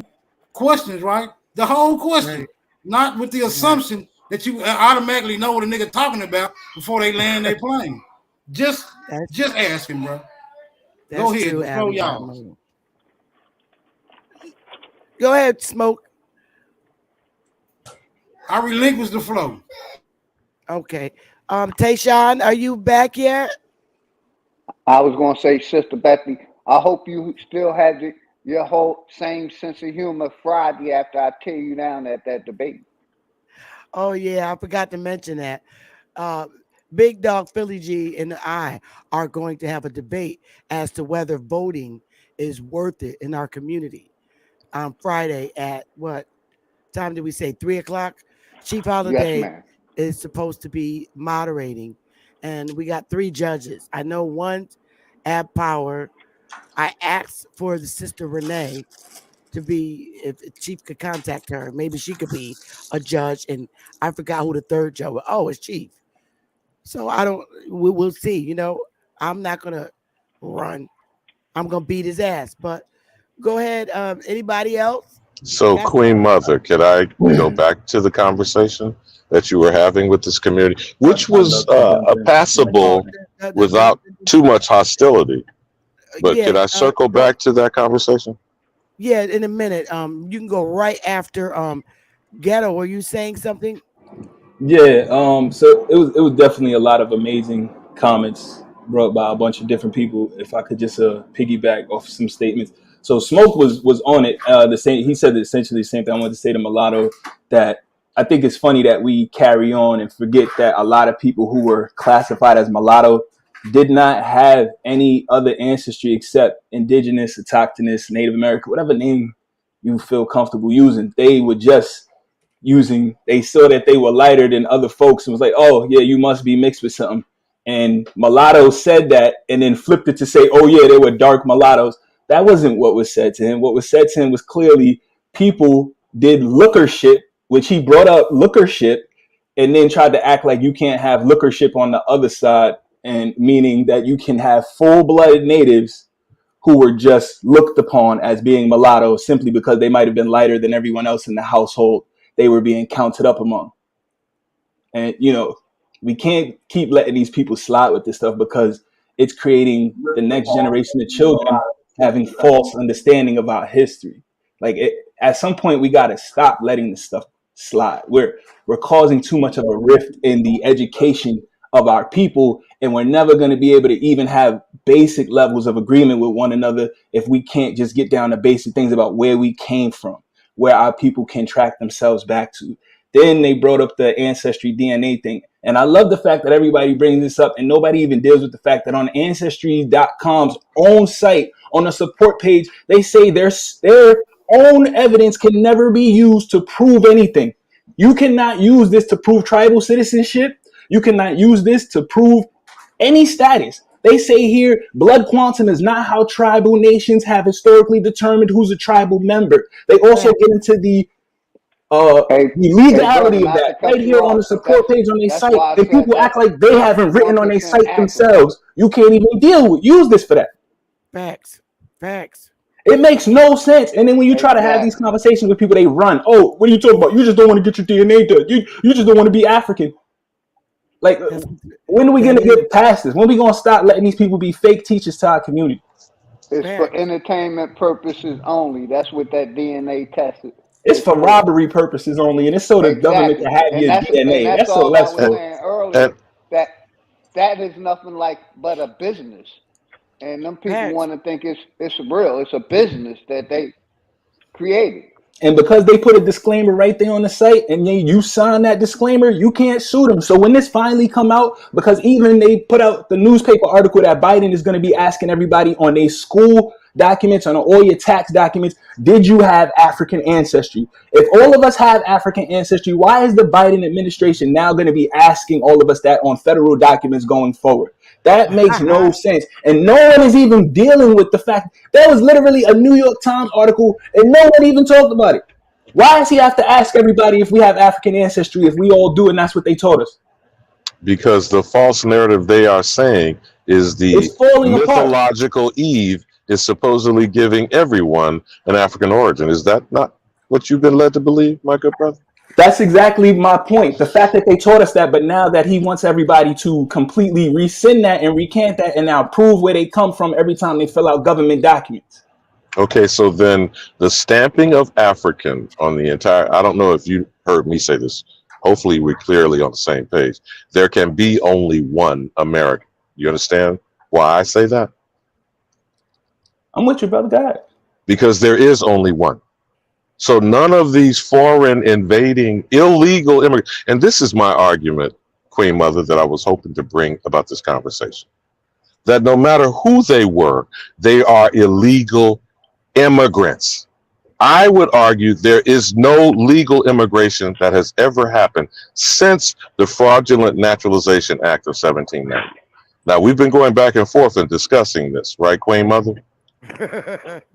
questions, right? The whole question, not with the assumption that you automatically know what a nigga talking about before they land their plane. Just asking, bro. Go ahead, True, the floor Ali y'all. Boomer. Go ahead, Smoke. I relinquish the flow. Okay. Tayshawn, are you back yet? I was going to say, Sister Bethany, I hope you still have your whole same sense of humor Friday after I tear you down at that debate. Oh yeah, I forgot to mention that. Uh, Big Dog Philly G and I are going to have a debate as to whether voting is worth it in our community on Friday at what time did we say? 3 o'clock. Chief Yes, Holiday ma'am. is supposed to be moderating, and we got 3 judges. I know one's Ab Power. I asked for the sister Renee to be, if Chief could contact her, maybe she could be a judge. And I forgot who the third judge was. Oh, it's Chief. So I don't. We'll see. I'm not gonna run. I'm gonna beat his ass. But go ahead. Anybody else? So, Queen Mother, could I go back to the conversation that you were having with this community, which was passable without too much hostility? But Yeah, could I circle back to that conversation? Yeah, in a minute. You can go right after Ghetto. Were you saying something? Yeah, so it was definitely a lot of amazing comments brought by a bunch of different people. If I could just piggyback off some statements. So Smoke was on it. The same, he said essentially the same thing. I wanted to say to Mulatto that I think it's funny that we carry on and forget that a lot of people who were classified as mulatto did not have any other ancestry except indigenous, autochthonous, Native American, whatever name you feel comfortable using. They were just they saw that they were lighter than other folks and was like, oh yeah, you must be mixed with something. And Mulatto said that and then flipped it to say, oh yeah, they were dark mulattoes. That wasn't what was said to him. What was said to him was clearly people did lookership, which he brought up lookership, and then tried to act like you can't have lookership on the other side, and meaning that you can have full-blooded natives who were just looked upon as being mulatto simply because they might have been lighter than everyone else in the household they were being counted up among. And, we can't keep letting these people slide with this stuff because it's creating the next generation of children having false understanding about history. At some point, we got to stop letting this stuff slide. We're causing too much of a rift in the education of our people, and we're never going to be able to even have basic levels of agreement with one another if we can't just get down to basic things about where we came from, where our people can track themselves back to. Then they brought up the ancestry DNA thing. And I love the fact that everybody brings this up and nobody even deals with the fact that on ancestry.com's own site, on the support page, they say their own evidence can never be used to prove anything. You cannot use this to prove tribal citizenship. You cannot use this to prove any status. They say here, blood quantum is not how tribal nations have historically determined who's a tribal member. They also get into the legality brother, of not to that right cut you here on the off, but support page on their that's site. why I And said people that act like they haven't written on their 1% site accuracy. themselves. You can't even use this for that. Facts. It makes no sense. And then when you try to have these Exactly. conversations with people, they run. Oh, what are you talking about? You just don't want to get your DNA done. You just don't want to be African. Like, when are we going to get past this? When are we going to stop letting these people be fake teachers to our community? It's for entertainment purposes only. That's what that DNA test is. It's for robbery purposes only, and it's so the government Exactly. can have your And DNA. that's That's all all I that's was for. saying earlier. That is nothing like but a business. And them people want to think it's real. It's a business that they created. And because they put a disclaimer right there on the site and then you sign that disclaimer, you can't sue them. So when this finally come out, because even they put out the newspaper article that Biden is going to be asking everybody on their school documents, on all your tax documents, did you have African ancestry? If all of us have African ancestry, why is the Biden administration now going to be asking all of us that on federal documents going forward? That makes no sense. And no one is even dealing with the fact there was literally a New York Times article and no one even talked about it. Why does he have to ask everybody if we have African ancestry if we all do and that's what they taught us? Because the false narrative they are saying is the It's falling apart. mythological Eve is supposedly giving everyone an African origin. Is that not what you've been led to believe, my good brother? That's exactly my point. The fact that they taught us that, but now that he wants everybody to completely rescind that and recant that and now prove where they come from every time they fill out government documents. Okay, so then the stamping of African on the entire, I don't know if you heard me say this. Hopefully we're clearly on the same page. There can be only one American. You understand why I say that? I'm with you, brother. God. Because there is only one. So none of these foreign invading illegal immigrants, and this is my argument, Queen Mother, that I was hoping to bring about this conversation, that no matter who they were, they are illegal immigrants. I would argue there is no legal immigration that has ever happened since the Fraudulent Naturalization Act of 1790. Now, we've been going back and forth and discussing this, right, Queen Mother?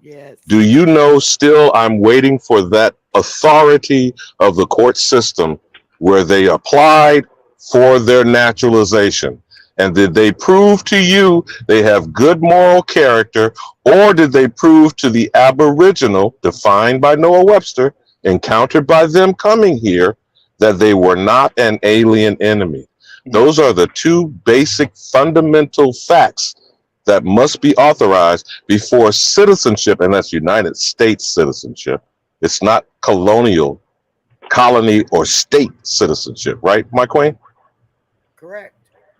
Yes. Do you know still I'm waiting for that authority of the court system where they applied for their naturalization? And did they prove to you they have good moral character, or did they prove to the Aboriginal, defined by Noah Webster, encountered by them coming here, that they were not an alien enemy? Those are the two basic fundamental facts that must be authorized before citizenship, and that's United States citizenship. It's not colonial, colony, or state citizenship, right, my queen? Correct.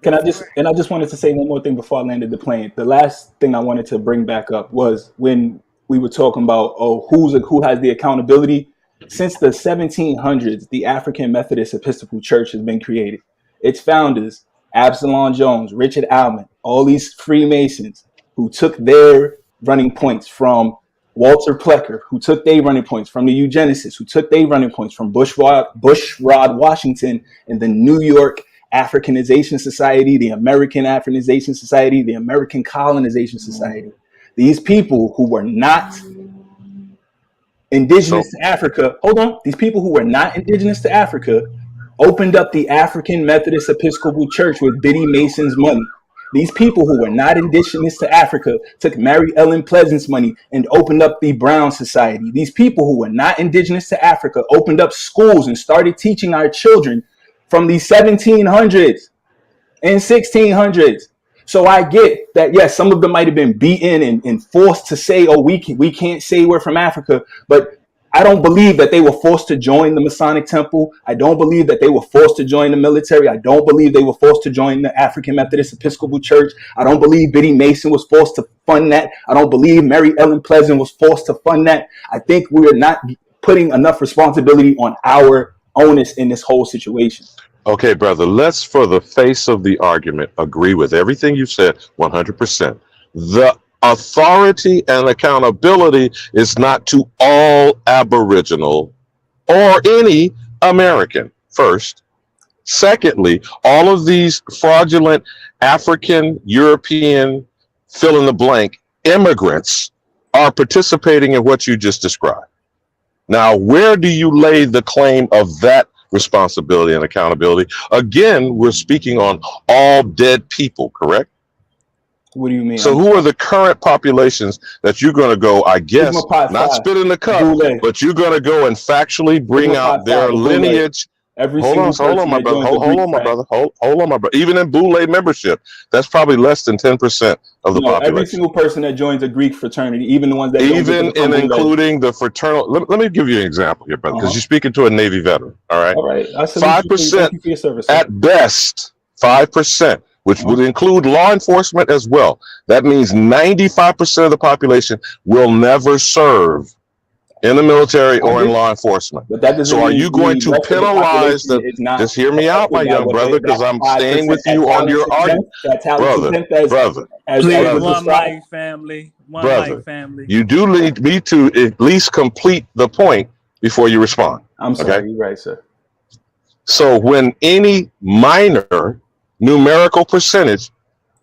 I just wanted to say one more thing before I landed the plane. The last thing I wanted to bring back up was when we were talking about, who has the accountability. Since the 1700s, the African Methodist Episcopal Church has been created. Its founders, Absalom Jones, Richard Alman, all these Freemasons who took their running points from Walter Plecker, who took their running points from the eugenicists, who took their running points from Bushrod Washington and the New York Africanization Society, the American Africanization Society, the American Colonization Society. These people who were not indigenous to Africa, these people who were not indigenous to Africa opened up the African Methodist Episcopal Church with Biddy Mason's money. These people who were not indigenous to Africa took Mary Ellen Pleasant's money and opened up the Brown Society. These people who were not indigenous to Africa opened up schools and started teaching our children from the 1700s and 1600s. So I get that, yes, some of them might have been beaten and forced to say, we can't say we're from Africa, but I don't believe that they were forced to join the Masonic Temple. I don't believe that they were forced to join the military. I don't believe they were forced to join the African Methodist Episcopal Church. I don't believe Biddy Mason was forced to fund that. I don't believe Mary Ellen Pleasant was forced to fund that. I think we're not putting enough responsibility on our onus in this whole situation. Okay, brother, let's, for the face of the argument, agree with everything you've said 100%. The authority and accountability is not to all Aboriginal or any American, first. Secondly, all of these fraudulent African, European, fill in the blank immigrants are participating in what you just described. Now, where do you lay the claim of that responsibility and accountability? Again, we're speaking on all dead people, correct? What do you mean? So who are the current populations that you're going to go, I guess, not spit in the cup, but you're going to go and factually bring out their lineage? Hold on, my brother. Hold on, my brother. Even in Boule membership, that's probably less than 10% of the population. Every single person that joins a Greek fraternity, even the ones that including the fraternal. Let me give you an example here, brother, because you're speaking to a Navy veteran. All right. 5% at best. 5%. Which would include law enforcement as well. That means 95% of the population will never serve in the military or in law enforcement. So are you going to penalize the, just hear me out, my young brother, because I'm staying with you on your argument. Brother, please, one life, family. One life, family. You do need me to at least complete the point before you respond. I'm sorry, you're right, sir. So when any minor numerical percentage,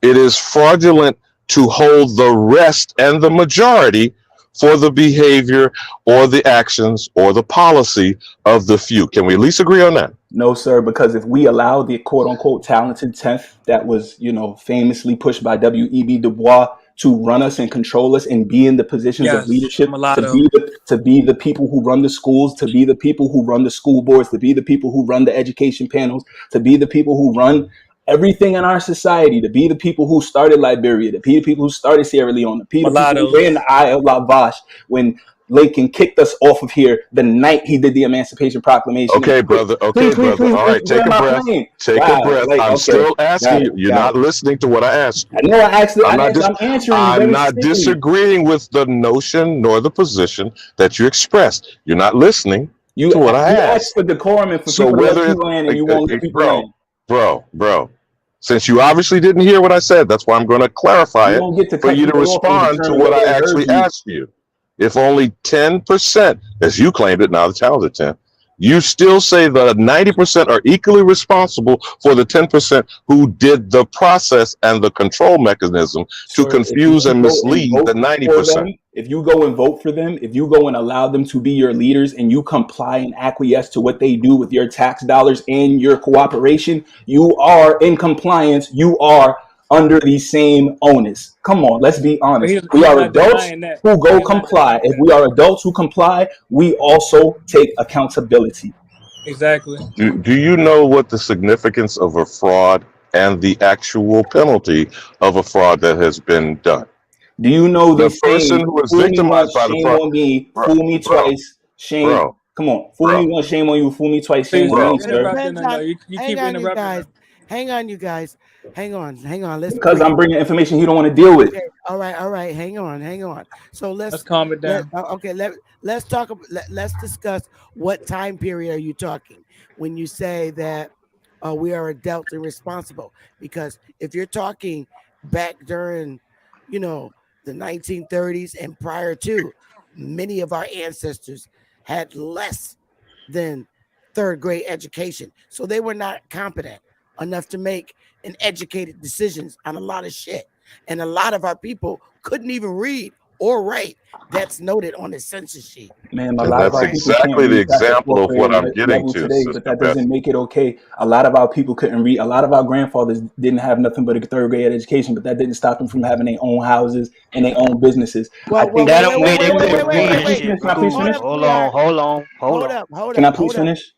it is fraudulent to hold the rest and the majority for the behavior or the actions or the policy of the few. Can we at least agree on that? No, sir, because if we allow the quote unquote talented 10th that was, famously pushed by W.E.B. Du Bois to run us and control us and be in the positions of leadership, to be the people who run the schools, to be the people who run the school boards, to be the people who run the education panels, to be the people who run everything in our society to be the people who started Liberia, to be the people who started Sierra Leone, to be the people who ran the Eye of La Vache when Lincoln kicked us off of here the night he did the Emancipation Proclamation. Okay, brother. Okay, brother. All right, take a breath. Take a breath. I'm still asking you. You're not listening to what I asked you. I know I asked. I'm answering you I'm very not simply. disagreeing with the notion nor the position that you expressed. You're not listening to what I asked asked. for decorum and for So people to let whether you in, and you won't let people in. bro, since you obviously didn't hear what I said, that's why I'm going to clarify You it don't get to for cut you to people off and respond to determine what whether I they heard actually you. asked you. If only 10%, as you claimed it, now the challenge at 10, you still say the 90% are equally responsible for the 10% who did the process and the control mechanism to confuse and mislead the 90%. If you go and vote for them, if you go and allow them to be your leaders and you comply and acquiesce to what they do with your tax dollars and your cooperation, you are in compliance. You are under the same onus. Come on, let's be honest. He's We are not adults denying that. who go He's not comply. denying If that. we are adults who comply, we also take accountability. Exactly. Do you know what the significance of a fraud and the actual penalty of a fraud that has been done? Do you know The the person saying, who was fool me once, victimized by the shame fraud, on me, bro, fool me twice, shame. bro, Come on, fool bro, me once, shame on you, fool me twice, shame Please on stop me, It sir. interrupting depends him. on. Though you Hang keep on, you interrupting guys. him. Hang on, you guys. Hang on. Let's Because breathe. I'm bringing information he don't want to deal with. Okay. All right. Hang on. So Let's calm it down. let's talk. Let's discuss what time period are you talking when you say that we are adults and responsible? Because if you're talking back during, you know, the 1930s and prior to, many of our ancestors had less than third grade education, so they were not competent enough to make an educated decisions on a lot of shit. And a lot of our people couldn't even read or write. That's noted on the census sheet. Man, a And lot of that's our people can't exactly the read past the example fourth of what grade I'm getting level to, today, but Sister that Beth. doesn't make it okay. A lot of our people couldn't read. A lot of our grandfathers didn't have nothing but a third grade education, but that didn't stop them from having their own houses and their own businesses. I think That don't mean they couldn't read Can I and please shit, finish? Can I bro. please Hold finish? up, Hold sweetheart. on. Can I please finish?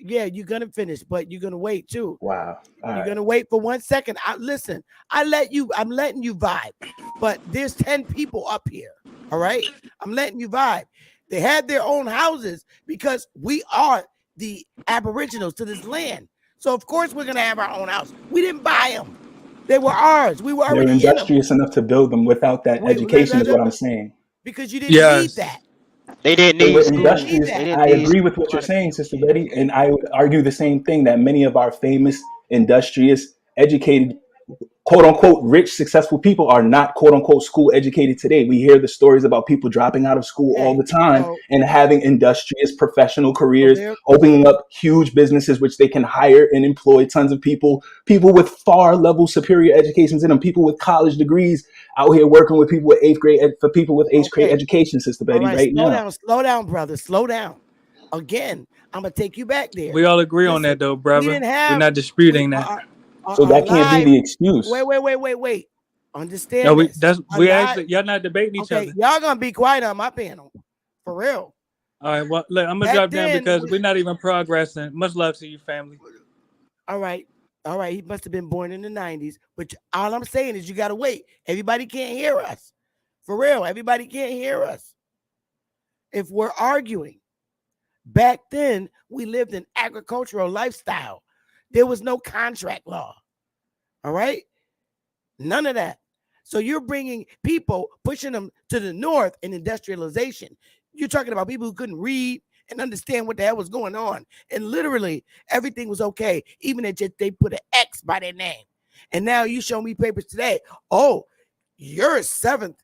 Yeah, you're gonna finish, but you're gonna wait too. Wow. You're gonna wait for 1 second. Listen, I'm letting you vibe, but there's 10 people up here. All right, I'm letting you vibe. They had their own houses because we are the aboriginals to this land. So of course we're gonna have our own house. We didn't buy them; they were ours. We were They're already in them. industrious enough to build them without that education, is what I'm saying. Because you didn't need that. They didn't They were need school. industrious. They didn't I need agree with what you're saying, Sister Betty, and I would argue the same thing that many of our famous, industrious, educated, quote unquote, rich, successful people are not quote unquote school educated today. We hear the stories about people dropping out of school all the time and having industrious professional careers, opening up huge businesses which they can hire and employ tons of people with far level superior educations in them, people with college degrees out here working with people with eighth grade education, Sister Betty, All right, now. slow down, brother. Slow down. Again, I'm gonna take you back there. We all agree on that, though, brother. We didn't We're have. not disputing that. So that can't be the excuse. Wait. Understand No, this. y'all not debating each other. Y'all gonna be quiet on my panel, for real. All right, well, look, I'm gonna drop down because we're not even progressing. Much love to you, family. All right. He must have been born in the 90s, but all I'm saying is you gotta wait. Everybody can't hear us. For real, everybody can't hear us. If we're arguing, back then we lived an agricultural lifestyle. There was no contract law. All right? None of that. So you're bringing people, pushing them to the north in industrialization. You're talking about people who couldn't read and understand what the hell was going on. And literally everything was okay, even if they put an X by their name. And now you show me papers today. Oh, you're a seventh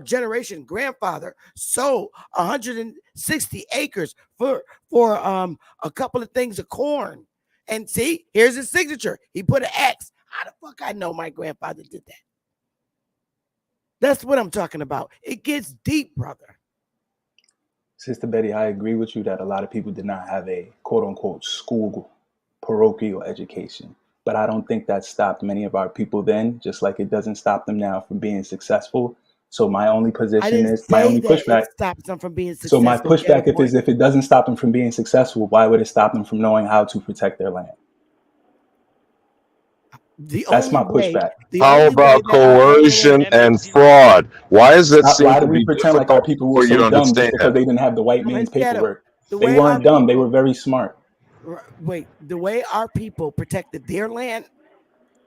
generation grandfather sold 160 acres for a couple of things of corn. And see, here's his signature. He put an X. How the fuck I know my grandfather did that? That's what I'm talking about. It gets deep, brother. Sister Betty, I agree with you that a lot of people did not have a quote unquote school parochial education. But I don't think that stopped many of our people then, just like it doesn't stop them now from being successful. So my only position is my only pushback. It stops them from being successful. So my pushback is if it doesn't stop them from being successful, why would it stop them from knowing how to protect their land? The That's only my way, pushback. the How only way about that I understand. coercion and fraud? Why does that Stop. seem Why to do we be pretend like our difficult people were for you so to dumb just because understand? they didn't have the white No, man's instead of paperwork? the They way our weren't dumb. They were people, very smart. wait, the way our people protected their land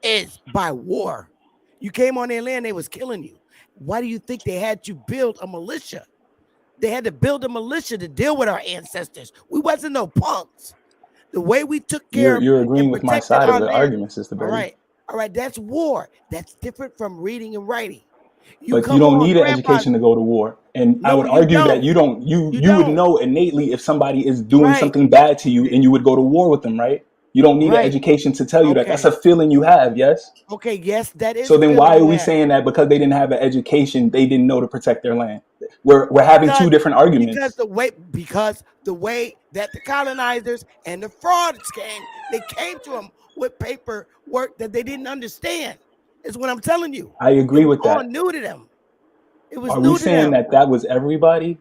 is by war. You came on their land, they was killing you. Why do you think they had to build a militia? They had to build a militia to deal with our ancestors. We wasn't no punks. The way we took care of You're and agreeing with my protected side of our the land. argument, Sister All Betty. right. All right. That's war. That's different from reading and writing. You But you come don't on, need an grandpa's. education to go to war. And I No, would you argue that don't. you don't. You You would don't. know innately if somebody is doing Right. something bad to you, and you would go to war with them, right? You don't need an Right. education to tell you that. That's Okay. a feeling you have, yes. Okay. Yes, that is So a then feeling why are you we have. saying that because they didn't have an education, they didn't know to protect their land? We're having Because two different because arguments. the way that the colonizers and the frauds came, they came to them with paperwork that they didn't understand. Is what I'm telling you. I It agree was with all that. new to them. It was Are we new to saying them. that that was everybody?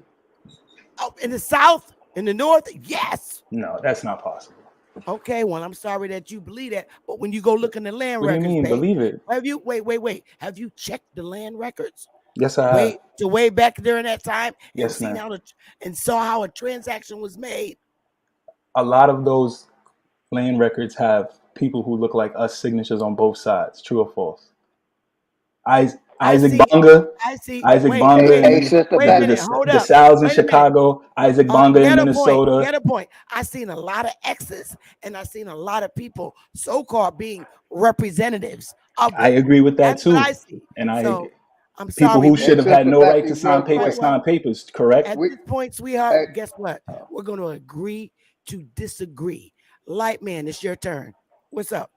Oh, in the South, in the North, yes. No, that's not possible. Okay, well, I'm sorry that you believe that, but when you go look in the land What do you records, mean? babe, Believe it? have you wait? Have you checked the land records? Yes, I have. Way back during that time and Yes, seen ma'am. and saw how a transaction was made. A lot of those land records have people who look like us signatures on both sides. True or false? I Isaac see. Bonga, I see. Isaac Wait, Bonga wait, in Hey, Sister wait a Betty. minute. Hold the up. Sal's in Wait a minute. Chicago, Isaac Bonga in Get a point. Minnesota. Get a point. I seen a lot of X's and I seen a lot of people so-called being representatives of I them. agree with that That's what too. I see. And So I'm people sorry. who should Hey, have had Sister no right Betty, to sign real papers quick. Well, sign papers, correct? at We, this point, sweetheart, hey, guess what? We're going to agree to disagree. Light man, it's your turn. What's up?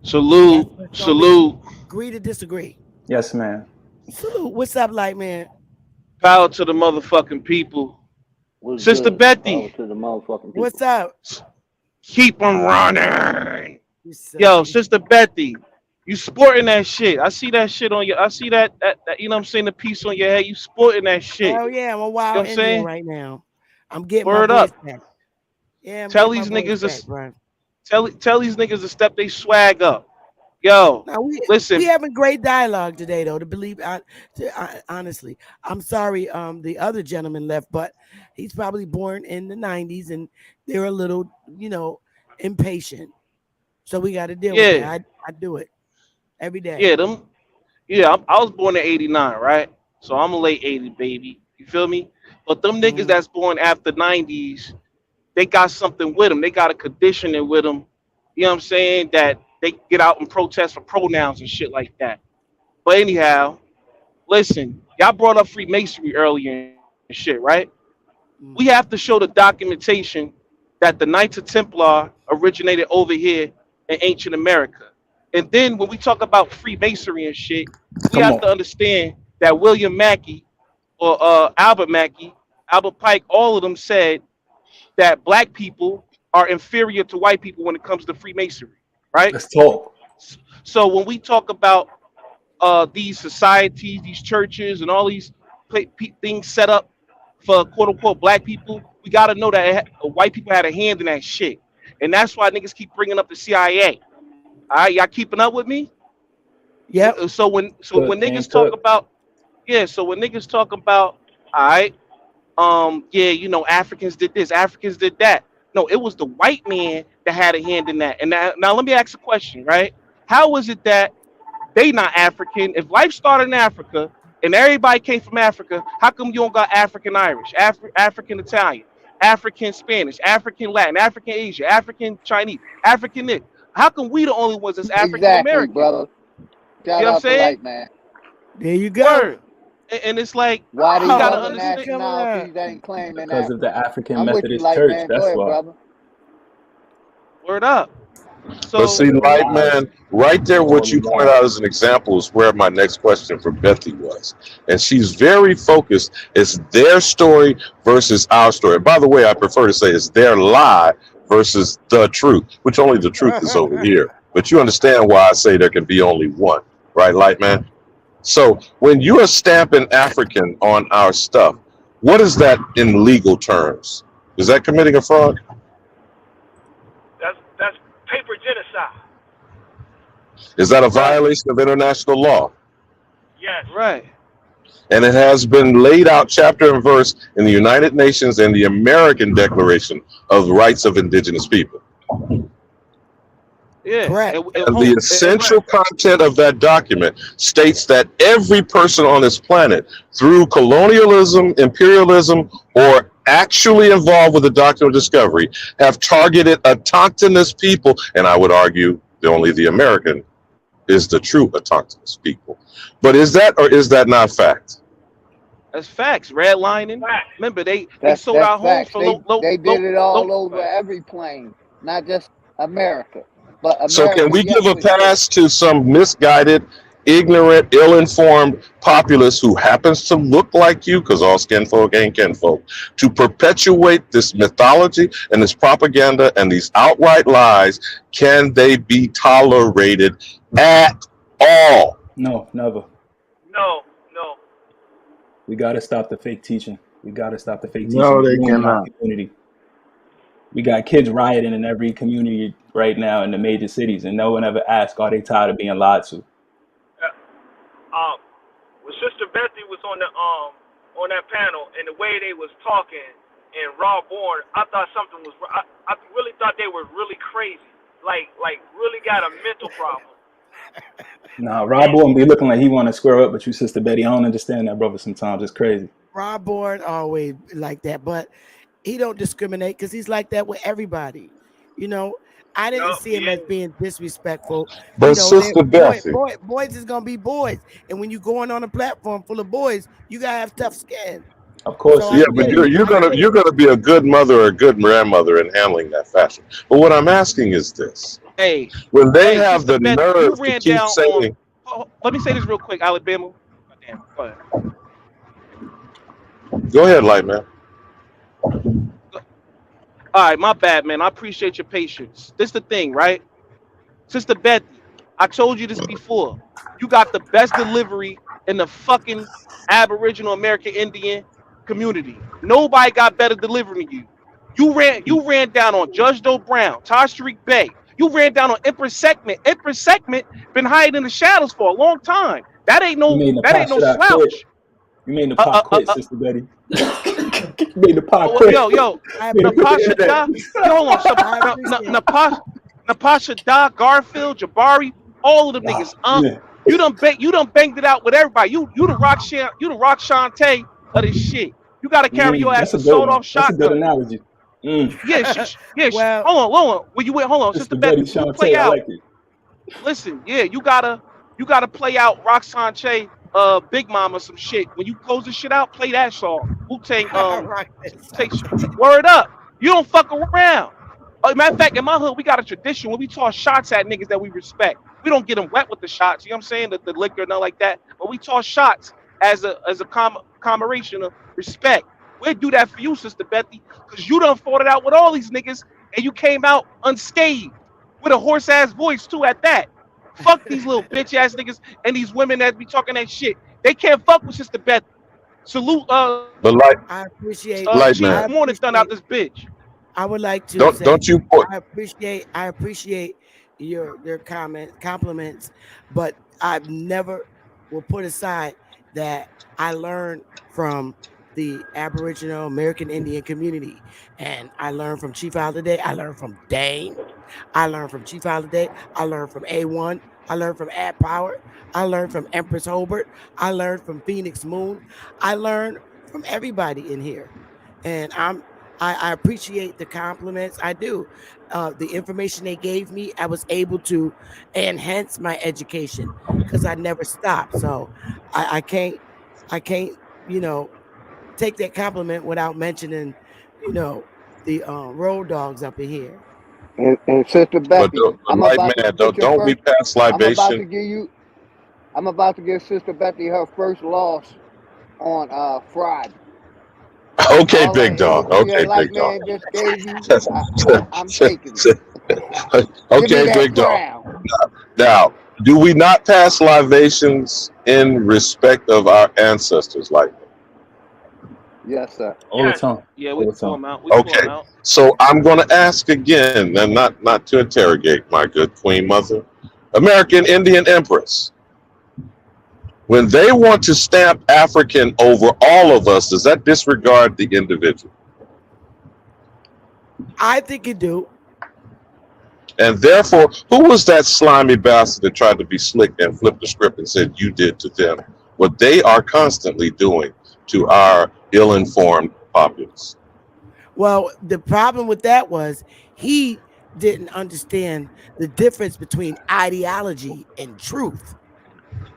That's Salute, what it's gonna be. salute. Agree to disagree. Yes, ma'am. Salute. What's up, light man? Power to the motherfucking people. what's Sister good? Power Betty, to the motherfucking What's people. up? keep them running. You Yo, silly. Sister Betty, you sporting that shit. I see that shit on your, I see that you know what I'm saying, the piece on your head. You sporting that shit. You Hell yeah, I'm a know wild what I'm Indian saying? right now. I'm getting my Word voice up. back. Yeah, I'm Tell getting my these voice niggas back, to, bro. tell these niggas to step they swag up. Yo, Now we listen, having great dialogue today, though. Honestly, I'm sorry. The other gentleman left, but he's probably born in the '90s, and they're a little, impatient. So we got to deal with that. yeah, I do it every day. yeah, I was born in '89, right? So I'm a late '80 baby. You feel me? But them niggas Mhm. that's born after '90s, they got something with them. They got a conditioning with them. You know what I'm saying? That they get out and protest for pronouns and shit like that. But anyhow, listen, y'all brought up Freemasonry earlier and shit, right? We have to show the documentation that the Knights of Templar originated over here in ancient America. And then when we talk about Freemasonry and shit, we Come have to on. understand that William Mackey or Albert Mackey, Albert Pike, all of them said that black people are inferior to white people when it comes to Freemasonry, right? Let's talk. So when we talk about these societies, these churches, and all these things set up for quote unquote black people, we got to know that white people had a hand in that shit, and that's why niggas keep bringing up the CIA. All right, y'all keeping up with me? Yep. So when Cook, niggas can't talk cook. about so when niggas talk about all right, yeah, Africans did this, Africans did that. No, it was the white man that had a hand in that. And now let me ask a question, right? How is it that they not African? If life started in Africa and everybody came from Africa, how come you don't got African Irish, African Italian, African Spanish, African Latin, African Asia, African Chinese, African Nick? How come we the only ones that's African Exactly, American? brother. You Shout know what I'm out to saying? Light Man. There you go. Word. And it's like Why we these gotta Oh, other look who's understand. coming up. nationalities ain't claiming Because of the Africa? African I'm with you, Methodist Light Church. Man. Go That's ahead, why. brother. Word up. But So see, They're light lies. man, right there, All what you pointed lies. out as an example is where my next question for Bethy was. And she's very focused. It's their story versus our story. And by the way, I prefer to say it's their lie versus the truth, which only the truth is over here. But you understand why I say there can be only one, right, light man? So when you are stamping African on our stuff, what is that in legal terms? Is that committing a fraud? That's paper genocide. Is that a violation of international law? Yes. Right. And it has been laid out chapter and verse in the United Nations and the American Declaration of the Rights of Indigenous People. Yeah. Correct. And the essential content of that document states that every person on this planet, through colonialism, imperialism, or actually involved with the doctrine of discovery, have targeted autochthonous people, and I would argue only the American is the true autochthonous people. But is that or is that not fact? That's facts. Redlining. Remember, they That's sold our homes facts. for They did it all over every plane, not just America. But So can America, we yes, give a for sure. pass to some misguided, ignorant, ill-informed populace who happens to look like you, because all skin folk ain't kinfolk, to perpetuate this mythology and this propaganda and these outright lies? Can they be tolerated at all? No, never. No. We gotta stop the fake teaching. We gotta stop the fake teaching. No, It's they ruining our cannot. community. We got kids rioting in every community right now in the major cities, and no one ever asked, are they tired of being lied to? When Sister Betsy was on that panel, and the way they was talking, and Rob Bourne, I thought something was. I really thought they were really crazy, like really got a mental problem. Nah, Rob Bourne be looking like he want to square up with you, Sister Betty. I don't understand that, brother. Sometimes it's crazy. Rob Bourne always like that, but he don't discriminate because he's like that with everybody. You know, I didn't see him as being disrespectful. But You know, Sister Betsy, boys is gonna be boys, and when you going on a platform full of boys, you gotta have tough skin. Of course, So yeah, but you're gonna be a good mother or a good grandmother in handling that fashion. But what I'm asking is this: Hey, when they have Sister the Betsy, you nerve to ran keep down saying, let me say this real quick, Alabama. Goddamn, go ahead. "Go ahead, light man." All right, my bad, man. I appreciate your patience. This the thing, right? Sister Betty, I told you this before. You got the best delivery in the fucking Aboriginal American Indian community. Nobody got better delivery than you. You ran down on Judge Doe Brown, Tashriq Bey. You ran down on Empress Segment. Empress Segment been hiding in the shadows for a long time. That ain't You no made Natasha quit. slouch. You made the pot quit, Sister Betty. You made the pot quit. Yo, Natasha Da, hold on, Natasha Da, Garfield, Jabari, all of them niggas. Yeah. You done banged it out with everybody. You the Rock Shantae of this shit. You gotta carry your ass That's a a good sawed one. off That's a good shotgun. analogy. Yeah. Hold on. When you went, hold on, Sister Sister Betty Beth, you play Shantae, I out. like it. Listen, yeah, you gotta play out Rock Shantae, Big Mama some shit. When you close this shit out, play that song. Wu-Tang, take word up. You don't fuck around. Matter of fact, in my hood, we got a tradition when we toss shots at niggas that we respect. We don't get them wet with the shots. You know what I'm saying? The liquor, nothing like that. But we toss shots as a commemoration of respect. We'll do that for you, Sister Bethy, because you done fought it out with all these niggas, and you came out unscathed with a horse ass voice too. At that, fuck these little bitch ass niggas and these women that be talking that shit. They can't fuck with Sister Bethy. Salute, But I appreciate light Chief man, Morning done out this bitch. I would like to say don't you put? I appreciate your compliments, but I've never will put aside that I learned from the Aboriginal American Indian community, and I learned from Chief Holiday. I learned from Dane. I learned from Chief Holiday. I learned from A1. I learned from Ad Power. I learned from Empress Hobart. I learned from Phoenix Moon. I learned from everybody in here, and I appreciate the compliments. I do. The information they gave me, I was able to enhance my education because I never stopped. So I can't, take that compliment without mentioning, the road dogs up in here. And Sister But Betty, I'm light about to man, put your don't we first. pass I'm about to libation? give you. I'm about to give Sister Betty her first loss on Friday. Okay, All that big dog. energy that Okay, light big dog. man just gave you, I'm taking it. Give me Okay, that big dog. crown. Now, do we not pass libations in respect of our ancestors like that? Yes, sir. All the time. Yeah, we All the pull time. them out. We pull them Okay, out. so I'm going to ask again, and not to interrogate my good queen mother, American Indian Empress. When they want to stamp African over all of us, does that disregard the individual? I think you do. And therefore, who was that slimy bastard that tried to be slick and flip the script and said you did to them what they are constantly doing to our ill-informed populace? Well, the problem with that was he didn't understand the difference between ideology and truth.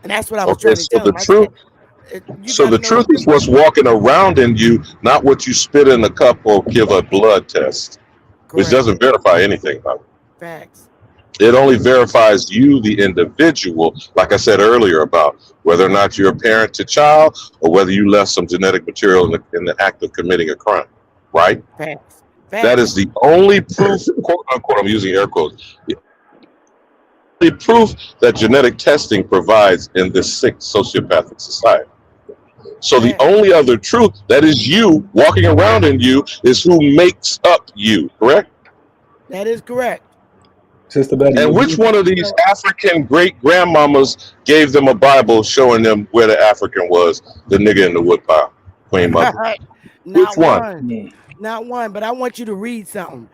And that's what I was Okay, trying to so tell the him. I said, you so got to the know the truth is difference. what's walking around in you, not what you spit in a cup or give a blood test, which Correct. doesn't verify anything about it. Facts. It only verifies you, the individual, like I said earlier, about whether or not you're a parent to child or whether you left some genetic material in the act of committing a crime, right? Facts. That is the only proof, quote unquote, I'm using air quotes, the proof that genetic testing provides in this sick sociopathic society. So the only other truth that is you walking around in you is who makes up you, correct? That is correct. Sister Betty. And which one of these African great grandmamas gave them a Bible showing them where the African was, the nigga in the woodpile, Queen Mother? Not Which one? one. Not one. But I want you to read something.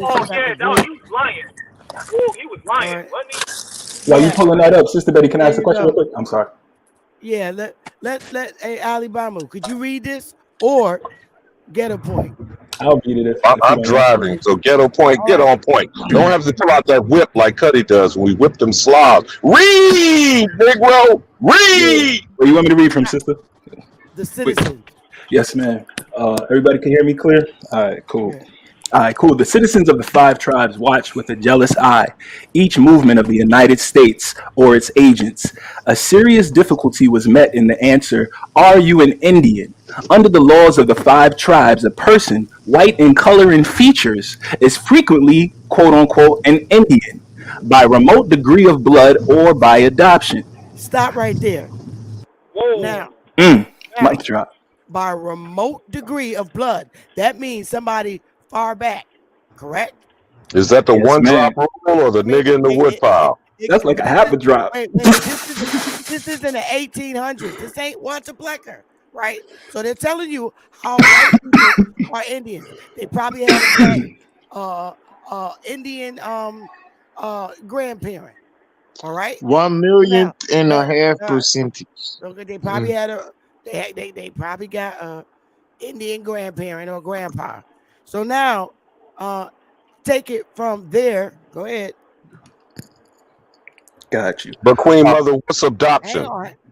Oh yeah, no, he was lying. Ooh, he was lying, wasn't he? While you pulling that up, Sister Betty, can I There ask a you question go. real quick? I'm sorry. Yeah, let hey Alibama, could you read this or get a point? I'll read it if I'm you don't mind. driving, so ghetto point, get on point. Don't have to pull out that whip like Cuddy does when we whip them slobs. Read, Negro, read. Where you want me to read from, Sister? The citizen. Yes, ma'am. Everybody can hear me clear? All right, cool. All right, cool. The citizens of the 5 tribes watched with a jealous eye each movement of the United States or its agents. A serious difficulty was met in the answer, "Are you an Indian?" Under the laws of the 5 tribes, a person, white in color and features, is frequently, quote unquote, an Indian by remote degree of blood or by adoption. Stop right there. Whoa. Now, Mic drop. by remote degree of blood, that means somebody far back, correct? Is that the Yes, one ma'am. drop rule or the nigga in the woodpile? That's like a half a drop. Wait, this is in the 1800s. This ain't once a plecker, right? So they're telling you how white people are Indians. They probably had a black Indian grandparent. All right. 1 millionth and a half Now, percentage. okay, they probably had a they probably got a Indian grandparent or grandpa. So now take it from there. Go ahead. Got you. But Queen Mother, what's adoption?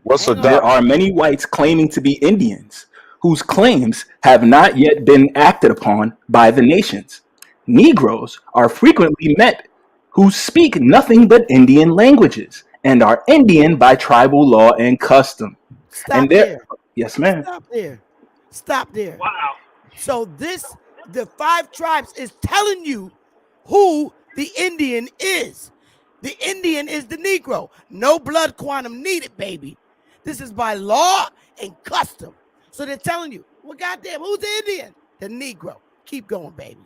What's There adoption? are many whites claiming to be Indians whose claims have not yet been acted upon by the nations. Negroes are frequently met who speak nothing but Indian languages and are Indian by tribal law and custom. Stop there. Yes, ma'am. Stop there. Stop there. Wow. So the 5 tribes is telling you who the Indian is. The Indian is the Negro. No blood quantum needed, baby. This is by law and custom. So they're telling you, well, goddamn, who's the Indian? The Negro. Keep going, baby.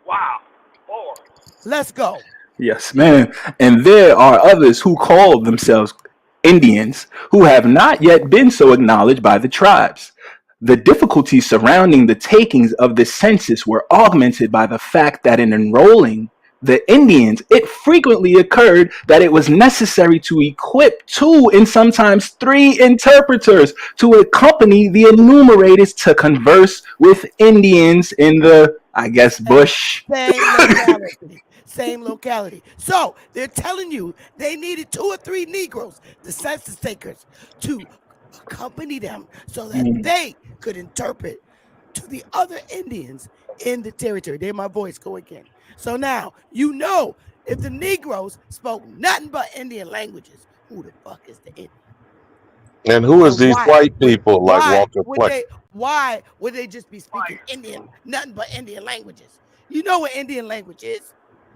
Wow. Lord. Let's go. Yes, ma'am. And there are others who call themselves Indians who have not yet been so acknowledged by the tribes. The difficulties surrounding the takings of the census were augmented by the fact that in enrolling the Indians, it frequently occurred that it was necessary to equip 2 and sometimes 3 interpreters to accompany the enumerators to converse with Indians in the, I guess, bush. Same locality. So they're telling you they needed 2 or 3 Negroes, the census takers, to accompany them so that they could interpret to the other Indians in the territory. There my voice go again. So now you know if the Negroes spoke nothing but Indian languages, who the fuck is the Indian? And who is these white people like Walter Fleck? Why would they just be speaking Indian, nothing but Indian languages? You know what Indian language is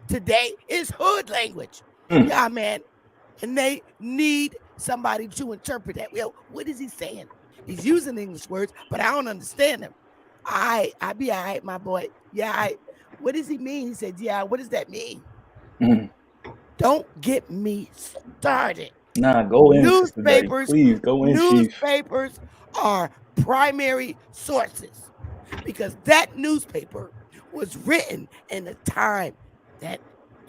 today? It's hood language. Yeah, man. And they need somebody to interpret that. Well, what is he saying? He's using English words, but I don't understand them. I be all right, my boy. Yeah, what does he mean? He said, yeah, what does that mean? Don't get me started. Nah, go in, Sister Betty. Newspapers, Please go in, Chief. newspapers are primary sources because that newspaper was written in the time that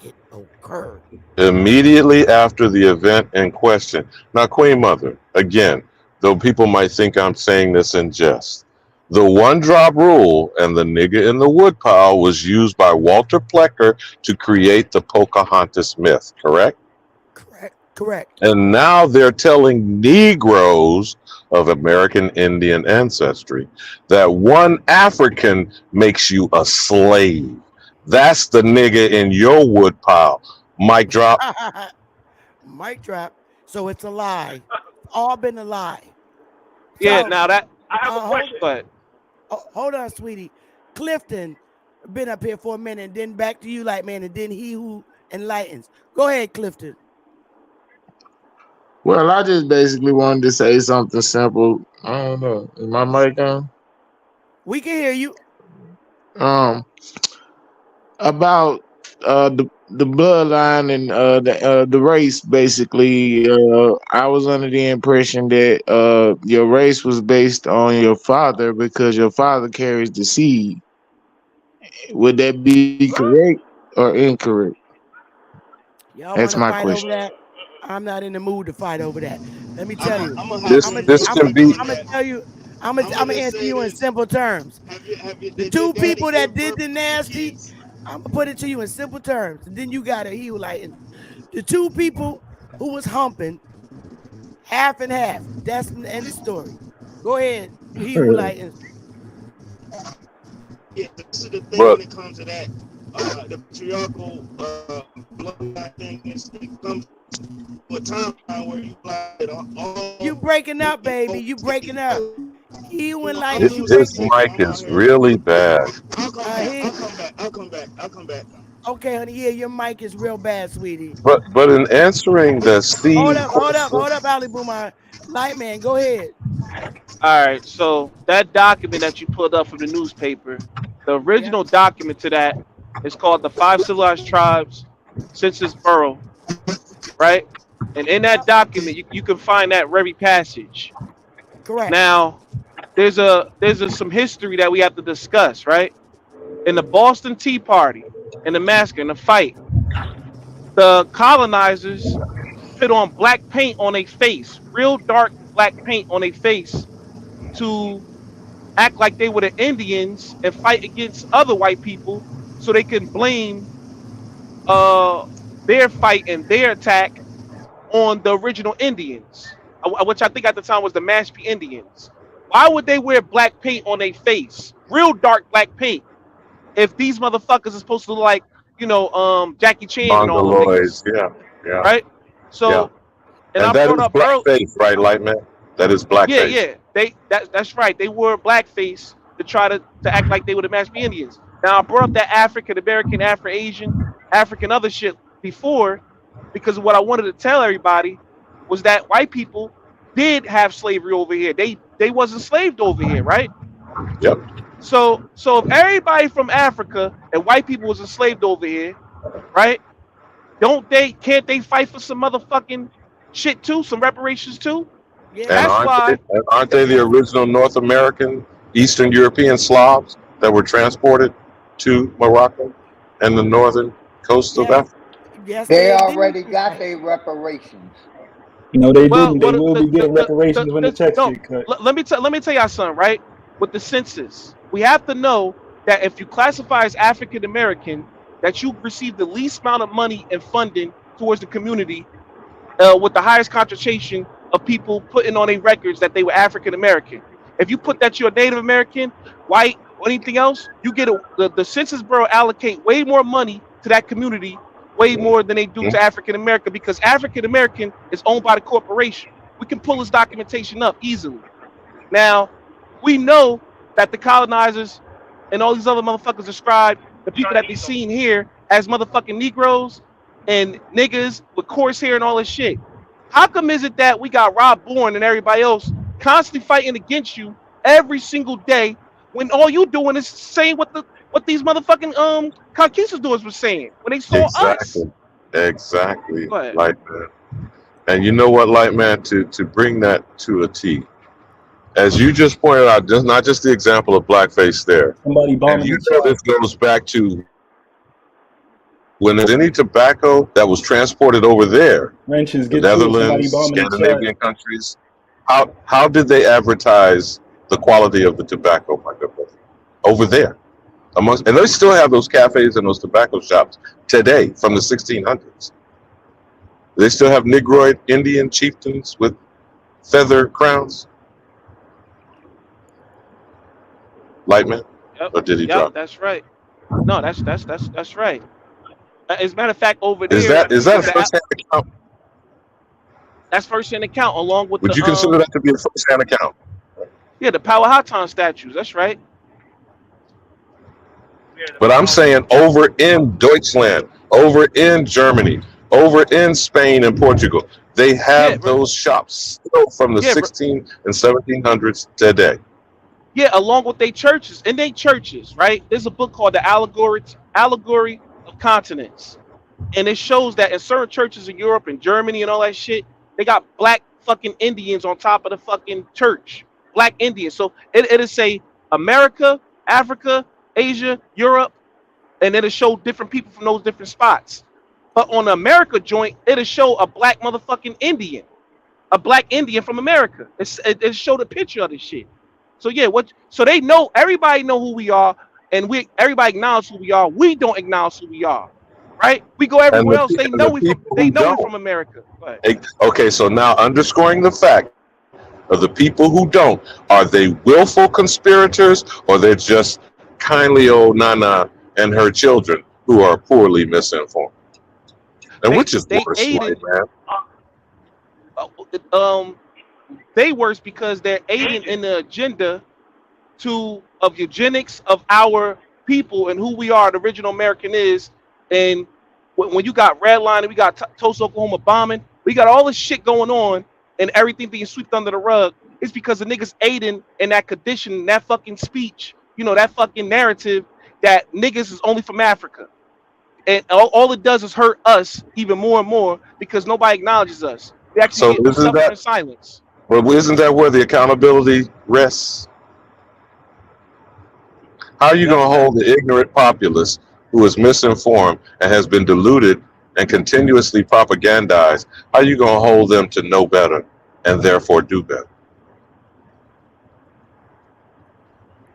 it occurred. Immediately after the event in question. Now, Queen Mother, again, though people might think I'm saying this in jest, the one drop rule and the nigger in the woodpile was used by Walter Plecker to create the Pocahontas myth, correct? Correct. And now they're telling Negroes of American Indian ancestry that one African makes you a slave. That's the nigger in your woodpile. Mic drop. Mic drop. So it's a lie. All been a lie. Yeah, So, now that I have a question. but hold on, sweetie. Clifton been up here for a minute, and then back to you, like man, and then he who enlightens. Go ahead, Clifton. Well, I just basically wanted to say something simple. I don't know. Is my mic on? We can hear you. About the bloodline and the race. Basically, I was under the impression that your race was based on your father because your father carries the seed. Would that be correct or incorrect? Y'all want That's to my fight over question. that? I'm not in the mood to fight over that. Let me tell you. This can be. I'm gonna tell you. I'm gonna answer you in simple terms. The two people that did the nasty, I'm gonna put it to you in simple terms. And then you gotta heal like the two people who was humping half and half. That's the end of the story. Go ahead. He who lightens. Yeah, this is the thing But when it comes to that. The patriarchal bloodline thing is it comes to a timeline where you like all You breaking up, baby. You breaking up. He who enlightens you his breaking. mic is really bad. I'll come back. Okay, honey. Yeah, your mic is real bad, sweetie. But in answering the seed Hold up, Ali Boomer. Light man, go ahead. all right, so that document that you pulled up from the newspaper, the original document to that is called the Five Civilized Tribes Census Bureau, right? And in that document, you can find that very passage. Correct. Now, there's some history that we have to discuss, right? In the Boston Tea Party, in the massacre, in the fight, the colonizers put on black paint on their face, real dark black paint on their face, to act like they were the Indians and fight against other white people, so they can blame their fight and their attack on the original Indians, which I think at the time was the Mashpee Indians. Why would they wear black paint on their face, real dark black paint, if these motherfuckers are supposed to look like, Jackie Chan and all them mongoloids, niggas, yeah. right? So, and I And that brought is up earlier. blackface, right, Lightman? That is blackface. Yeah. That's right. They wore blackface to try to act like they were the Mashpee Indians. Now I brought up that African American, Afro Asian, African other shit before, because what I wanted to tell everybody was that white people did have slavery over here. They wasn't enslaved over here, right? Yep. So if everybody from Africa and white people was enslaved over here, right? Can't they fight for some motherfucking shit too, some reparations too? Yeah. And That's why. aren't they the original North American, Eastern European Slavs that were transported to Morocco and the northern coast of Africa? Yes, they already got their reparations. No, they Well, didn't. They will be getting reparations when the checks no, get cut. let me tell y'all something, right? With the census, we have to know that if you classify as African American, that you receive the least amount of money and funding towards the community, with the highest concentration of people putting on their records that they were African American. If you put that you're a Native American, white, or anything else, you get the Census Bureau allocate way more money to that community, way more than they do to African American, because African American is owned by the corporation. We can pull this documentation up easily. Now, we know that the colonizers and all these other motherfuckers describe the people that they seen here as motherfucking Negroes and niggas with coarse hair and all this shit. How come is it that we got Rob Bourne and everybody else constantly fighting against you every single day, when all you doing is saying what these motherfucking conquistadors were saying when they saw us? Exactly, Go ahead. light man. And you know what, light man, to bring that to a T, as you just pointed out, just not just the example of blackface there, Somebody and bombing you the know chat. this goes back to when there's any tobacco that was transported over there, Wrenches, the get to it. Somebody Netherlands, bombing the chat. Scandinavian countries, how did they advertise the quality of the tobacco, my good brother? Over there. And they still have those cafes and those tobacco shops today from the 1600s. They still have Negroid Indian chieftains with feather crowns. Lightman, Yep. or did he Yep. drop? That's right. No, that's right. As a matter of fact, over Is there, that a first-hand account? that's first-hand account along with Would you consider that to be a first-hand account? the Powhatan statues. That's right. But I'm saying over in Deutschland, over in Germany, over in Spain and Portugal, they Yeah. have those shops still from the Yeah. 16 and 1700s today. Yeah, along with their churches. And they churches, right? There's a book called The Allegory of Continents. And it shows that in certain churches in Europe and Germany and all that shit, they got black fucking Indians on top of the fucking church. Black Indians. So it'll say America, Africa, Asia, Europe, and it'll show different people from those different spots. But on the America joint, it'll show a black motherfucking Indian. A black Indian from America. It showed a picture of this shit. So yeah, so they know, everybody know who we are, and everybody acknowledge who we are. We don't acknowledge who we are, right? We go And everywhere else. the people They who know we don't. from America. But Okay, so now underscoring the fact of the people who don't, are they willful conspirators, or they're just kindly old Nana and her children who are poorly misinformed? And which is they worse, aided. white man? They worse because they're aiding in the agenda of eugenics of our people and who we are, the original American is. And when you got redlining, we got Tulsa, Oklahoma bombing, we got all this shit going on, and everything being swept under the rug. It's because the niggas aiding in that condition, that fucking speech, that fucking narrative that niggas is only from Africa. And all it does is hurt us even more and more because nobody acknowledges us. We So actually suffer in silence. But isn't that where the accountability rests? How are you going to hold the ignorant populace who is misinformed and has been deluded and continuously propagandized? How are you going to hold them to know better and therefore do better?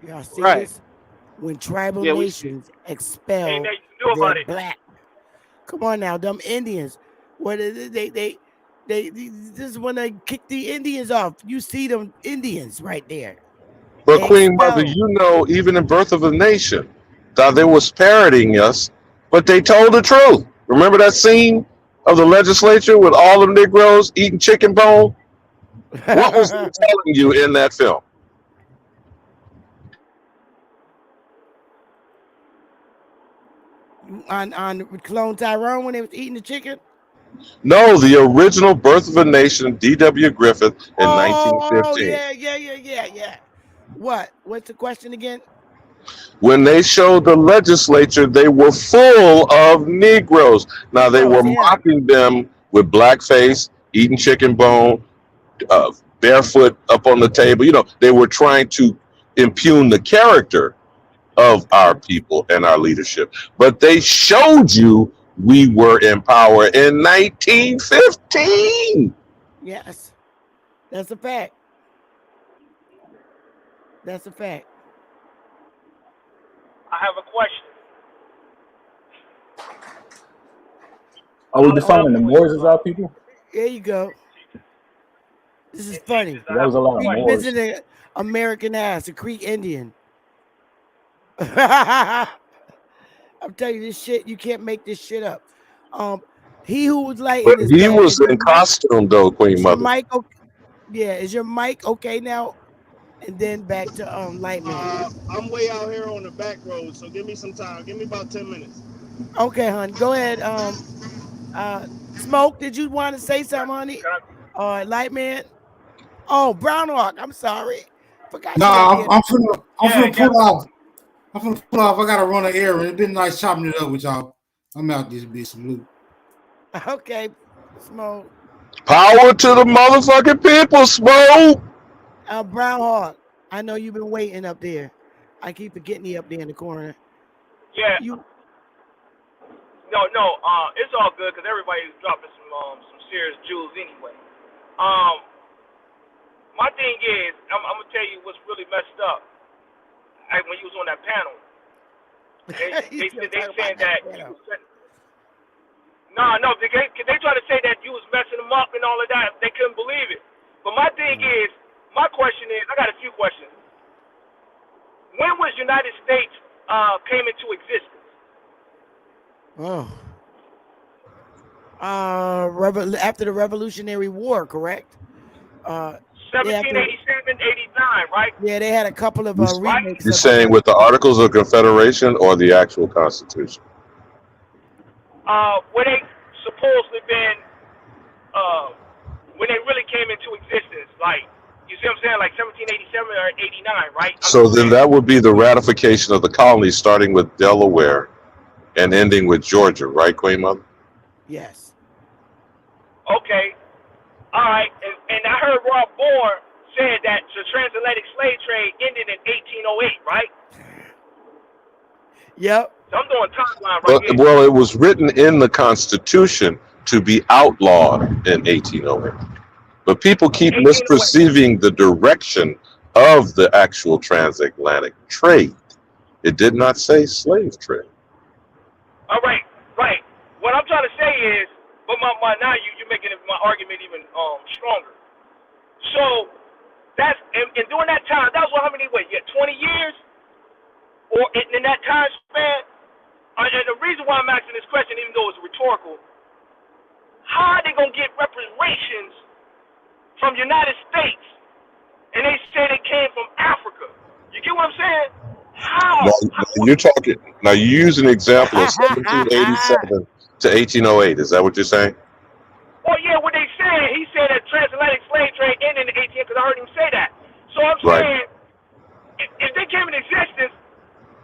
Y'all see this? When tribal nations expel their black. Come on now, them Indians. What is it? They this is when they kick the Indians off. You see them Indians right there. But Queen Mother, even in Birth of a Nation, thought they was parroting us, but they told the truth. Remember that scene of the legislature with all the Negroes eating chicken bone? What was they telling you in that film? On Clone Tyrone when they was eating the chicken? No, the original Birth of a Nation, D.W. Griffith in 1915. Oh, yeah. What's the question again? When they showed the legislature, they were full of Negroes. Now, they were mocking them with blackface, eating chicken bone, barefoot up on the table. They were trying to impugn the character of our people and our leadership. But they showed you we were in power in 1915. Yes, that's a fact. That's a fact. I have a question. Are we defining the Moors as our people? There you go. This is funny. That was a lot of We Moors. visited American ass, a Creek Indian. I'm telling you this shit. You can't make this shit up. He who was like, but he was in costume though, Queen Mother. Mic okay? Yeah, is your mic okay now? And then back to Lightman. I'm way out here on the back road, so give me some time. Give me about 10 minutes. Okay, honey. Go ahead. Smoke, did you want to say something, honey? Lightman. Oh, Brown Hawk. I'm sorry. Forgot. Nah, I'm finna pull off. I gotta run an errand. It's been nice chopping it up with y'all. I'm out this bitch. Salute. Okay, Smoke. Power to the motherfucking people, Smoke. Brown Hawk. I know you've been waiting up there. I keep forgetting you up there in the corner. Yeah. You No. It's all good because everybody's dropping some serious jewels anyway. My thing is, I'm gonna tell you what's really messed up. When you was on that panel, they saying that you was they try to say that you was messing them up and all of that. They couldn't believe it. But my thing is, my question is, I got a few questions. When was United States came into existence? Oh. After the Revolutionary War, correct? 1787, 89, right? Yeah, they had a couple of remakes. You're saying with the Articles of Confederation or the actual Constitution? Where they supposedly been, when they really came into existence, like, you see what I'm saying, like 1787 or 89, right? So then that would be the ratification of the colonies, starting with Delaware and ending with Georgia, right, Queen Mother? Yes. Okay. All right. And I heard Rob Bohr said that the transatlantic slave trade ended in 1808, right? Yep. So I'm doing timeline right here. Well, it was written in the Constitution to be outlawed in 1808. But people keep misperceiving the direction of the actual transatlantic trade. It did not say slave trade. All right. What I'm trying to say is, but now you're making my argument even stronger. So that's and during that time, that was how many? Wait, you had 20 years, or in that time span. And the reason why I'm asking this question, even though it's rhetorical, how are they gonna get reparations from United States, and they say they came from Africa? You get what I'm saying? How? You're talking now. You use an example of 1787 to 1808. Is that what you're saying? Well, yeah, what they saying, he said that transatlantic slave trade ended in the 18th, because I heard him say that. So I'm saying, if they came in existence,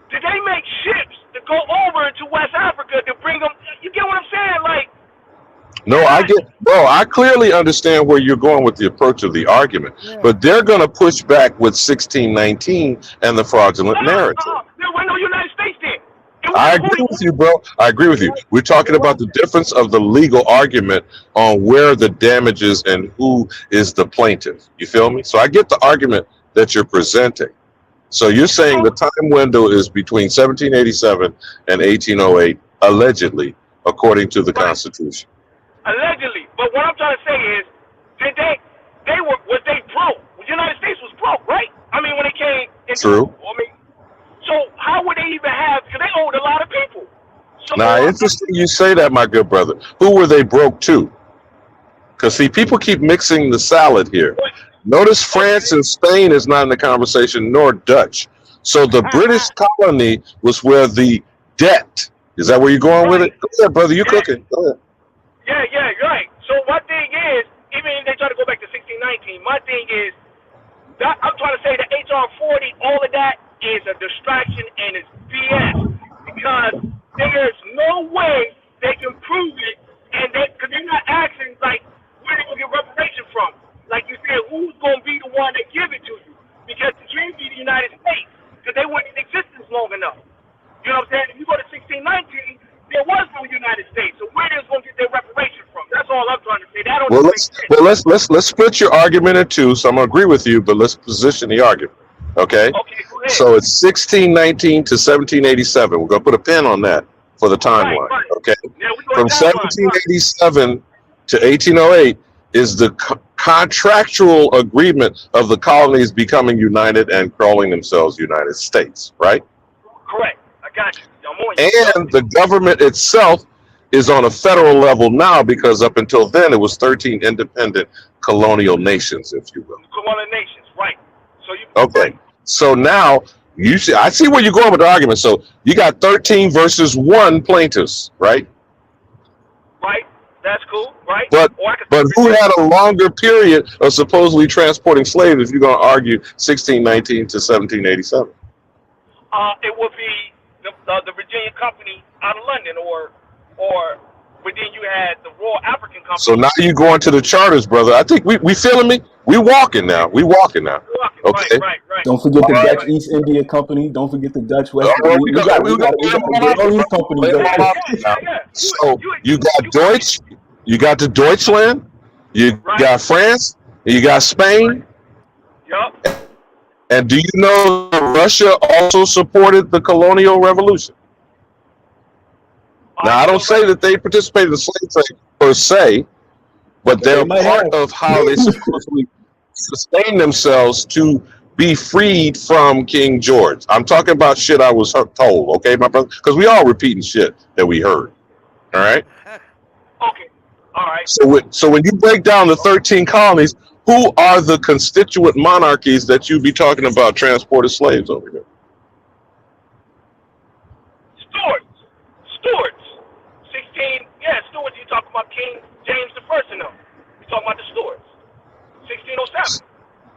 did they make ships to go over to West Africa to bring them? You get what I'm saying? Like, No, I get. Bro, I clearly understand where you're going with the approach of the argument, but they're going to push back with 1619 and the fraudulent narrative. There were no United States then. I agree with you, bro. I agree with you. We're talking about the difference of the legal argument on where the damages and who is the plaintiff. You feel me? So I get the argument that you're presenting. So you're saying the time window is between 1787 and 1808, allegedly, according to the Constitution. Allegedly. But what I'm trying to say is, did was they broke? The United States was broke, right? I mean, when they came into, True. So how would they even have, because they owed a lot of people. So now, interesting you say that, my good brother. Who were they broke to? Because, see, people keep mixing the salad here. Notice France and Spain is not in the conversation, nor Dutch. So the British colony was where the debt, is that where you're going with it? Go ahead, brother, you cooking. Go ahead. Yeah, you're right. So my thing is, even if they try to go back to 1619, my thing is, that I'm trying to say that HR 40, all of that is a distraction and it's BS, because there's no way they can prove it, and because they're not asking, like, where they going to get reparation from. Like you said, who's going to be the one that give it to you? Because it can't be the United States, because they weren't in existence long enough. You know what I'm saying? If you go to 1619, there was no United States, so where they're going to get their reparation from? That's all I'm trying to say. That don't make sense. Let's split your argument in two. So I'm gonna agree with you, but let's position the argument. Okay. So it's 1619 to 1787. We're gonna put a pin on that for the timeline. Okay. From 1787 to 1808 is the contractual agreement of the colonies becoming united and calling themselves United States, right? Correct. I got you. I'm on you. And the government itself is on a federal level now, because up until then it was 13 independent colonial nations, if you will. Colonial nations, right. So you okay. So now I see where you're going with the argument. So you got 13 versus 1 plaintiffs, right? Right. That's cool, right? But who had a longer period of supposedly transporting slaves, if you're going to argue 1619 to 1787? It would be the Virginia Company out of London, or but then you had the Royal African So Company. now you going to the charters, brother. I think we feeling me. We walking now. We walking now. Okay. Right. Don't forget the All right. Dutch East India Company. Don't forget the Dutch All West. right, We got we got all these companies up them there. all now. So you got Deutsch, you got the Deutschland, you got France, you got Spain. Yup. And do you know that Russia also supported the colonial revolution? Now, I don't say that they participated in the slave trade per se, but they're part of how they supposedly sustain themselves to be freed from King George. I'm talking about shit I was told, okay, my brother? Because we all repeating shit that we heard, all right? Okay. All right. So when you break down the 13 colonies, who are the constituent monarchies that you be talking about transported slaves over here? Stewards. 16. Yeah, Stewards. You talking about King James the First and them. You talking about the Stewards. 1607.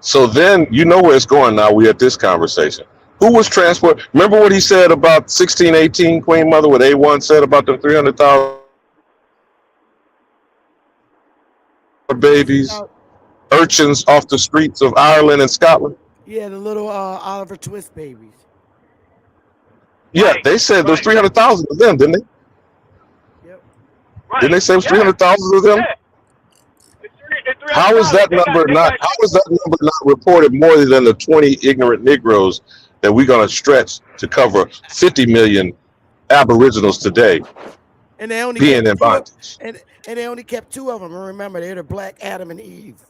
So then you know where it's going now. We at this conversation. Who was transport? Remember what he said about 1618, Queen Mother, what A1 said about the 300,000 babies, urchins off the streets of Ireland and Scotland? Yeah, the little Oliver Twist babies. Yeah, they said there's 300,000 of them, didn't they? Yep. Didn't they say it was 300,000 of them? How is that number not? How is that number not reported more than the 20 ignorant Negroes that we're going to stretch to cover 50 million Aboriginals today And they only being in bondage? And they only kept two of them. And remember, they're the Black Adam and Eve.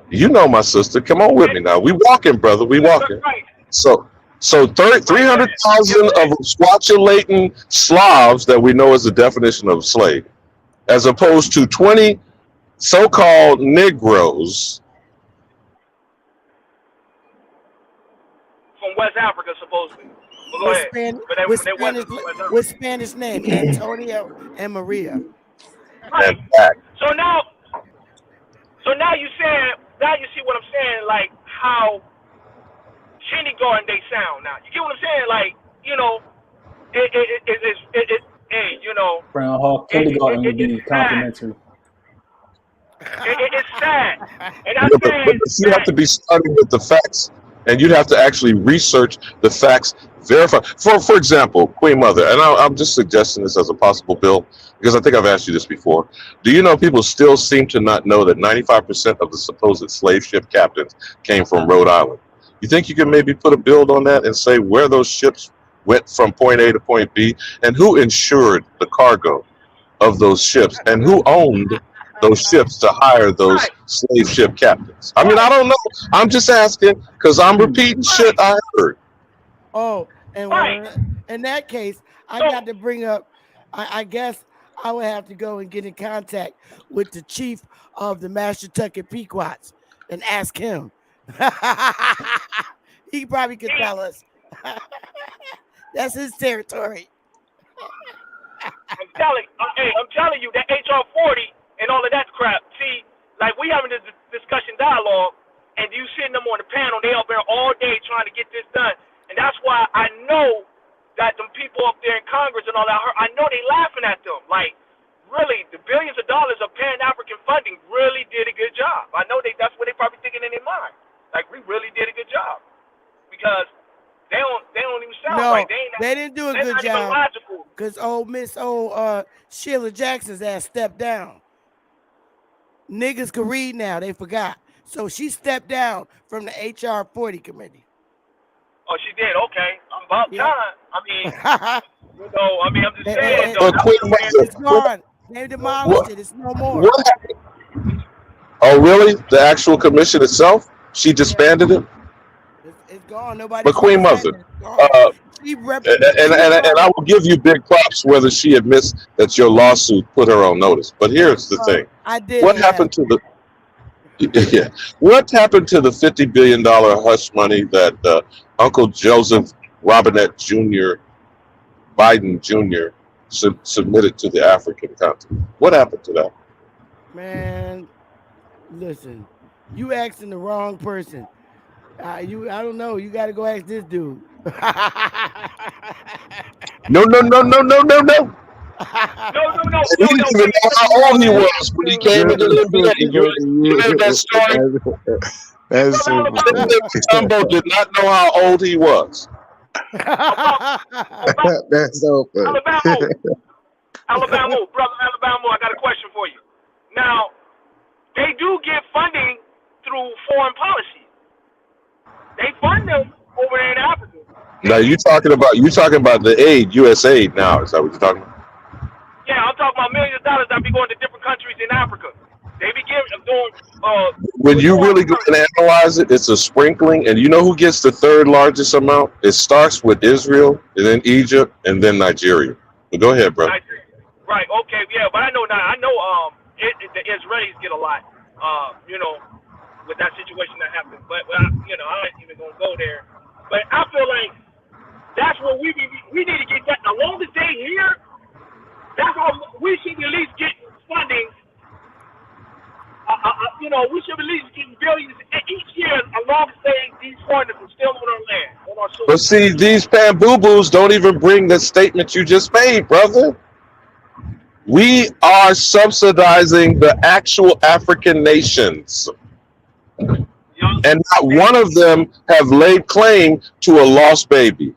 You know, my sister. Come on with me now. We walking, brother. We walking. So 300,000 of Swatchulating Slavs that we know is the definition of slave, as opposed to 20 so-called Negroes from West Africa, supposedly. But go ahead. With Spanish name, Antonio and Maria. Right. So now you see what I'm saying, like how kindergarten they sound now. You get what I'm saying? Like, you know, you know, Brown Hawk Kindergarten would be complimentary. It's sad. And I'm but you have to be starting with the facts, and you'd have to actually research the facts, verify. For example, Queen Mother, and I'm just suggesting this as a possible bill, because I think I've asked you this before. Do you know people still seem to not know that 95% of the supposed slave ship captains came from Rhode Island? You think you can maybe put a bill on that and say where those ships went from point A to point B, and who insured the cargo of those ships, and who owned those ships to hire those slave ship captains? I mean, I don't know. I'm just asking because I'm repeating shit I heard. Oh, and in that case, I got to bring up, I guess I would have to go and get in contact with the chief of the Mashantucket Pequots and ask him. He probably could tell us. That's his territory. I'm telling you that HR 40 and all of that crap. See, like we having this discussion dialogue, and you sitting them on the panel, they up there all day trying to get this done, and that's why I know that them people up there in Congress and all that, I know they laughing at them. Like, really, the billions of dollars of Pan-African funding really did a good job. I know that's what they probably thinking in their mind. Like, we really did a good job because they don't even sound right. They didn't do a good job because Sheila Jackson's ass stepped down. Niggas can read now. They forgot. So she stepped down from the HR 40 committee. Oh, she did? Okay. I'm about time. I mean, I'm just saying. It's gone. They demolished it. It's no more. What happened? Oh, really? The actual commission itself? She disbanded it? It's gone. Nobody. But Queen Mother, and I will give you big props whether she admits that your lawsuit put her on notice. But here's the thing: I did. What happened to the? Yeah, what happened to the $50 billion hush money that Uncle Joseph Robinette Jr. Biden Jr. Submitted to the African continent? What happened to that? Man, listen, you asking the wrong person. I don't know. You got to go ask this dude. No. He didn't even know how old he was when he came into the NBA. You heard that story? That's stupid. Tumbo did not know how old he was. That's so funny. Alabama, brother Alabama, I got a question for you. Now, they do get funding through foreign policy. They fund them over there in Africa. Now you talking about the aid, U.S. aid. Now is that what you're talking about? Yeah, I'm talking about millions of dollars that be going to different countries in Africa. They be doing. When you really go and analyze it, it's a sprinkling, and you know who gets the third largest amount? It starts with Israel, and then Egypt, and then Nigeria. But go ahead, bro. Right. Okay. Yeah, but I know now. I know. The Israelis get a lot. With that situation that happened. But I ain't even gonna go there. But I feel like that's what we need to get that. As long as they here, that's how we should at least get funding. We should at least get billions each year as long as these foreigners are still on our land, on our soil. But see, these pan-boo-boos don't even bring the statement you just made, brother. We are subsidizing the actual African nations. And not one of them have laid claim to a lost baby.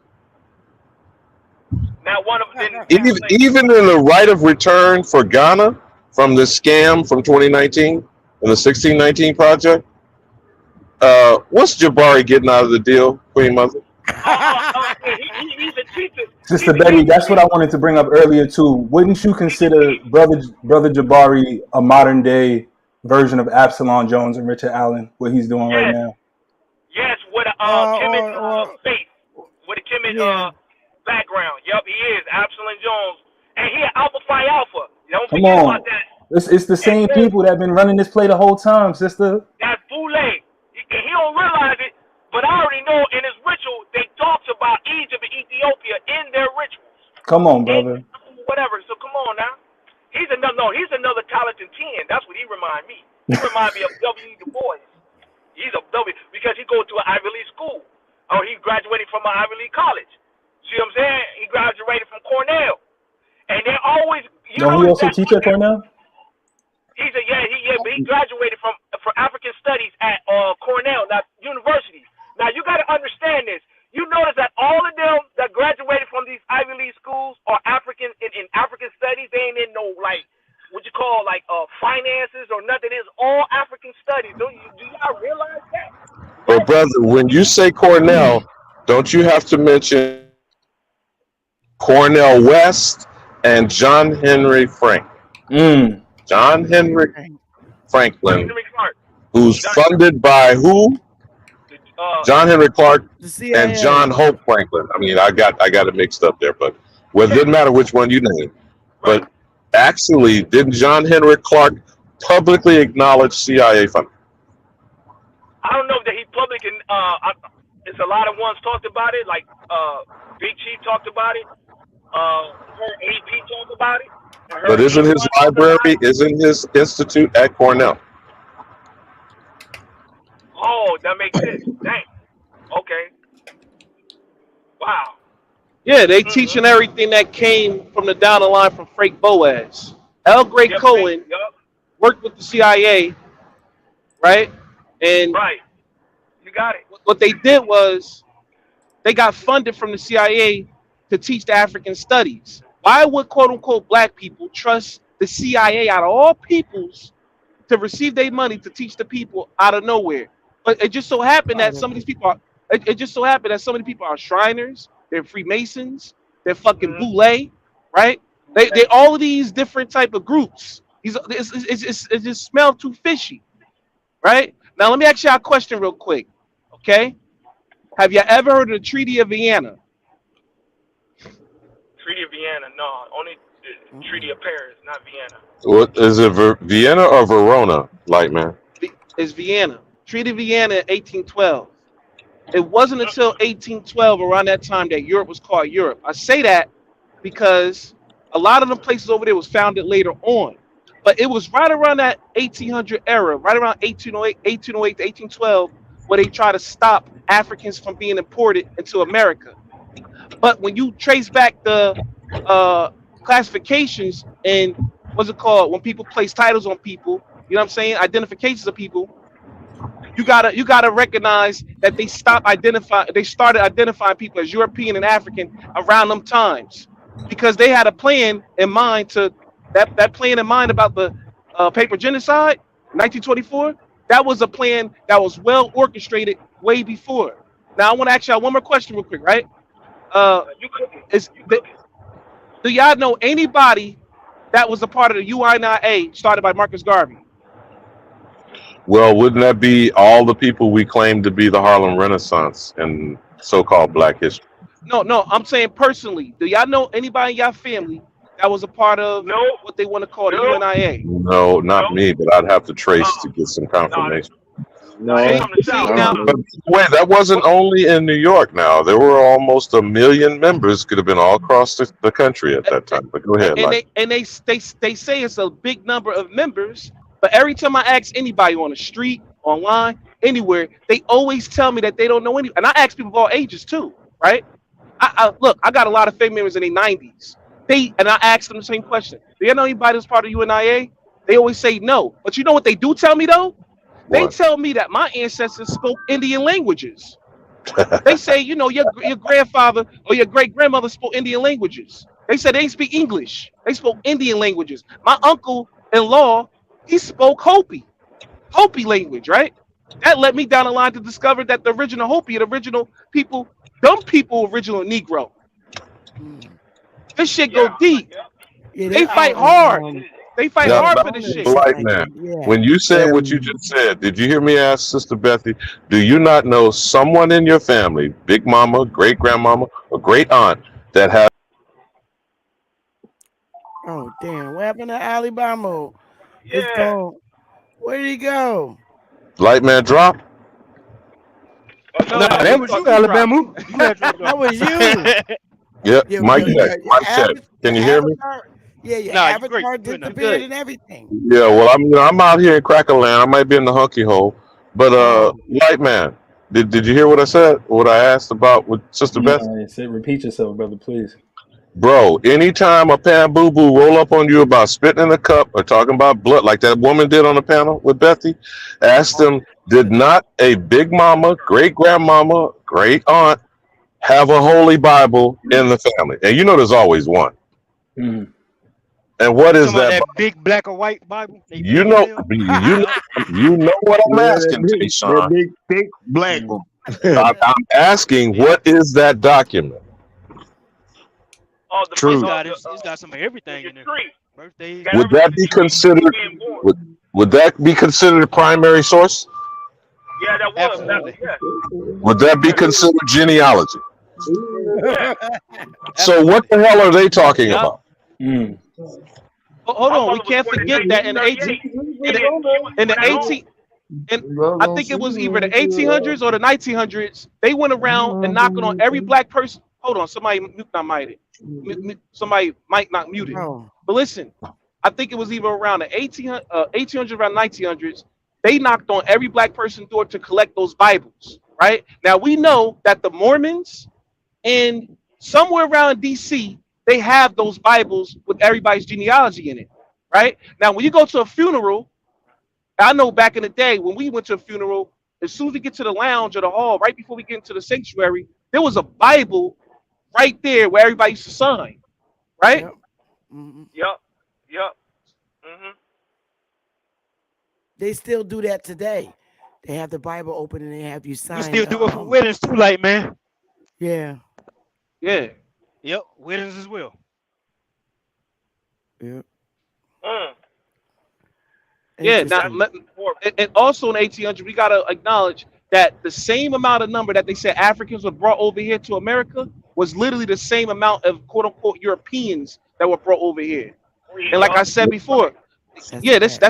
Not one of them didn't. Even in the right of return for Ghana from the scam from 2019 and the 1619 project, what's Jabari getting out of the deal, Queen Mother? He's a cheapest. Sister Betty, that's what I wanted to bring up earlier too. Wouldn't you consider Brother Jabari a modern day version of Absalom Jones and Richard Allen, what he's doing right now? Yes, with a Kemet faith, with a Kemet background. Yup, he is Absalom Jones, and he Alpha Phi Alpha. Don't forget about that. It's the same people that have been running this play the whole time, sister. That's Boule. He don't realize it, but I already know in his ritual they talks about Egypt and Ethiopia in their rituals. Come on, brother. Whatever. So come on now. He's another talented 10. That's what he remind me. He remind me of W. Du Bois. He's a W because he goes to an Ivy League school, or he graduated from an Ivy League college. See what I'm saying? He graduated from Cornell, and they're always. Don't he also teach at Cornell? But he graduated from African Studies at Cornell, not university. Now you got to understand this. You notice that all of them that graduated from these Ivy League schools are African in African studies. They ain't in no what you call finances or nothing. It's all African studies. Do y'all realize that? But brother, when you say Cornell, don't you have to mention Cornell West and John Henry Franklin? John Henry Franklin, who's funded by who? John Henry Clark and John Hope Franklin. I mean, I got it mixed up there, but it didn't matter which one you named. But actually, didn't John Henry Clark publicly acknowledge CIA funding? I don't know that he publicly. It's a lot of ones talked about it, like Big Chief talked about it. Her AP talked about it. But isn't his library, isn't his institute at Cornell? Oh, that makes sense. Dang. Okay. Wow. Yeah, they teaching everything that came from the down the line from Frank Boas. L. Gray Cohen worked with the CIA, right? And you got it. What they did was they got funded from the CIA to teach the African studies. Why would quote unquote black people trust the CIA out of all peoples to receive their money to teach the people out of nowhere? But it just so happened that some of these people are. It just so happened that so many people are Shriners, they're Freemasons, they're fucking Boule, right? They all of these different type of groups. It just smells too fishy, right? Now let me ask you a question real quick, okay? Have you ever heard of the Treaty of Vienna? Treaty of Vienna, no. Only the Treaty of Paris, not Vienna. What is it, Vienna or Verona, light man? It's Vienna. Treaty of Vienna in 1812. It wasn't until 1812, around that time, that Europe was called Europe. I say that because a lot of the places over there was founded later on. But it was right around that 1800 era, right around 1808 to 1812, where they try to stop Africans from being imported into America. But when you trace back a classifications and what's it called when people place titles on people. You know what I'm saying? Identifications of people. You gotta recognize that they started identifying people as European and African around them times because they had a plan in mind to that plan in mind about the paper genocide 1924. That was a plan that was well orchestrated way before. Now I want to ask y'all one more question real quick, right? Uh, You cooking? is You the, cooking? do y'all know anybody that was a part of the UNIA started by Marcus Garvey? Well, wouldn't that be all the people we claim to be the Harlem Renaissance and so-called Black history? No, no, I'm saying personally. Do y'all know anybody in y'all family that was a part of No, what they want to call the no, UNIA? No, no. not me, but I'd have to trace to get some Nah, confirmation. they No, See, from the see south. I now, don't But know. wait, that wasn't what? only in New York now. There were almost 1 million members, could have been all across the country at that time. But go ahead, And like. they say it's a big number of members, but every time I ask anybody on the street, online, anywhere, they always tell me that they don't know any. And I ask people of all ages too, right? I look, I got a lot of family members in their 90s. I asked them the same question. Do you know anybody that's part of UNIA? They always say no. But you know what they do tell me though? They What? tell me that my ancestors spoke Indian languages. They say, your grandfather or your great grandmother spoke Indian languages. They said they didn't speak English. They spoke Indian languages. My uncle-in-law, he spoke Hopi language, right? That led me down the line to discover that the original Hopi, the original people, them people, original Negro. Mm. This shit go Yeah, deep. Yeah, They they're fight out in hard. They fight Now, hard for this Arizona and shit. shit Black like man, that. Yeah. when you said what you And just said, did you hear me ask Sister Bethy, do you not know someone in your family, big mama, great grandmama, or great aunt, that has Oh damn! What happened to Alabama? It's yeah. gone. Where did he go? light man drop? No, Nah, no, that he was you, thought he dropped. Alabama. You had dropped That off. was you. Yep, mic check, Your mic check. your Can you hear me? avatar. Yeah, your Nah, you great. avatar You good now. You disappeared good. and everything. Yeah, well, I'm out here in Crackerland. I might be in the hunky hole, but Oh, light man, did you hear what I said? What I asked about with Sister Beth? No, say repeat yourself, brother, please. Bro, anytime a pan boo boo roll up on you about spitting in a cup or talking about blood, like that woman did on the panel with Bethy, ask them, did not a big mama, great grandmama, great aunt have a holy Bible in the family? And you know there's always one. Mm. And what You is talking about that? that big black or white Bible they You put in the know, mail? you know, Yep. you know what I'm yeah, asking, T. that Sean. big, thick black Mm. one. I'm asking, Yep. what is that document? Oh, the It's Truth. birth. got it's got some of everything Your in there. tree. Birthdays, Got Would everything. that everything. be The tree. You considered? being born. Would that be considered a primary source? Yeah, that was. That, Absolutely. yeah. Would that be Yeah. considered genealogy? Yeah. So what Absolutely. the hell are they talking Yeah. about? Mm. Hold My on. We mother was can't born in forget that in the 18 1938. in the She was in the born at home. 18 and I think it was either the 1800s or the 1900s. They went around and knocking on every black person. Hold on, somebody mute not muted. Somebody might not muted. oh, But listen, I think it was either around the 1800s, around 1900s. They knocked on every black person's door to collect those Bibles. Right now, we know that the Mormons and somewhere around DC, they have those Bibles with everybody's genealogy in it. Right now, when you go to a funeral, I know back in the day when we went to a funeral, as soon as we get to the lounge or the hall, right before we get into the sanctuary, there was a Bible right there where everybody used to sign, right? yep. Mhm. Yup. Yup. Mhm. They still do that today. They have the Bible open and they have you We sign. still do it for weddings too, like man. Yeah, Yeah. Yep, weddings as well. yeah. Mm. Yeah. Now, Interesting. and also in 1800, we gotta acknowledge that the same amount of number that they said Africans were brought over here to America was literally the same amount of quote unquote Europeans that were brought over here. And like I Yup. said before, That's a yeah, fact.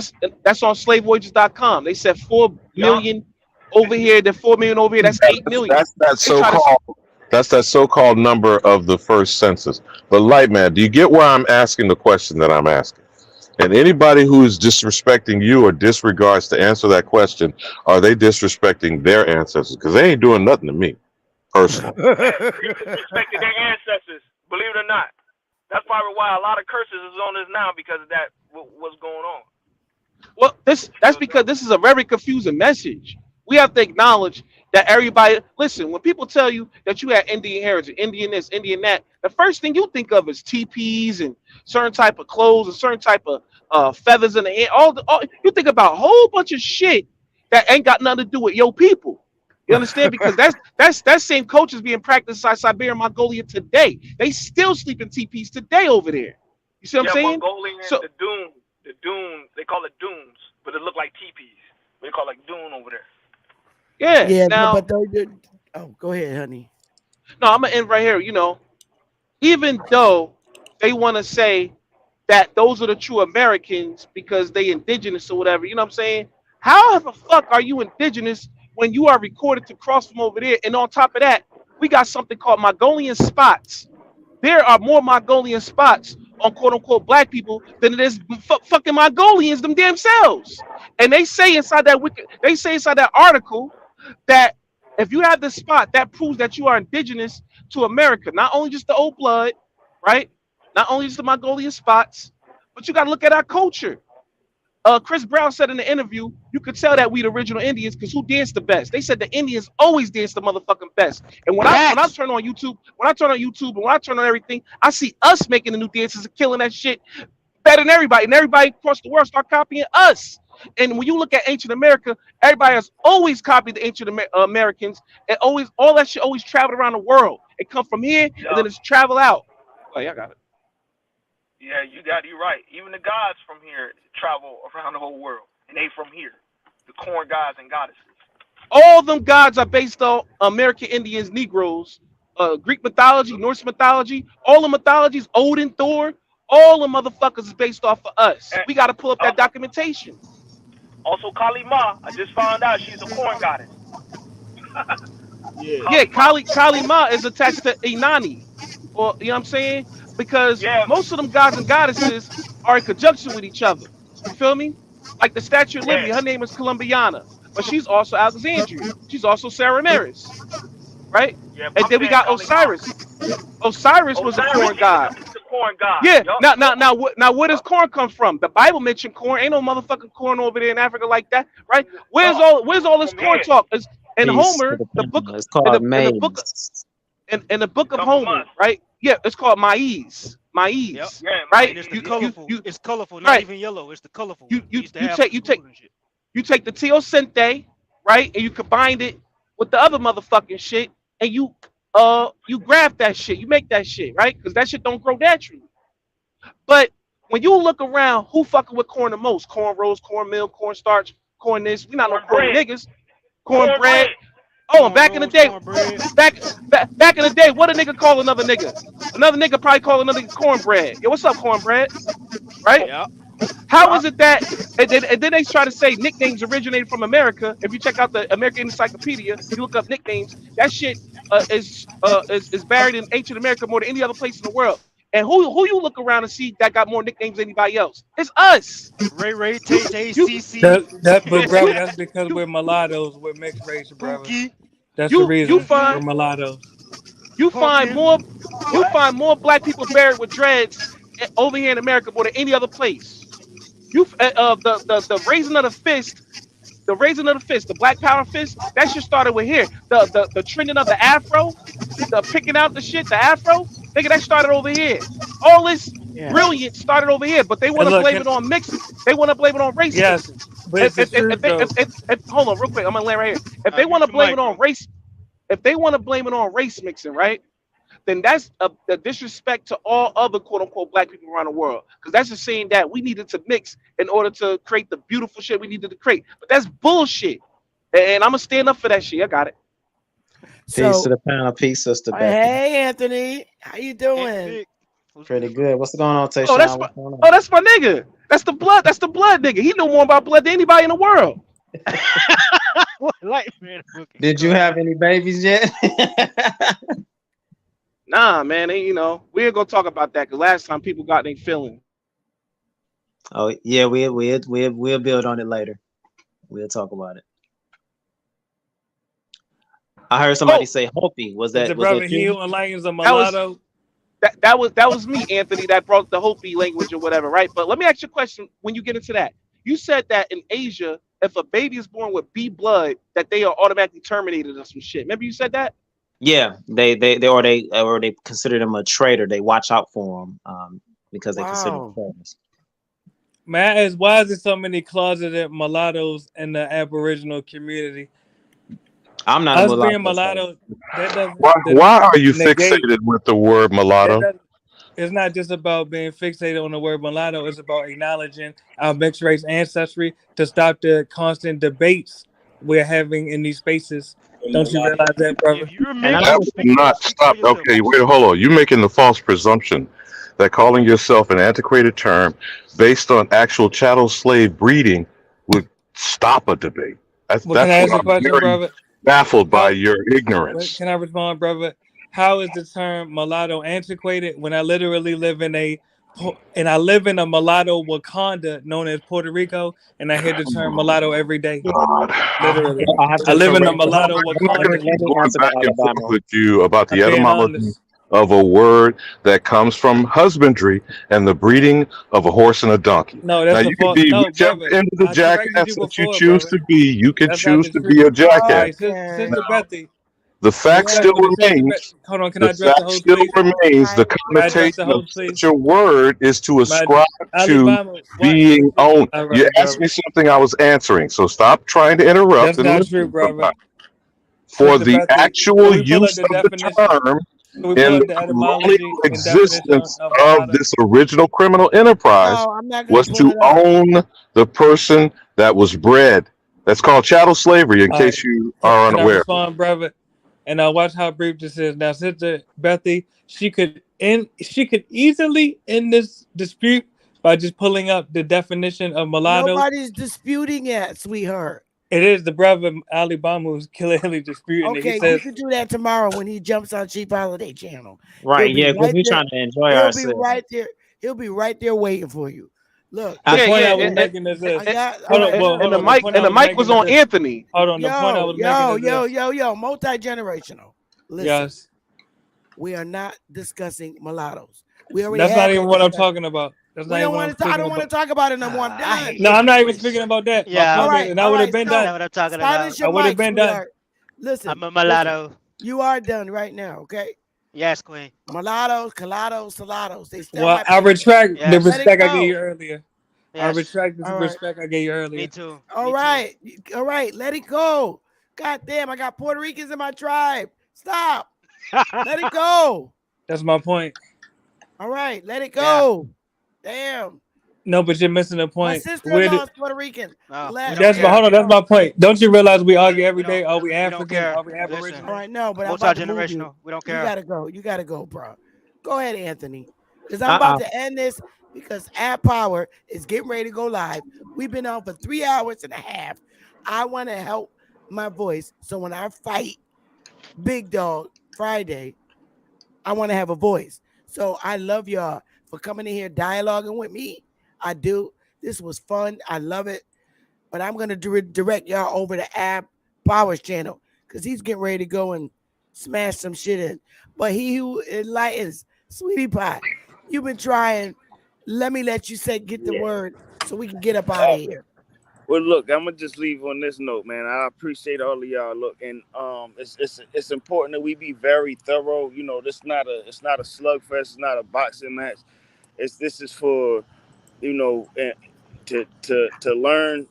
that's on slavevoyages.com. They said 4 Yup. million over here, then 4 million over here. That's 8 million. That's that They try to so-called. That's that so-called number of the first census. But light man, do you get why I'm asking the question that I'm asking? And anybody who is disrespecting you or disregards to answer that question, are they disrespecting their ancestors? Because they ain't doing nothing to me personally. They disrespected their ancestors. Believe it or not. That's probably why a lot of curses is on us now because of that. What's going on? Well, that's because this is a very confusing message. We have to acknowledge that everybody listen, when people tell you that you had Indian heritage, Indian this, Indian that, the first thing you think of is teepees and certain type of clothes and certain type of feathers in the air. All you think about a whole bunch of shit that ain't got nothing to do with your people. You understand? Because that same culture is being practiced in Siberia and Mongolia today. They still sleep in teepees today over there. You see what I'm saying? Mongolian, So, the dune, they call it dunes, but it look like teepees. They call it like dune over there. yeah. Yeah, Now, but they, oh, go ahead, honey. no, I'm gonna end right here. Even though they want to say that those are the true Americans because they indigenous or whatever, you know what I'm saying? How the fuck are you indigenous when you are recorded to cross from over there? And on top of that, we got something called Mongolian spots. There are more Mongolian spots on quote unquote black people than it is fucking Mongolians them damn selves. And they say inside that article that if you have this spot, that proves that you are indigenous to America. Not only just the old blood, right? Not only just the Mongolian spots, but you got to look at our culture. Chris Brown said in the interview, you could tell that we the original Indians because who danced the best? They said the Indians always dance the motherfucking best. And when I turn on YouTube, and when I turn on everything, I see us making the new dances and killing that shit better than everybody. And everybody across the world start copying us. And when you look at ancient America, everybody has always copied the ancient Americans, and always all that shit always traveled around the world. It come from here and then it's travel out. Oh, yeah, I got it. Yeah, you're right. Even the gods from here travel around the whole world, and they from here. The corn gods and goddesses. All them gods are based on American Indians, Negroes, Greek mythology, Norse mythology, all the mythologies, Odin, Thor, all the motherfuckers is based off of us. And We got to pull up that documentation. Also, Kali Ma, I just found out she's a corn goddess. Yeah, Kali Ma is attached to Inanni, or you know what I'm saying? Because Yeah. most of them gods and goddesses are in conjunction with each other. You feel me? Like the Statue of Liberty, her name is Columbiana, but she's also Alexandria. She's also Sarah Maris, right? Yeah, And I'm then we saying got Kali Ma. Osiris. Osiris was a corn god. She's the corn god. Yeah. Yup. Now, where does corn come from? The Bible mentioned corn. Ain't no motherfucking corn over there in Africa like that, right? Where's all this corn talk? Is in Peace to Homer, the the book, panel. It's in called the book, maize. in the book of Homer, right? Yeah, it's called maize. Maize, Yep. right? And it's the colorful. It's colorful, not right. even yellow. It's the colorful. You take the teosinte, right, and you combine it with the other motherfucking shit, and you graft that shit. You make that shit, right? Because that shit don't grow naturally. But when you look around, who fucking with corn the most? Corn rolls, cornmeal, cornstarch, corn this. We not no corn niggas. Cornbread. Oh, and back in the day, back in the day, what a nigga call another nigga? Another nigga probably call another nigga cornbread. Yo, what's up, cornbread? Right? Yeah. How is it that? And then they try to say nicknames originated from America. If you check out the American Encyclopedia, you look up nicknames. That shit is buried in ancient America more than any other place in the world. And who you look around and see that got more nicknames than anybody else? It's us. Ray, Tay, CC. But brother, that's because we're mulattoes, we're mixed race, brother. That's the reason we're mulattoes. You find more black people buried with dreads over here in America more than any other place. The raising of the fist, the Black Power fist, that shit started with here. The trending of the Afro, the picking out the shit, the Afro, nigga, that started over here. All this brilliance started over here, but they want to blame it on mixing. They want to blame it on race mixing. Hold on, real quick, I'm gonna land right here. If they want to blame it on race, if they want to blame it on race mixing, right? Then that's a disrespect to all other quote unquote black people around the world. Because that's just saying that we needed to mix in order to create the beautiful shit we needed to create. But that's bullshit. And I'm going to stand up for that shit. I got it. Peace to the panel. Peace, Sister Becky. Hey, Anthony. How you doing? Pretty good. What's going on, Tayshawn? That's my nigga. That's the blood nigga. He know more about blood than anybody in the world. Did you have any babies yet? Nah, man, we ain't gonna talk about that because last time people got their feeling. Oh yeah, we'll build on it later. We'll talk about it. I heard somebody say Hopi. Was that brother you? Hugh Lions a mulatto? that was me, Anthony, that brought the Hopi language or whatever, right? But let me ask you a question when you get into that. You said that in Asia, if a baby is born with B blood, that they are automatically terminated or some shit. Remember you said that? Yeah, they consider them a traitor. They watch out for them because they consider them Wow. traitors. Man, why is there so many closeted mulattoes in the Aboriginal community? I'm not a Us being mulatto, so mulatto, that doesn't Why are you negate. fixated with the word That mulatto? doesn't. It's not just about being fixated on the word mulatto. It's about acknowledging our mixed race ancestry to stop the constant debates we're having in these spaces. Don't you realize that, brother? If you're and I mixed, That don't. will speak for not stop. yourself. Okay, wait, hold on. You're making the false presumption that calling yourself an antiquated term based on actual chattel slave breeding would stop a debate. Well, can I That's what ask a I'm question, very brother? baffled by How your ignorance. can I respond, brother? How is the term mulatto antiquated when I literally live in I live in a mulatto Wakanda known as Puerto Rico, and I hear the term mulatto every day. God. Literally, I have I to live in a correct. mulatto I'm not going Wakanda. to keep Let me going answer back that, and forth Alabama. with you about the I'm being etymology honest. of a word that comes from husbandry and the breeding of a horse and a donkey. No, Now, that's a you can fault. be No, whichever brother, end of the I corrected jackass you that you before, choose brother. to be. You can That's not choose the to truth. be a All jackass. right, Okay. Sister Bethy, The fact still respectfully, Sister remains. Hold on, can The I address the fact host, still please? remains. The Can I address the connotation of host, such please? a word is to My ascribe to Alabama, watch, being sister. owned. All You right, asked brother. me something, I was answering. So stop trying to interrupt That's and not true, listen. brother. Somebody. For Sister the Bethy, can actual we pull up use the of the definition? term Can we pull in up the the colonial etymology and definition existence of of mulatto? this original criminal enterprise No, I'm not gonna was pull to it up. own the person that was bred. That's called chattel slavery, in All right, case you are can I unaware. respond, brother? And now watch how brief this is. Now, Sister Bethy, she could easily end this dispute by just pulling up the definition of mulatto. Nobody's disputing it, sweetheart. It is the brother Alabama who's clearly disputing it. He Okay, you says, can do that tomorrow when he jumps on Cheap Holiday Channel. He'll Right? be Yeah, because right we're there. trying to enjoy He'll be ourselves. right there. He'll be right there waiting for you. Look, the I, Yeah, point yeah, I was listen. making is and, I this. and, got all Hold and, on, right. and well, hold and the on. The mic point I and the was mic making was is on this. Anthony. Hold on. The point I was making is this. Multi generational. Listen, Yes. we are not discussing mulattoes. We already That's not had even that what I'm discussion. talking about. That's We not even don't what I'm want to. I speaking don't want to about. talk about it no more. I'm I done. hate No, this I'm not even place. speaking about that. My Yeah, All point is, right. and I All would have right. been that's So done. not what I'm talking silence about. I your would have mic, been done. sweetheart. Listen, I'm a listen. mulatto. You are done right now. Okay. Yes, Queen. Mulattoes, colados, salados. They still Well, my I people. retract the Let Yes. it respect I gave you go. earlier. I Yes. retract the All right. respect I gave you Me earlier. too. All Me too. right. All right. Let it go. God damn, I got Puerto Ricans in my tribe. Stop. Let it go. That's my point. All right. Let it Yeah. go. Damn. No, but you're missing the My point. Where sister-in-law did is Puerto Rican. No, we Let don't that's my it care. hold on, that's my go. point. Don't you realize we We argue we every don't day? Are we we don't African? care. Are we Listen, All Aboriginal? right. No, but I'm about to move you. multi-generational. We don't You care. got to go. You got to go, bro. Go ahead, Anthony. Because I'm about uh-uh. to end this because App Power is getting ready to go live. We've been on for 3 hours and a half. I want to help my voice. So when I fight Big Dog Friday, I want to have a voice. So I love y'all for coming in here dialoguing with me. I do. This was fun. I love it. But I'm gonna direct y'all over to App Power's channel because he's getting ready to go and smash some shit in. But he who enlightens, sweetie pie, you've been trying. Let you say get the Yeah. word so we can get up out of here. Well, look, I'm gonna just leave on this note, man. I appreciate all of y'all. Look, and it's important that we be very thorough. You know, it's not a slugfest. It's not a boxing match. This is for to learn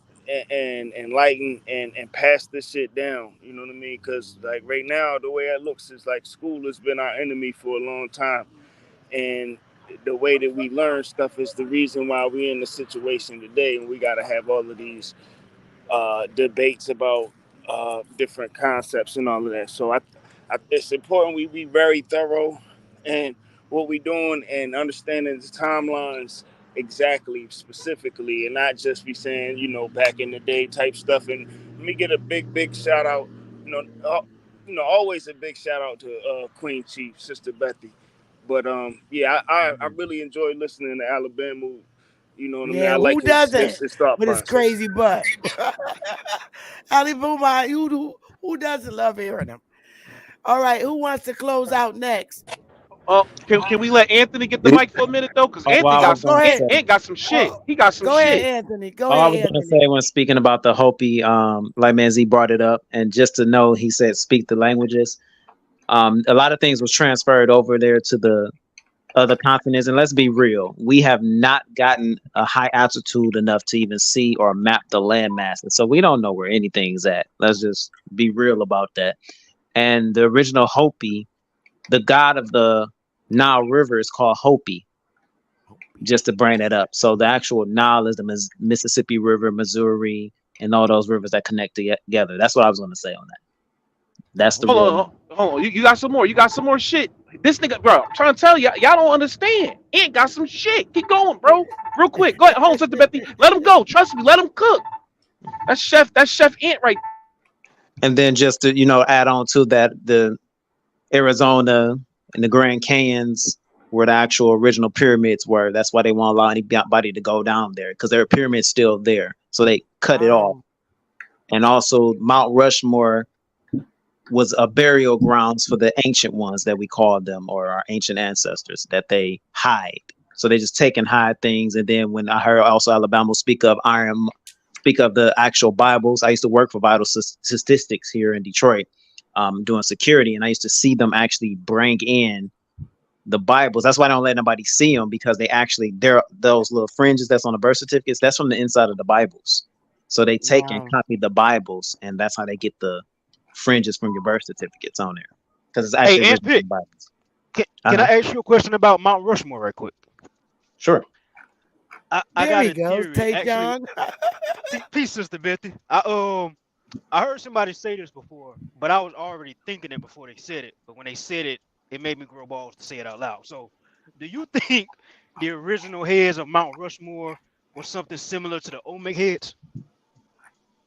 and enlighten and pass this shit down. You know what I mean? Because like right now, the way it looks is like school has been our enemy for a long time, and the way that we learn stuff is the reason why we're in the situation today, and we got to have all of these debates about different concepts and all of that. So it's important we be very thorough and what we doing and understanding the timelines exactly, specifically, and not just be saying back in the day type stuff. And let me get a big shout out. Always a big shout out to Queen Chief, Sister Bethy. But yeah, I really enjoy listening to Alabama. You know what I mean? I Yeah, like who doesn't? his thought With his process. crazy butt. Ali Bouma, who doesn't love hearing him? All right, who wants to close out next? Can we let Anthony get the It, mic for a minute though? Because What Anthony I got was some. Go gonna ahead. say. Ant got some shit. Oh, He got some go ahead, shit. Anthony. Go All I ahead, was gonna Anthony. say when speaking about the Hopi, like man Z brought it up, and just to know, he said speak the languages. A lot of things was transferred over there to the other continents, and let's be real, we have not gotten a high altitude enough to even see or map the land masses, so we don't know where anything's at. Let's just be real about that. And the original Hopi, the god of the Nile River, is called Hopi, just to bring that up. So the actual Nile is the Mississippi River, Missouri, and all those rivers that connect together. That's what I was going to say on that. That's the real. Hold on. You got some more. You got some more shit. This nigga, bro, I'm trying to tell you, y'all don't understand. Ant got some shit. Keep going, bro. Real quick. Go ahead. Hold on, Sister Bethy. Let him go. Trust me. Let him cook. That's Chef Ant right. And then just to add on to that, the Arizona and the Grand Canyons where the actual original pyramids were. That's why they won't allow anybody to go down there, because there are pyramids still there. So they cut it off. And also Mount Rushmore was a burial grounds for the ancient ones that we call them, or our ancient ancestors, that they hide. So they just take and hide things. And then when I heard also Alabama speak of the actual Bibles, I used to work for Vital Statistics here in Detroit, doing security, and I used to see them actually bring in the Bibles. That's why I don't let nobody see them, because they're those little fringes that's on the birth certificates. That's from the inside of the Bibles. So they take and copy the Bibles, and that's how they get the fringes from your birth certificates on there, because it's actually Hey, original Bibles. Can I ask you a question about Mount Rushmore right quick? Sure. I There got he a goes, theory. Tay Actually, John. peace, Sister Betty. I heard somebody say this before, but I was already thinking it before they said it. But when they said it, it made me grow balls to say it out loud. So, do you think the original heads of Mount Rushmore was something similar to the Olmec heads?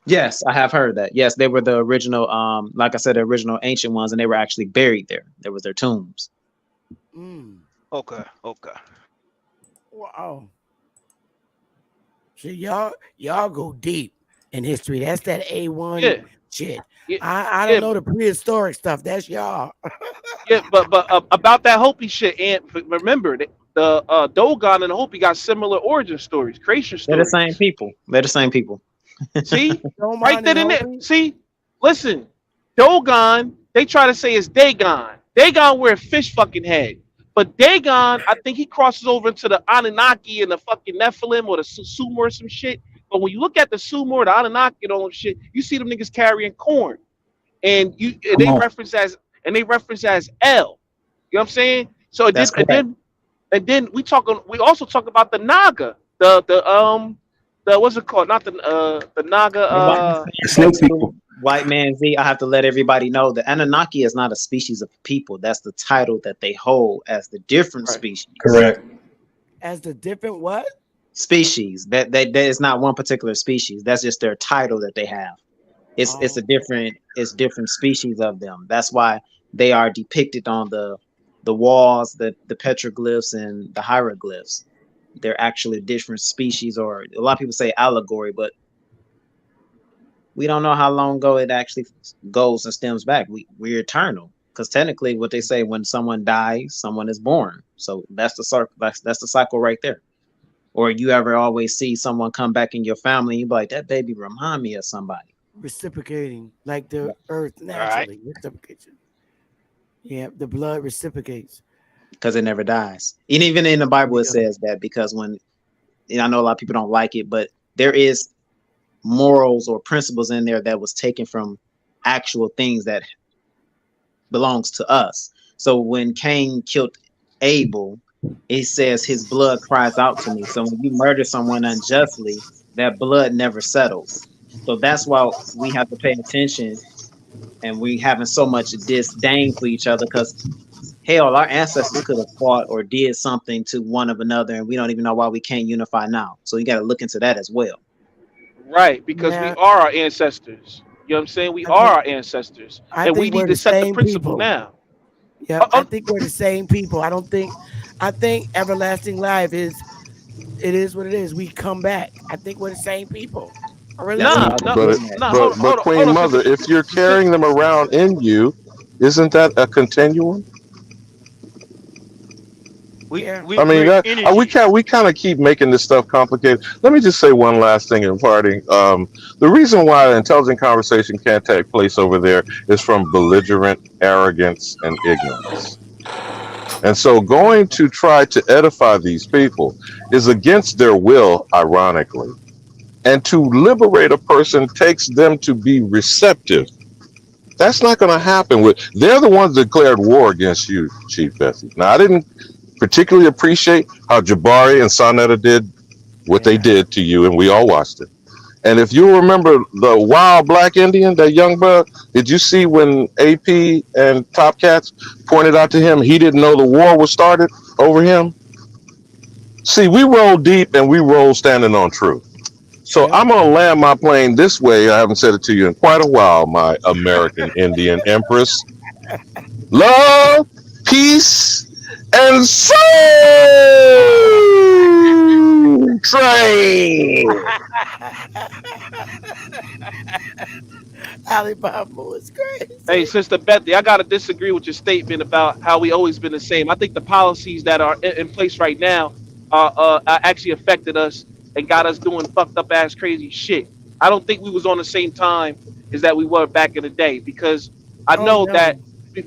Yes, I have heard that. Yes, they were the original, like I said, the original ancient ones, and they were actually buried there. There was their tombs. Okay. Wow. See, y'all go deep in history. That's that A1 shit. I don't know the prehistoric stuff. That's y'all. But about that Hopi shit, Ant. Remember the Dogon and the Hopi got similar origin stories, creation They're the stories. same people. They're the same people. See, right there in there. See, listen, Dogon. They try to say it's Dagon. Dagon wear a fish fucking head, but Dagon, I think he crosses over into the Anunnaki and the fucking Nephilim or the Sumer or some shit. But when you look at the Sumer, the Anunnaki, and all that shit, you see them niggas carrying corn, and they reference as L. You know what I'm saying? So it That's did, correct. and then we also talk about the Naga, the what's it called? Not the Naga. Snake people. White man Z, I have to let everybody know that Anunnaki is not a species of people. That's the title that they hold as the different species. Correct. As the different what? Species. That is not one particular species. That's just their title that they have. It's different species of them. That's why they are depicted on the walls, the petroglyphs and the hieroglyphs. They're actually different species, or a lot of people say allegory, but we don't know how long ago it actually goes and stems back. We're eternal, because technically what they say, when someone dies, someone is born. So that's the circle. That's the cycle right there. Or you ever always see someone come back in your family, you be like, that baby remind me of somebody. Reciprocating, like the earth naturally. Reciprocation. Yeah, the blood reciprocates. Because it never dies. And even in the Bible, it says that, because when, I know a lot of people don't like it, but there is morals or principles in there that was taken from actual things that belongs to us. So when Cain killed Abel, it says his blood cries out to me. So when you murder someone unjustly, that blood never settles. So that's why we have to pay attention, and we having so much disdain for each other, because hell, our ancestors could have fought or did something to one of another, and we don't even know why we can't unify now. So you got to look into that as well. Right, because we are our ancestors. You know what I'm saying? We are our ancestors, and we need to set the principle now. Yeah, I think we're the same people. I think everlasting life is what it is. We come back. I think we're the same people. I really But Queen Mother, if you're carrying them around in you, isn't that a continuum? We I mean, bring energy. we kind of keep making this stuff complicated. Let me just say one last thing in parting. The reason why the intelligent conversation can't take place over there is from belligerent arrogance and ignorance. And so going to try to edify these people is against their will, ironically. And to liberate a person takes them to be receptive. That's not going to happen. They're the ones that declared war against you, Chief Bessie. Now, I didn't particularly appreciate how Jabari and Sonetta did what they did to you, and we all watched it. And if you remember the wild black Indian, that young bug, did you see when AP and Top Cats pointed out to him he didn't know the war was started over him? See, we roll deep and we roll standing on truth. So I'm going to land my plane this way. I haven't said it to you in quite a while, my American Indian Empress. Love, peace, and soul train. Alibaba was crazy. Hey, Sister Bethy, I gotta disagree with your statement about how we always been the same. I think the policies that are in place right now are actually affected us and got us doing fucked up ass crazy shit. I don't think we was on the same time as that we were back in the day, because I know that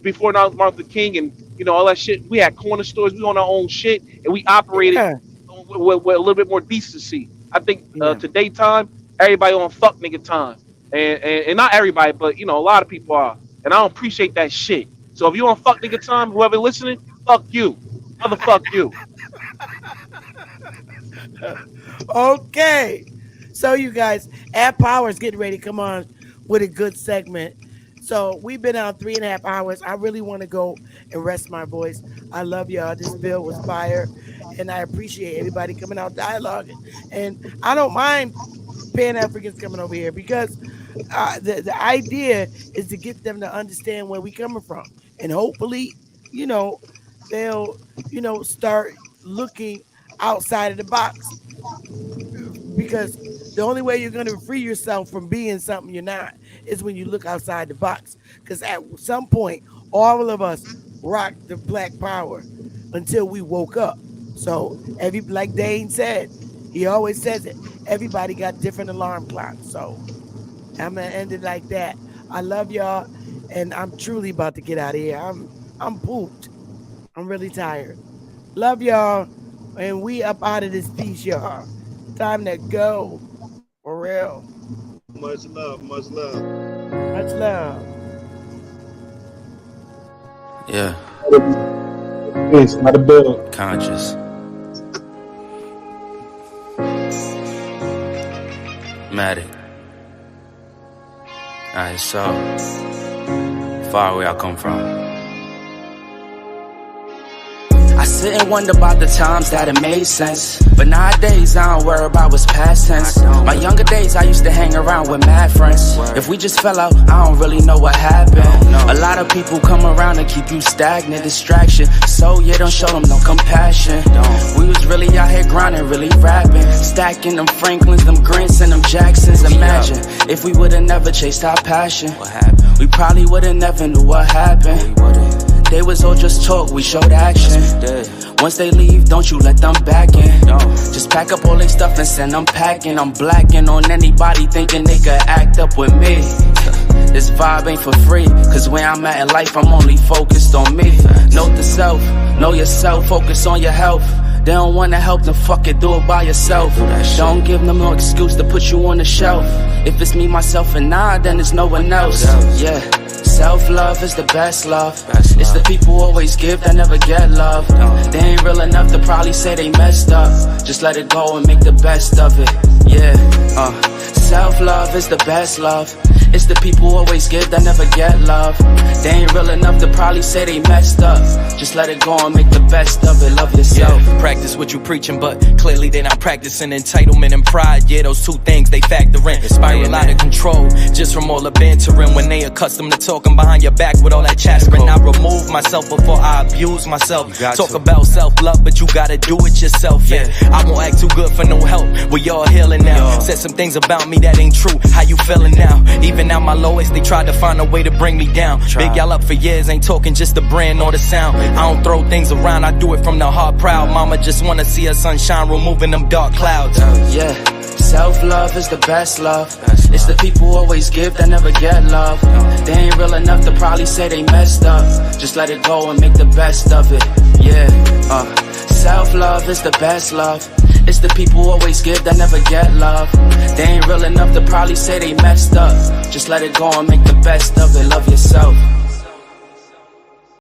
before Martin Luther King and all that shit, we had corner stores, we on our own shit, and we operated with a little bit more decency. I think today time, everybody on fuck nigga time. And not everybody, but a lot of people are. And I don't appreciate that shit. So if you on fuck nigga time, whoever listening, fuck you. Motherfuck you. Okay. So you guys, App Power's getting ready to come on with a good segment. So we've been on 3.5 hours. I really want to go and rest my voice. I love y'all. This bill was fire. And I appreciate everybody coming out dialoguing. And I don't mind Pan-Africans coming over here, because the idea is to get them to understand where we coming from, and hopefully they'll start looking outside of the box, because the only way you're going to free yourself from being something you're not is when you look outside the box. Because at some point all of us rocked the black power until we woke up. So like Dane said, he always says it, everybody got different alarm clocks. So I'm gonna end it like that. I love y'all, and I'm truly about to get out of here. I'm pooped. I'm really tired. Love y'all, and we up out of this piece, y'all. Time to go. For real. Much love, much love. Much love. Yeah. It's not a bill. Conscious. Matic. Alright, so far away I come from. I sit and wonder about the times that it made sense, but nowadays I don't worry about what's past tense. My younger days I used to hang around with mad friends. If we just fell out, I don't really know what happened. A lot of people come around and keep you stagnant, distraction. So you don't show them no compassion. We was really out here grinding, really rapping, stacking them Franklins, them Grants, and them Jacksons. Imagine if we would've never chased our passion, we probably would've never knew what happened. They was all just talk, we showed action. Once they leave, don't you let them back in. Just pack up all their stuff and send them packing. I'm blacking on anybody thinking they could act up with me. This vibe ain't for free, cause where I'm at in life, I'm only focused on me. Note the self, know yourself, focus on your health. They don't wanna help, then fuck it, do it by yourself. Don't give them no excuse to put you on the shelf. If it's me, myself, and I, then there's no one else. Yeah. Self-love is the best love. It's the people who always give that never get love. They ain't real enough to probably say they messed up. Just let it go and make the best of it. Yeah, self-love is the best love. It's the people who always give that never get love. They ain't real enough to probably say they messed up. Just let it go and make the best of it. Love yourself. Yeah, practice what you preaching, but clearly they not practicing entitlement and pride. Yeah, those two things they factor in. Spiral out of control just from all the bantering. When they accustomed to talking behind your back with all that chattering, I remove myself before I abuse myself. Talk about self-love, but you gotta do it yourself. Yeah, I won't act too good for no help. We all healing now. Said some things about me that ain't true. How you feeling now? Even Even at my lowest, they tried to find a way to bring me down. Big y'all up for years, ain't talking just the brand or the sound. I don't throw things around, I do it from the heart proud. Mama just wanna see her sunshine, removing them dark clouds. Yeah, self-love is the best love. It's the people who always give that never get love. They ain't real enough to probably say they messed up. Just let it go and make the best of it. Yeah, self-love is the best love. It's the people who always give that never get love. They ain't real enough to probably say they messed up. Just let it go and make the best of it. Love yourself.